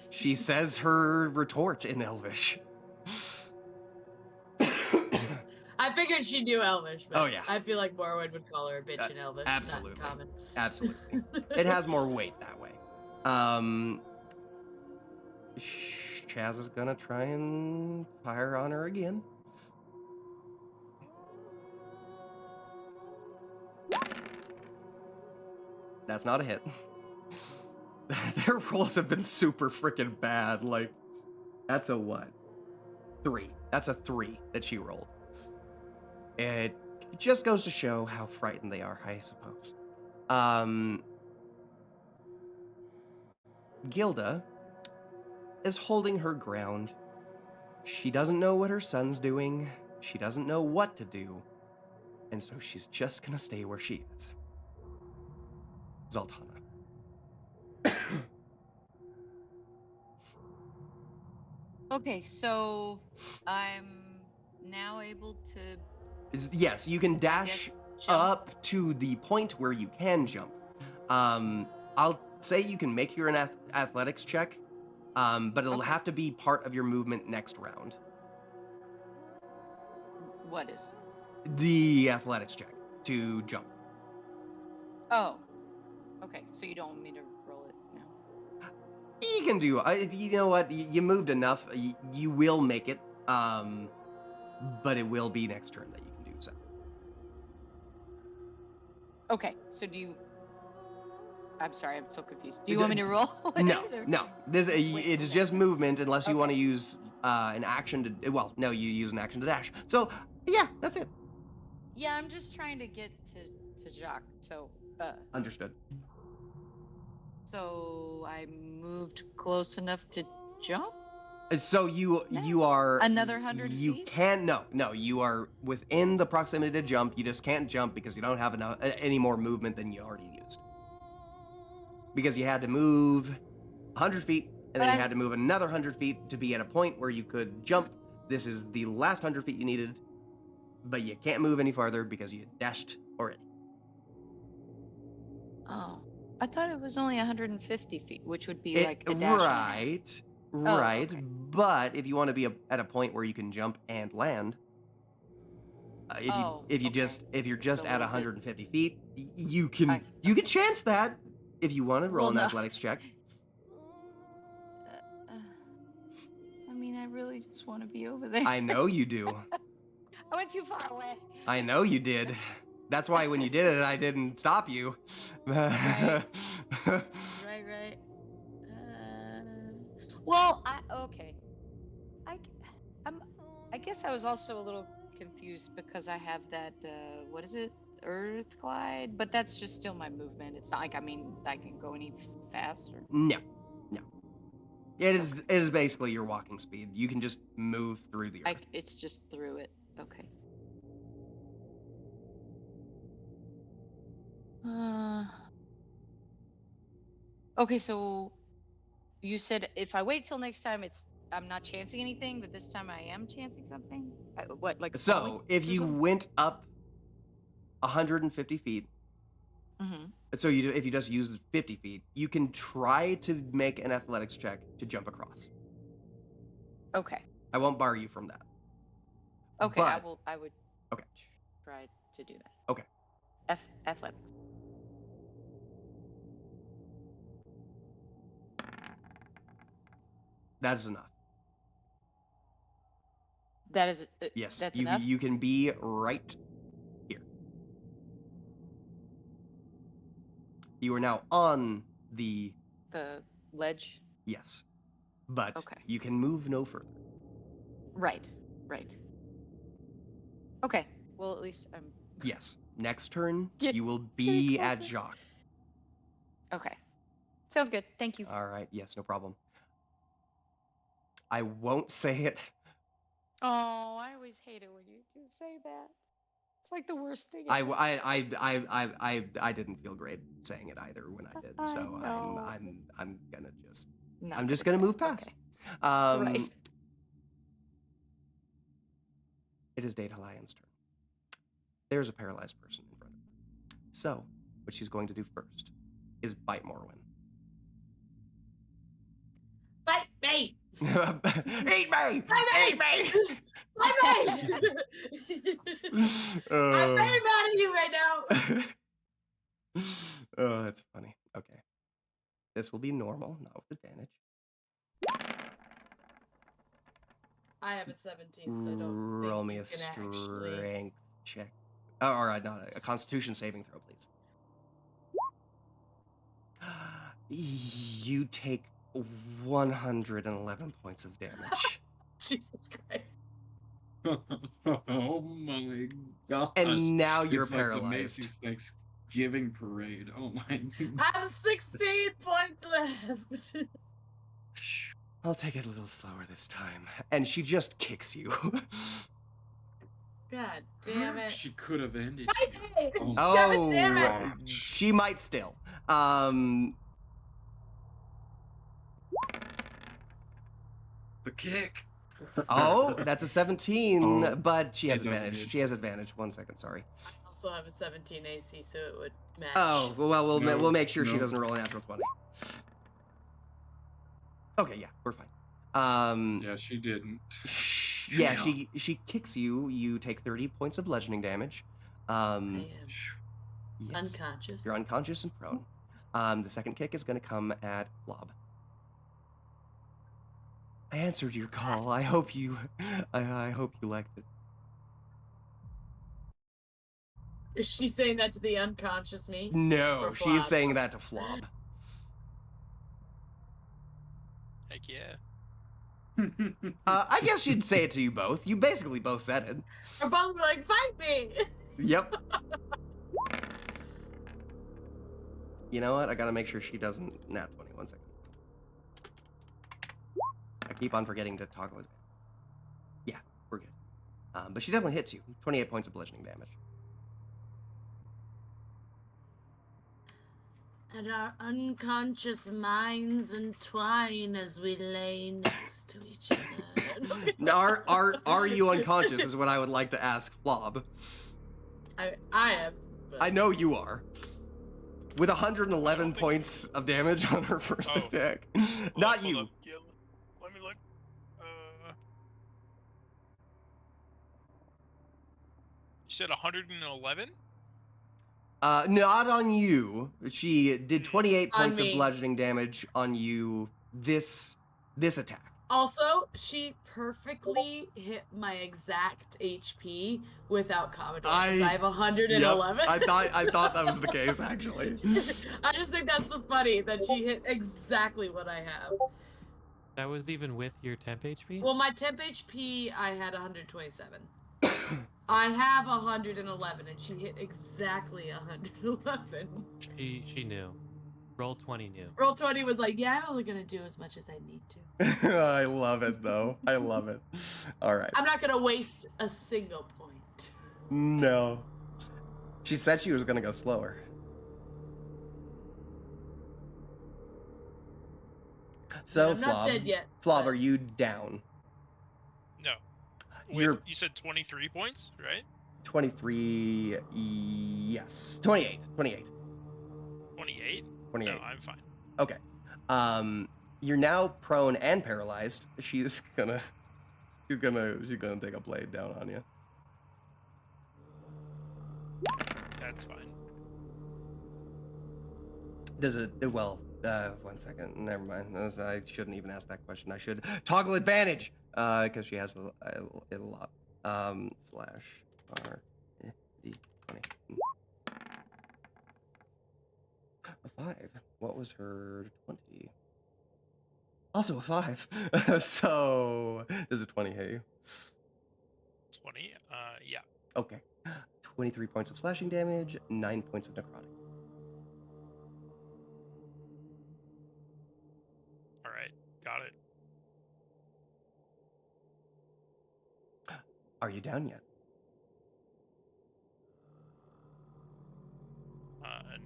She says her retort in Elvish. I figured she knew Elvish, but Oh, yeah. I feel like Morwood would call her a bitch in Elvish. Absolutely. Not common. Absolutely. It has more weight that way. Chaz is gonna try and fire on her again. That's not a hit. Their rolls have been super freaking bad. Like, that's a what? 3. That's a 3 that she rolled. It just goes to show how frightened they are, I suppose. Gilda is holding her ground. She doesn't know what her son's doing. She doesn't know what to do. And so she's just gonna stay where she is. Zoltana. Okay, so I'm now able to Yes, you can dash jump? up to the point where you can jump. I'll say you can make your athletics check, but it'll have to be part of your movement next round. What is? The athletics check to jump. Oh. Okay, so you don't want me to roll it now? You can do. You know what? You moved enough. You will make it. But it will be next turn that you can do so. Okay, so do you... I'm sorry, I'm so confused. Do you want me to roll? No, it, or- no. This Wait, it's okay. just movement unless you want to use an action to. Well, no, you use an action to dash. So yeah, that's it. Yeah, I'm just trying to get to Jacques, so... Understood. So I moved close enough to jump? So you are Another 100 You feet? can't. No. You are within the proximity to jump. You just can't jump because you don't have enough any more movement than you already used. Because you had to move 100 feet, and then you had to move another 100 feet to be at a point where you could jump. This is the last 100 feet you needed, but you can't move any farther because you dashed already. Oh. I thought it was only 150 feet, which would be like a dash. Right. okay. But if you want to be at a point where you can jump and land, if you're just a at little bit. 150 feet, you can chance that if you want to roll Well, an no. athletics check. I mean, I really just want to be over there. I know you do. I went too far away. I know you did. That's why when you did it, I didn't stop you. Right. Right. Well, okay. I guess I was also a little confused because I have that what is it? Earth glide, but that's just still my movement. It's not like I can go any faster. No. It is basically your walking speed. You can just move through the earth. It's just through it. Okay. Okay, so you said if I wait till next time, I'm not chancing anything, but this time I am chancing something. What, like falling So if or you something? went up 150 feet, so if you just use 50 feet, you can try to make an athletics check to jump across. Okay. I won't bar you from that. Okay, but, I would okay. try to do that. Okay. Athletics. That is enough. That is Yes, that's you enough? you can be right here. You are now on the ledge? Yes. But Okay. you can move no further. Right. Okay. Well, at least I'm Yes. Next turn, Get you will be at closer. Jacques. Okay. Sounds good. Thank you. All right. Yes, no problem. I won't say it. Oh, I always hate it when you say that. It's like the worst thing I didn't feel great saying it either when I did. So I'm gonna just I'm just gonna move past. Okay. Right. It is Data Lion's turn. There's a paralyzed person in front of her. So what she's going to do first is bite Morwen. Bite me! Eat me! Bite me! Bite me! I'm very mad at you right now. Oh, that's funny. Okay. This will be normal, not with advantage. I have a 17, so I don't Roll think me you a can strength check. Oh, all right, not a Constitution saving throw, please. You take 111 points of damage. Jesus Christ. Oh my gosh. And now you're it's paralyzed. Like the Macy's Thanksgiving parade. Oh my. I have 16 points left. I'll take it a little slower this time. And she just kicks you. God damn it. She could have ended Bite you. me! Oh, God damn it! she might still. The kick. Oh, that's a 17, Oh, but she has it doesn't advantage. hit. She has advantage. 1 second, sorry. I also have a 17 AC, so it would match. Oh, well, we'll make sure she no. doesn't roll a natural 20. Okay, yeah, we're fine. Yeah, she didn't. Yeah, she kicks you. You take 30 points of bludgeoning damage. I am Yes. unconscious. You're unconscious and prone. The second kick is going to come at Blob. I answered your call. I hope you liked it. Is she saying that to the unconscious me? No, Or she's Flob? saying that to Flob. Heck yeah. I guess she'd say it to you both. You basically both said it. We're both like, fight me! Yep. You know what? I gotta make sure she doesn't nat 20. 1 second. I keep on forgetting to toggle it. Yeah, we're good. But she definitely hits you. 28 points of bludgeoning damage. And our unconscious minds entwine as we lay next to each other. Now, are you unconscious is what I would like to ask Flob. I am. But... I know you are. With 111 points of damage on her first attack. Not you. Yeah, let me look. You said 111? Not on you. She did 28 On points of me. bludgeoning damage on you this attack. Also, she perfectly hit my exact HP without Commodore. Because I have 111. Yep, I thought that was the case actually. I just think that's so funny that she hit exactly what I have. That was even with your temp HP? Well, my temp HP, I had 127. I have 111, and she hit exactly 111. She knew. Roll 20 knew. Roll 20 was like, yeah, I'm only going to do as much as I need to. I love it though. I love it. All right. I'm not going to waste a single point. No. She said she was gonna go slower. So, I'm not dead yet. Flob, are you down? No. You're You said 23 points, right? 23. Yes. 28. 28. 28? 28. No, I'm fine. Okay. You're now prone and paralyzed. She's gonna take a blade down on you. That's fine. Does it? Well, 1 second. Never mind. I shouldn't even ask that question. I should toggle advantage because she has a lot. Slash R D 20. A 5. What was her 20? Also a 5. So does a 20 hit you? 20? Yeah. Okay. 23 points of slashing damage, 9 points of necrotic. All right. Got it. Are you down yet?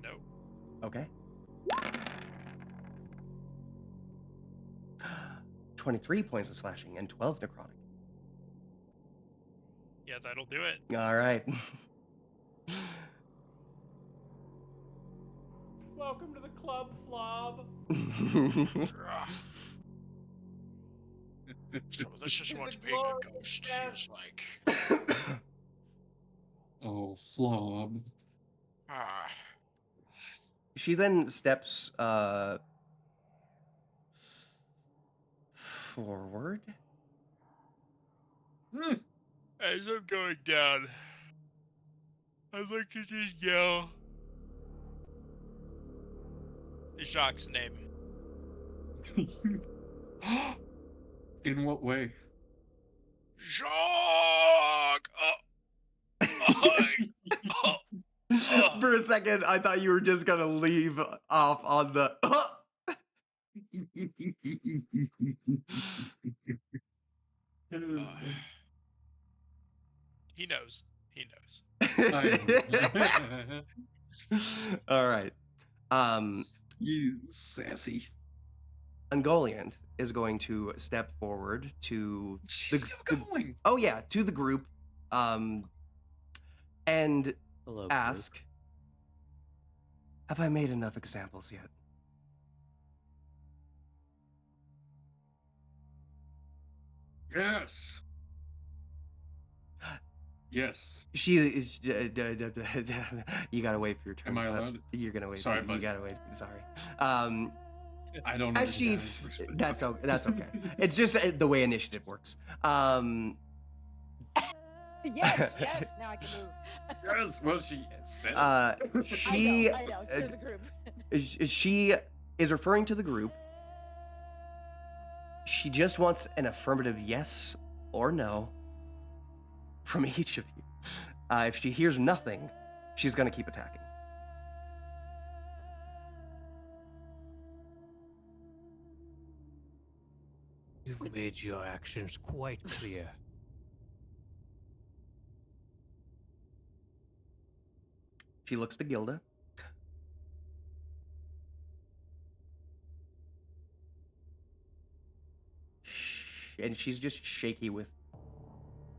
No. Okay. 23 points of slashing and 12 necrotic. Yeah, that'll do it. All right. Welcome to the club, Flob. So this is what a being a glorious ghost death. feels like. Oh, Flob. Ah, She then steps forward. As I'm going down, I'd like to just yell Jacques' name. In what way? Jacques! For a second, I thought you were just gonna leave off on the. He knows. He knows. All right. You sassy. Ungoliant is going to step forward to She's still going. Oh yeah, to the group, and Hello, ask, "Have I made enough examples yet?" Yes. Yes. She is. You gotta wait for your turn. Am I allowed? You're gonna wait. Sorry, you but gotta wait. Sorry. I don't know. As she, that's okay. It's just the way initiative works. Yes, now I can move. Yes. Well, she said. She. I know, to the group. She is referring to the group. She just wants an affirmative yes or no from each of you. If she hears nothing, she's gonna keep attacking. You've made your actions quite clear. She looks to Gilda. And she's just shaky with,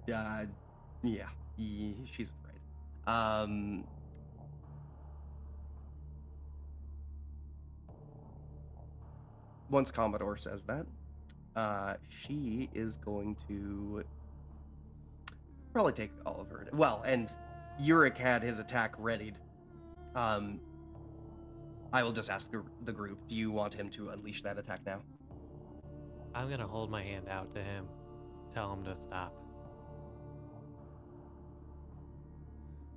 yeah, she's afraid. Once Commodore says that, she is going to probably take all of her. Well, and Yurik had his attack readied. I will just ask the group, do you want him to unleash that attack now? I'm gonna hold my hand out to him, tell him to stop.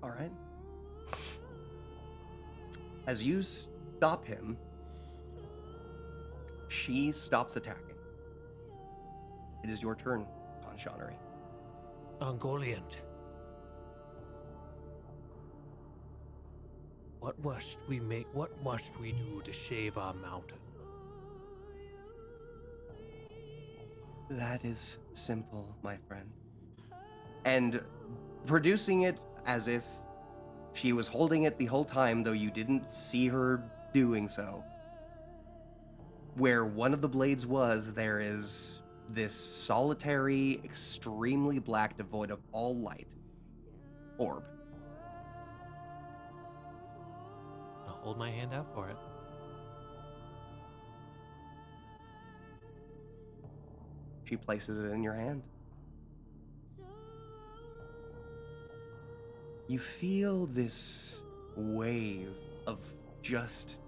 All right. As you stop him, she stops attacking. It is your turn, Conchanery. Ungoliant. What must we make? What must we do to save our mountain? That is simple, my friend. And producing it as if she was holding it the whole time, though you didn't see her doing so. Where one of the blades was, there is this solitary, extremely black, devoid of all light orb. I'll hold my hand out for it. She places it in your hand. You feel this wave of just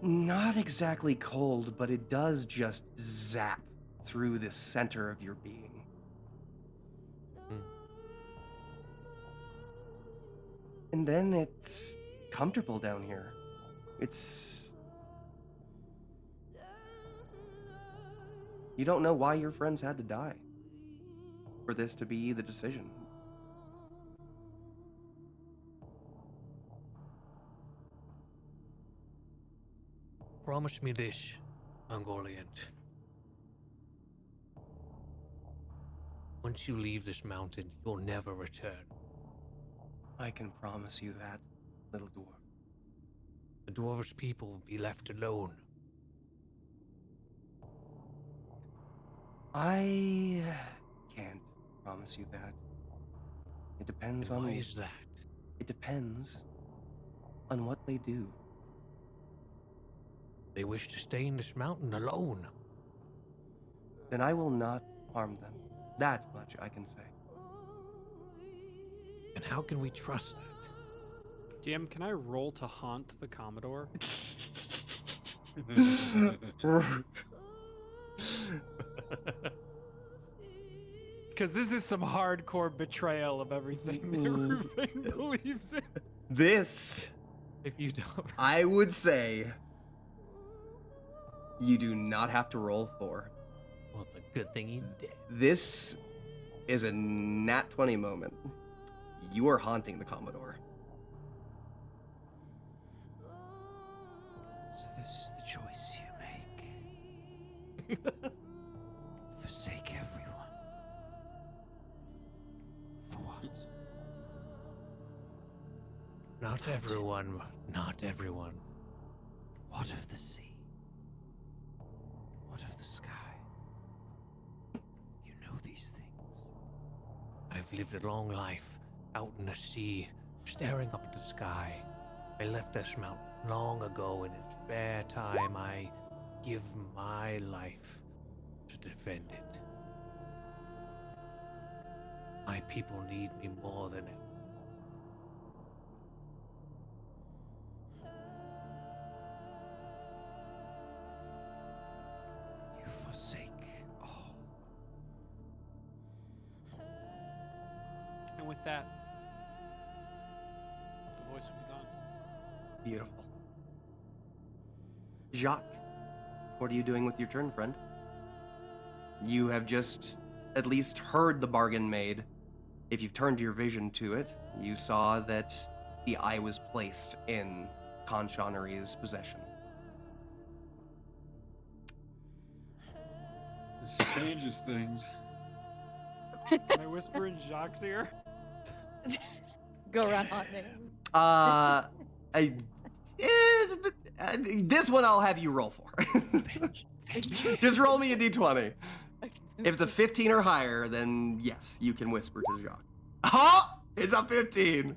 not exactly cold, but it does just zap through the center of your being. And then it's comfortable down here. You don't know why your friends had to die for this to be the decision. Promise me this, Ungoliant. Once you leave this mountain, you'll never return. I can promise you that, little dwarf. The dwarves' people will be left alone. I can't promise you that. It depends And on... why is that? It depends on what they do. They wish to stay in this mountain alone. Then I will not harm them. That much I can say. And how can we trust that? DM, can I roll to haunt the Commodore? Because this is some hardcore betrayal of everything that Ruvain believes in. This, If you don't, I would say, you do not have to roll for. well, it's a good thing he's dead. This is a nat 20 moment. You are haunting the Commodore. So this is the choice you make. Forsake everyone. For what? Not everyone. Not everyone. What of the sea? What of the sky? You know these things. I've lived a long life out in the sea, staring up at the sky. I left this mountain long ago, and it's fair time I give my life to defend it. My people need me more than ever. You forsake all. And with that, the voice will be gone. Beautiful. Jacques, what are you doing with your turn, friend? You have just at least heard the bargain made. If you've turned your vision to it, you saw that the eye was placed in Conchanery's possession. This changes things. Can I whisper in Jacques' ear? Go around haunting. This one I'll have you roll for. Just roll me a d20. If it's a 15 or higher, then yes, you can whisper to Jacques. Oh, it's a 15.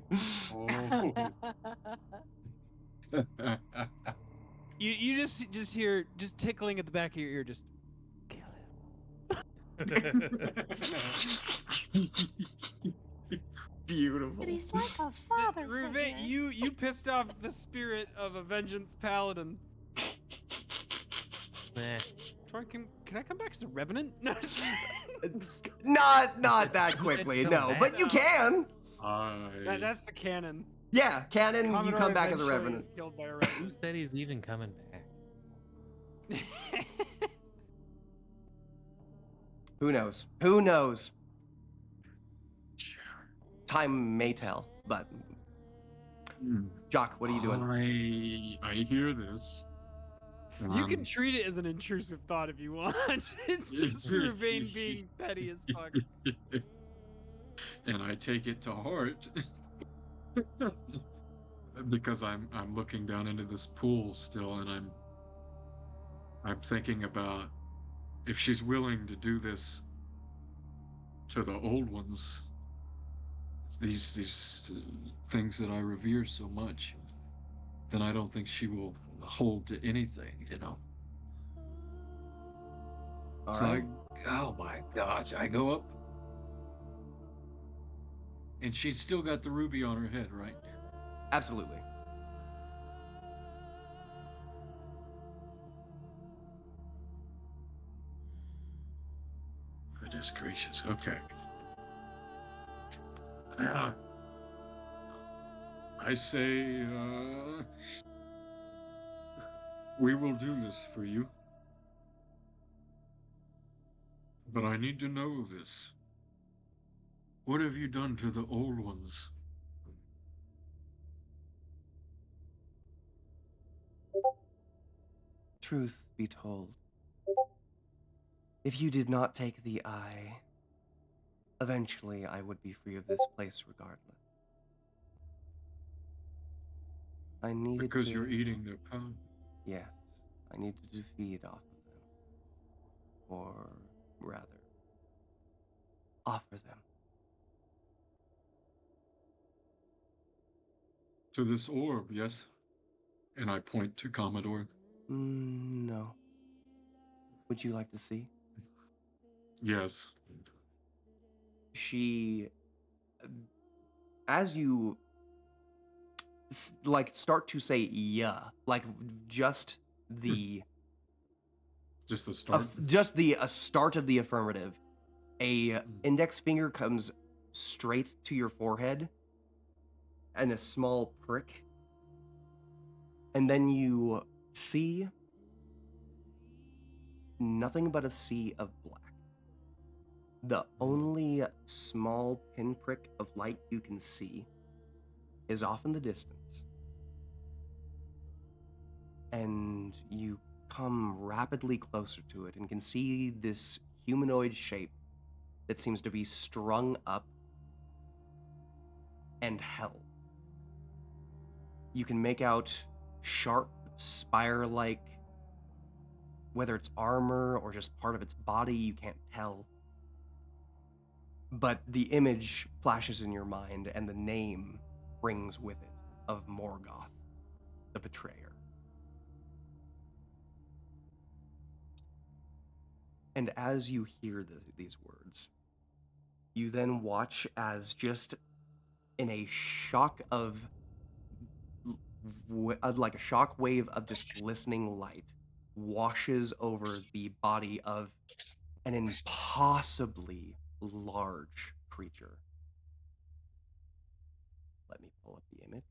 Oh. You just hear just tickling at the back of your ear, just kill him. Beautiful. But he's like a father Ruvain, figure. you pissed off the spirit of a vengeance paladin. Nah. Troy, can I come back as a revenant? No, just kidding. Not that Who said quickly, come no. back? But you can. That's the canon. Yeah, canon. You Commodore come back as a eventually revenant. is killed by a Who revenant. said he's even coming back? Who knows? Who knows? Time may tell. But Jock, what are you doing? I hear this. You can treat it as an intrusive thought if you want. It's just Ruvain being petty as fuck. And I take it to heart because I'm looking down into this pool still, and I'm thinking about if she's willing to do this to the old ones, these things that I revere so much, then I don't think she will hold to anything, you know. All So right. oh my gosh, I go up, and she's still got the ruby on her head, right? Absolutely. Goodness gracious. Okay. I say, we will do this for you. But I need to know this. What have you done to the old ones? Truth be told, if you did not take the eye, eventually I would be free of this place regardless. I needed Because to... you're eating their power. Yes, I needed to feed off of them. Or rather, offer them. To this orb, yes? And I point to Commodore. No. Would you like to see? Yes. She... As you... like, start to say yeah, like, just the... Just the start? just the start of the affirmative. A index finger comes straight to your forehead and a small prick. And then you see nothing but a sea of black. The only small pinprick of light you can see is off in the distance. And you come rapidly closer to it and can see this humanoid shape that seems to be strung up and held. You can make out sharp, spire-like, whether it's armor or just part of its body, you can't tell. But the image flashes in your mind, and the name rings with it of Morgoth, the betrayer. And as you hear these words, you then watch as just in a shock of like a shock wave of just glistening light washes over the body of an impossibly large creature. Let me pull up the image.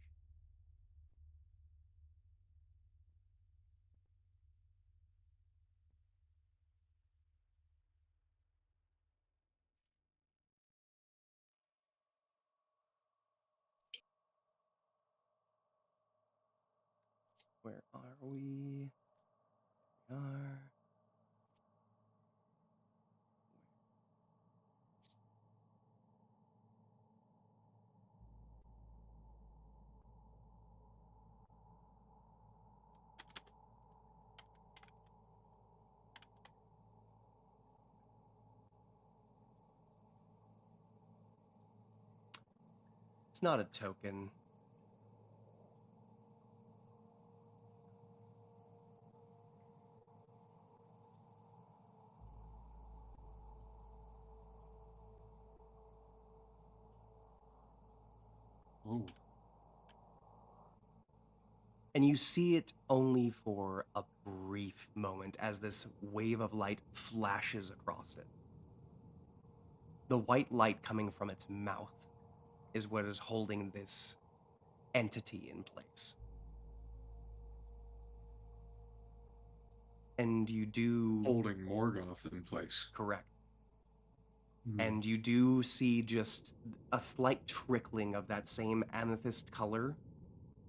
Where are we? We are. It's not a token. Oh. And you see it only for a brief moment as this wave of light flashes across it. The white light coming from its mouth is what is holding this entity in place. And you do... Holding Morgoth in place. Correct. Hmm. And you do see just a slight trickling of that same amethyst color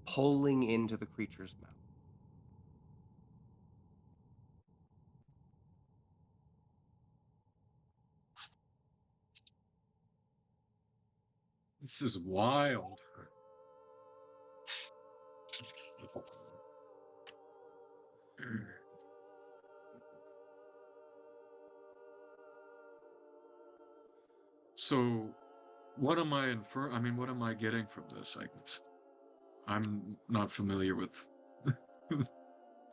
pulling into the creature's mouth. This is wild. So, what am I what am I getting from this? I'm not familiar with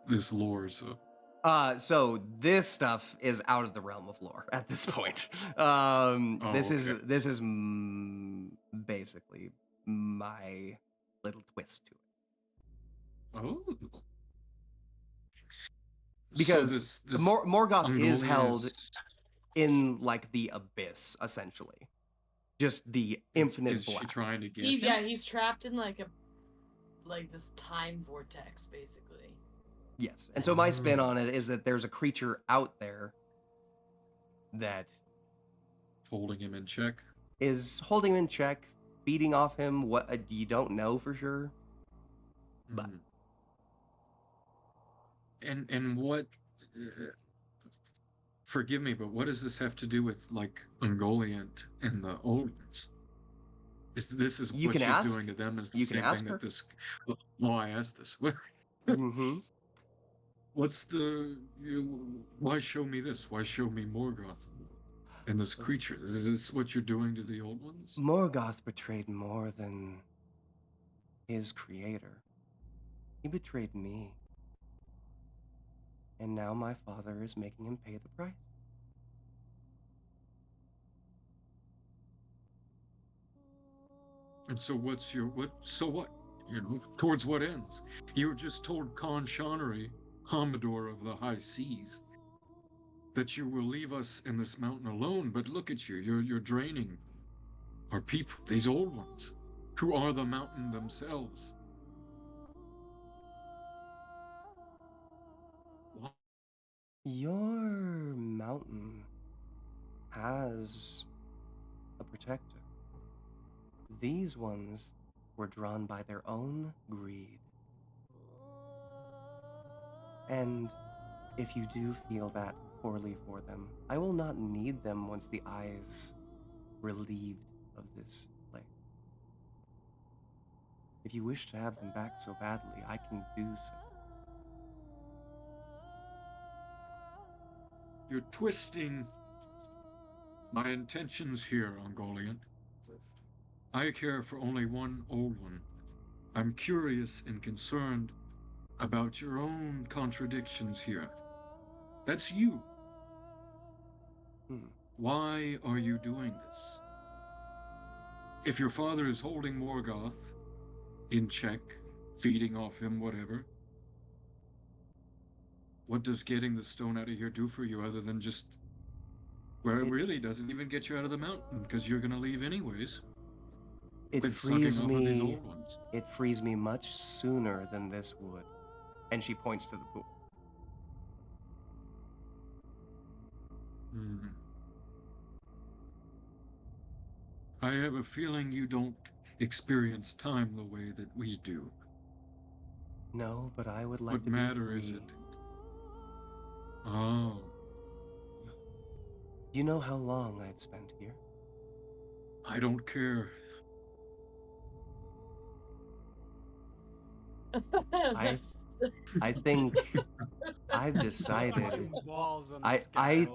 this lore, so. So this stuff is out of the realm of lore at this point. This okay. is basically my little twist to it. Oh. Because this Morgoth is Ungoliant held in like the abyss, essentially. Just the infinite is black. she trying to get He's him? he's trapped in like this time vortex, basically. Yes. And so my spin on it is that there's a creature out there that Holding him in check. is holding him in check, feeding off him. What you don't know for sure, but and what? Forgive me, but what does this have to do with like Ungoliant and the old ones? This is You what can she's ask. doing to them is the You can same ask thing her. that this. Oh, I asked this. Mm-hmm. What's the? Why show me this? Why show me Morgoth and this creature? Is this what you're doing to the old ones? Morgoth betrayed more than his creator. He betrayed me. And now my father is making him pay the price. And so what's your what? So what? You know, towards what ends? You were just told Khan Shahnari, Commodore of the High Seas, that you will leave us in this mountain alone. But look at you, you're draining our people, these old ones, who are the mountain themselves. What? Your mountain has a protector. These ones were drawn by their own greed. And if you do feel that poorly for them, I will not need them once the eye is relieved of this place. If you wish to have them back so badly, I can do so. You're twisting my intentions here, Ungoliant. I care for only one old one. I'm curious and concerned about your own contradictions here. That's you. Why are you doing this? If your father is holding Morgoth in check, feeding off him, whatever, what does getting the stone out of here do for you other than just... Well, it really doesn't even get you out of the mountain, because you're going to leave anyways. It With sucking frees off of these me. old ones. It frees me much sooner than this would. And she points to the pool. I have a feeling you don't experience time the way that we do. No, but I would like What to be matter free. is it? Oh. Do you know how long I've spent here? I don't care. I think I've decided. Balls on I this guy.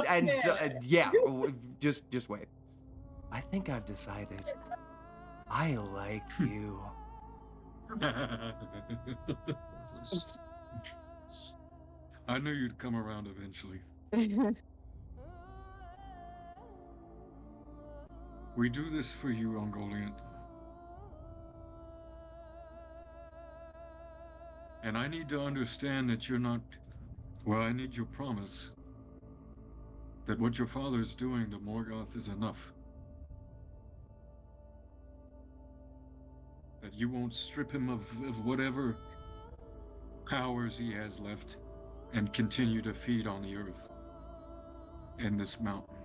and so, yeah, just wait. I think I've decided. I like you. I knew you'd come around eventually. We do this for you, Ungoliant. And I need to understand that you're not. Well, I need your promise that what your father's doing to Morgoth is enough. That you won't strip him of whatever powers he has left and continue to feed on the earth and this mountain.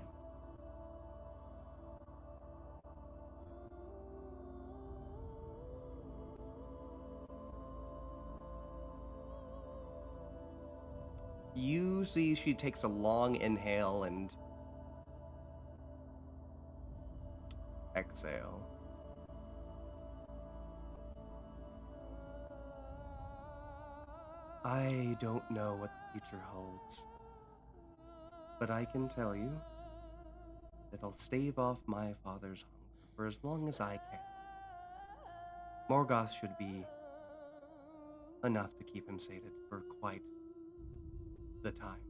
You see she takes a long inhale and exhale. I don't know what the future holds, but I can tell you that I'll stave off my father's hunger for as long as I can. Morgoth should be enough to keep him sated for quite the time.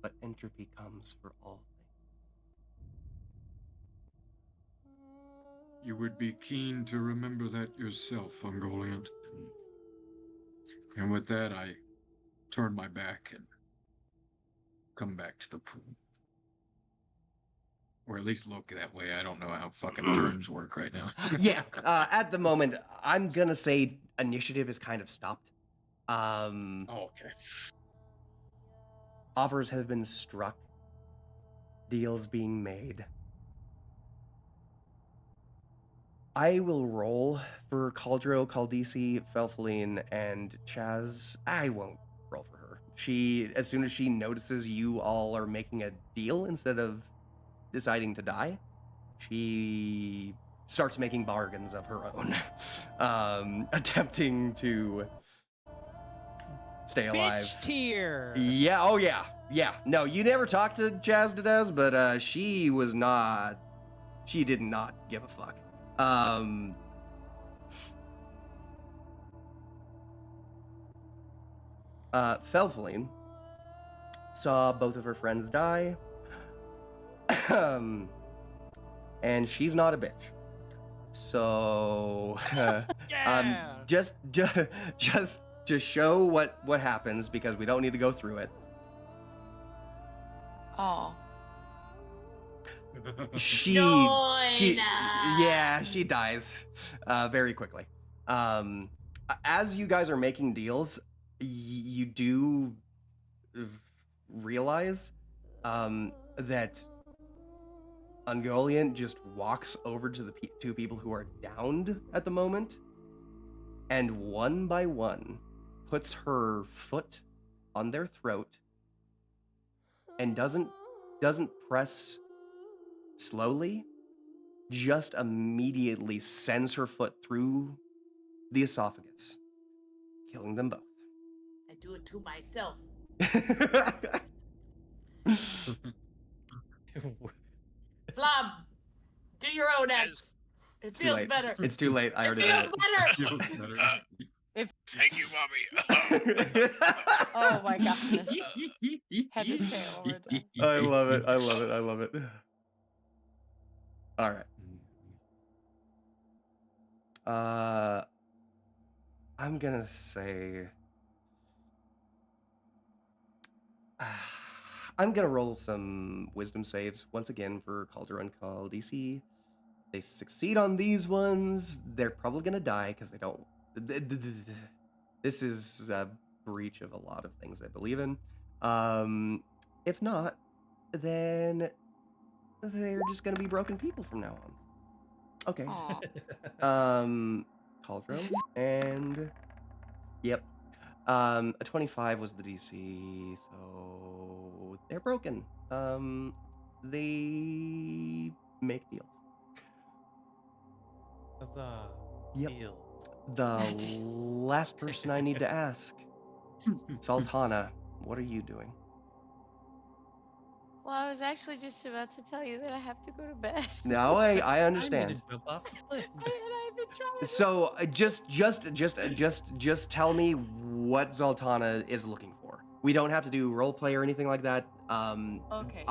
But entropy comes for all things. You would be keen to remember that yourself, Ungoliant. And with that, I turn my back and come back to the pool. Or at least look that way. I don't know how fucking turns work right now. Yeah, at the moment, I'm gonna say initiative is kind of stopped. Oh, okay. Offers have been struck. Deals being made. I will roll for Caldro, Caldisi, Felfeline, and Chaz. I won't roll for her. She, as soon as she notices you all are making a deal instead of deciding to die, she starts making bargains of her own, attempting to stay alive. Bitch tier. Yeah, oh yeah. Yeah. No, you never talked to Chaz Dadez, but she did not give a fuck. Felfeline saw both of her friends die. And she's not a bitch. So Yeah. just to show what happens, because we don't need to go through it. Oh. She dies very quickly. As you guys are making deals, you do realize that Ungoliant just walks over to the two people who are downed at the moment, and one by one puts her foot on their throat and doesn't press slowly, just immediately sends her foot through the esophagus, killing them both. I do it to myself. Flom, do your own X. It Too feels late. better. It's too late. I It already feels did it. better. Thank you, mommy. Oh my gosh. Had to say it one more time. I love it. I love it. I love it. All right. I'm gonna say I'm gonna roll some wisdom saves once again for Calder and Caldisi. They succeed on these ones, they're probably gonna die because they don't. This is a breach of a lot of things they believe in. If not, then they're just gonna be broken people from now on. Okay. Aw. Cauldron and yep. A 25 was the DC, so they're broken. They make deals. Huzzah. Yep. Deal. The last person I need to ask, Sultana, what are you doing? Well, I was actually just about to tell you that I have to go to bed. No, I I need understand. to jump off the cliff. And I've been trying. So just tell me what Zoltana is looking for. We don't have to do role play or anything like that. Okay.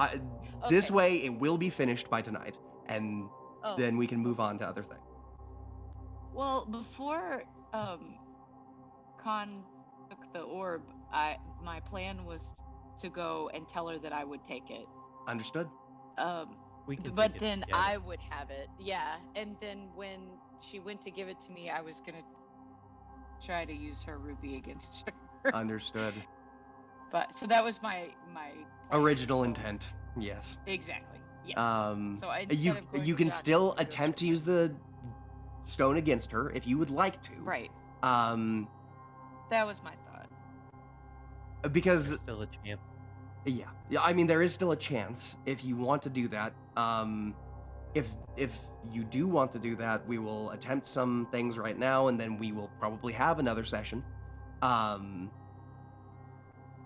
This Okay. way, it will be finished by tonight, and Oh. then we can move on to other things. Well, before Khan took the orb, my plan was to go and tell her that I would take it. Understood. We can But take it then together. I would have it. Yeah. And then when she went to give it to me, I was gonna try to use her ruby against her. Understood. But so that was my plan. Original So- intent. Yes. Exactly. Yes. You So instead of going you to can Josh, still I was attempt to gonna- use the stone against her if you would like to. Right. That was my thought. Because There's still a chance. yeah, I mean there is still a chance if you want to do that. If you do want to do that, we will attempt some things right now, and then we will probably have another session.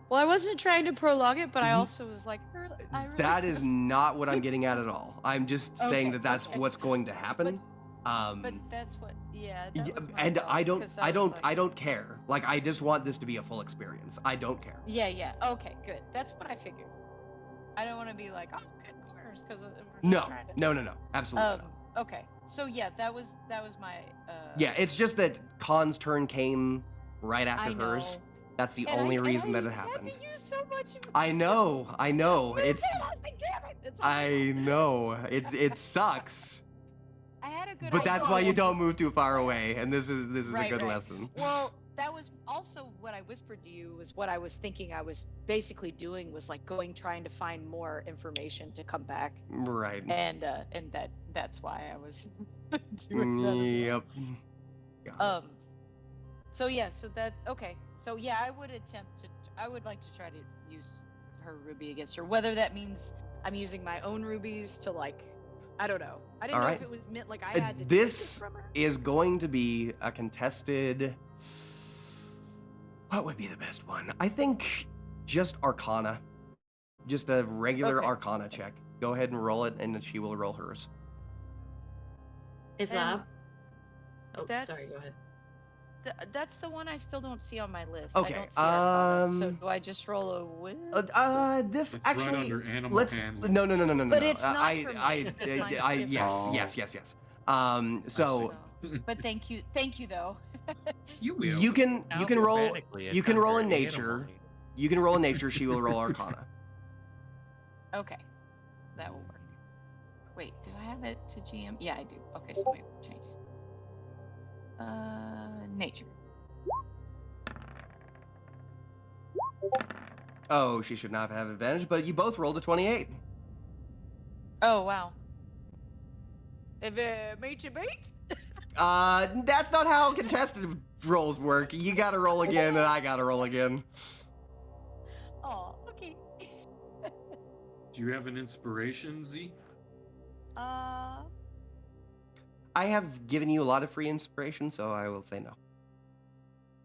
Well, I wasn't trying to prolong it, but I Mhm. also was like, I really That is not what I'm getting at all. I'm just saying Okay, that that's okay. what's going to happen. But that's what. Yeah. That was my And thought, I don't, 'cause I was don't, like- I don't care. Like I just want this to be a full experience. I don't care. Yeah. Yeah. Okay. Good. That's what I figured. I don't want to be like, oh, cut corners, because No, absolutely not. Okay. So yeah, that was my. Yeah, it's just that Khan's turn came right after I hers. know. That's the And only I reason that it had happened. to use so much. I know. It's. Damn it! It's I know. It sucks. I had a good. But that's idea. why you don't move too far away, and this is Right, a good right. lesson. Well, that was also what I whispered to you, was what I was thinking I was basically doing, was like trying to find more information to come back. Right. And that's why I was doing that as well. Yep. Got it. So yeah, so that okay. So yeah, I would like to try to use her ruby against her. Whether that means I'm using my own rubies to like, I don't know. I didn't All know right. if it was meant like I had to This take it from her. is going to be a contested. What would be the best one? I think just Arcana. Just a regular Okay. Arcana check. Go ahead and roll it, and she will roll hers. If And lab. Oh, that's- sorry. Go ahead. That's the one I still don't see on my list. Okay, I don't see Arcana. So do I just roll a win? This It's actually. right under animal Let's. handling. No. But no. it's not I, for me. I, It's I, mine's I, different. yes. So But thank you though. You will. you can roll. Alphabetically, You it's can roll under in animal nature. handling. You can roll in nature. She will roll Arcana. Okay, that will work. Wait, do I have it to GM? Yeah, I do. Okay, so maybe we'll change. Nature. Oh, she should not have advantage, but you both rolled a 28. Oh wow. If it makes you beat. That's not how contested rolls work. You gotta roll again, and I gotta roll again. Oh, okay. Do you have an inspiration, Z? I have given you a lot of free inspiration, so I will say no.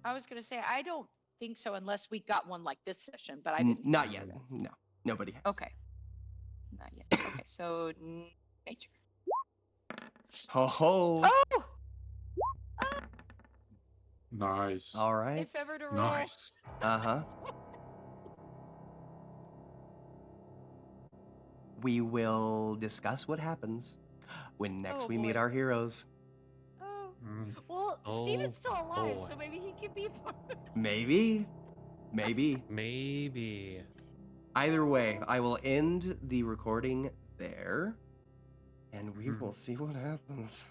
I was gonna say I don't think so unless we got one like this session, but I didn't. Not use yet. that. No, nobody has. Okay. Not yet. Okay, so nature. Ho ho. Oh. Nice. All right. If ever to roll. Nice. Uh-huh. We will discuss what happens when next Oh, we meet boy. our heroes. Oh. Mm. Well, Oh, Steven's still alive, boy. so maybe he can be part of it. Maybe. Maybe. Either way, I will end the recording there, and we will see what happens.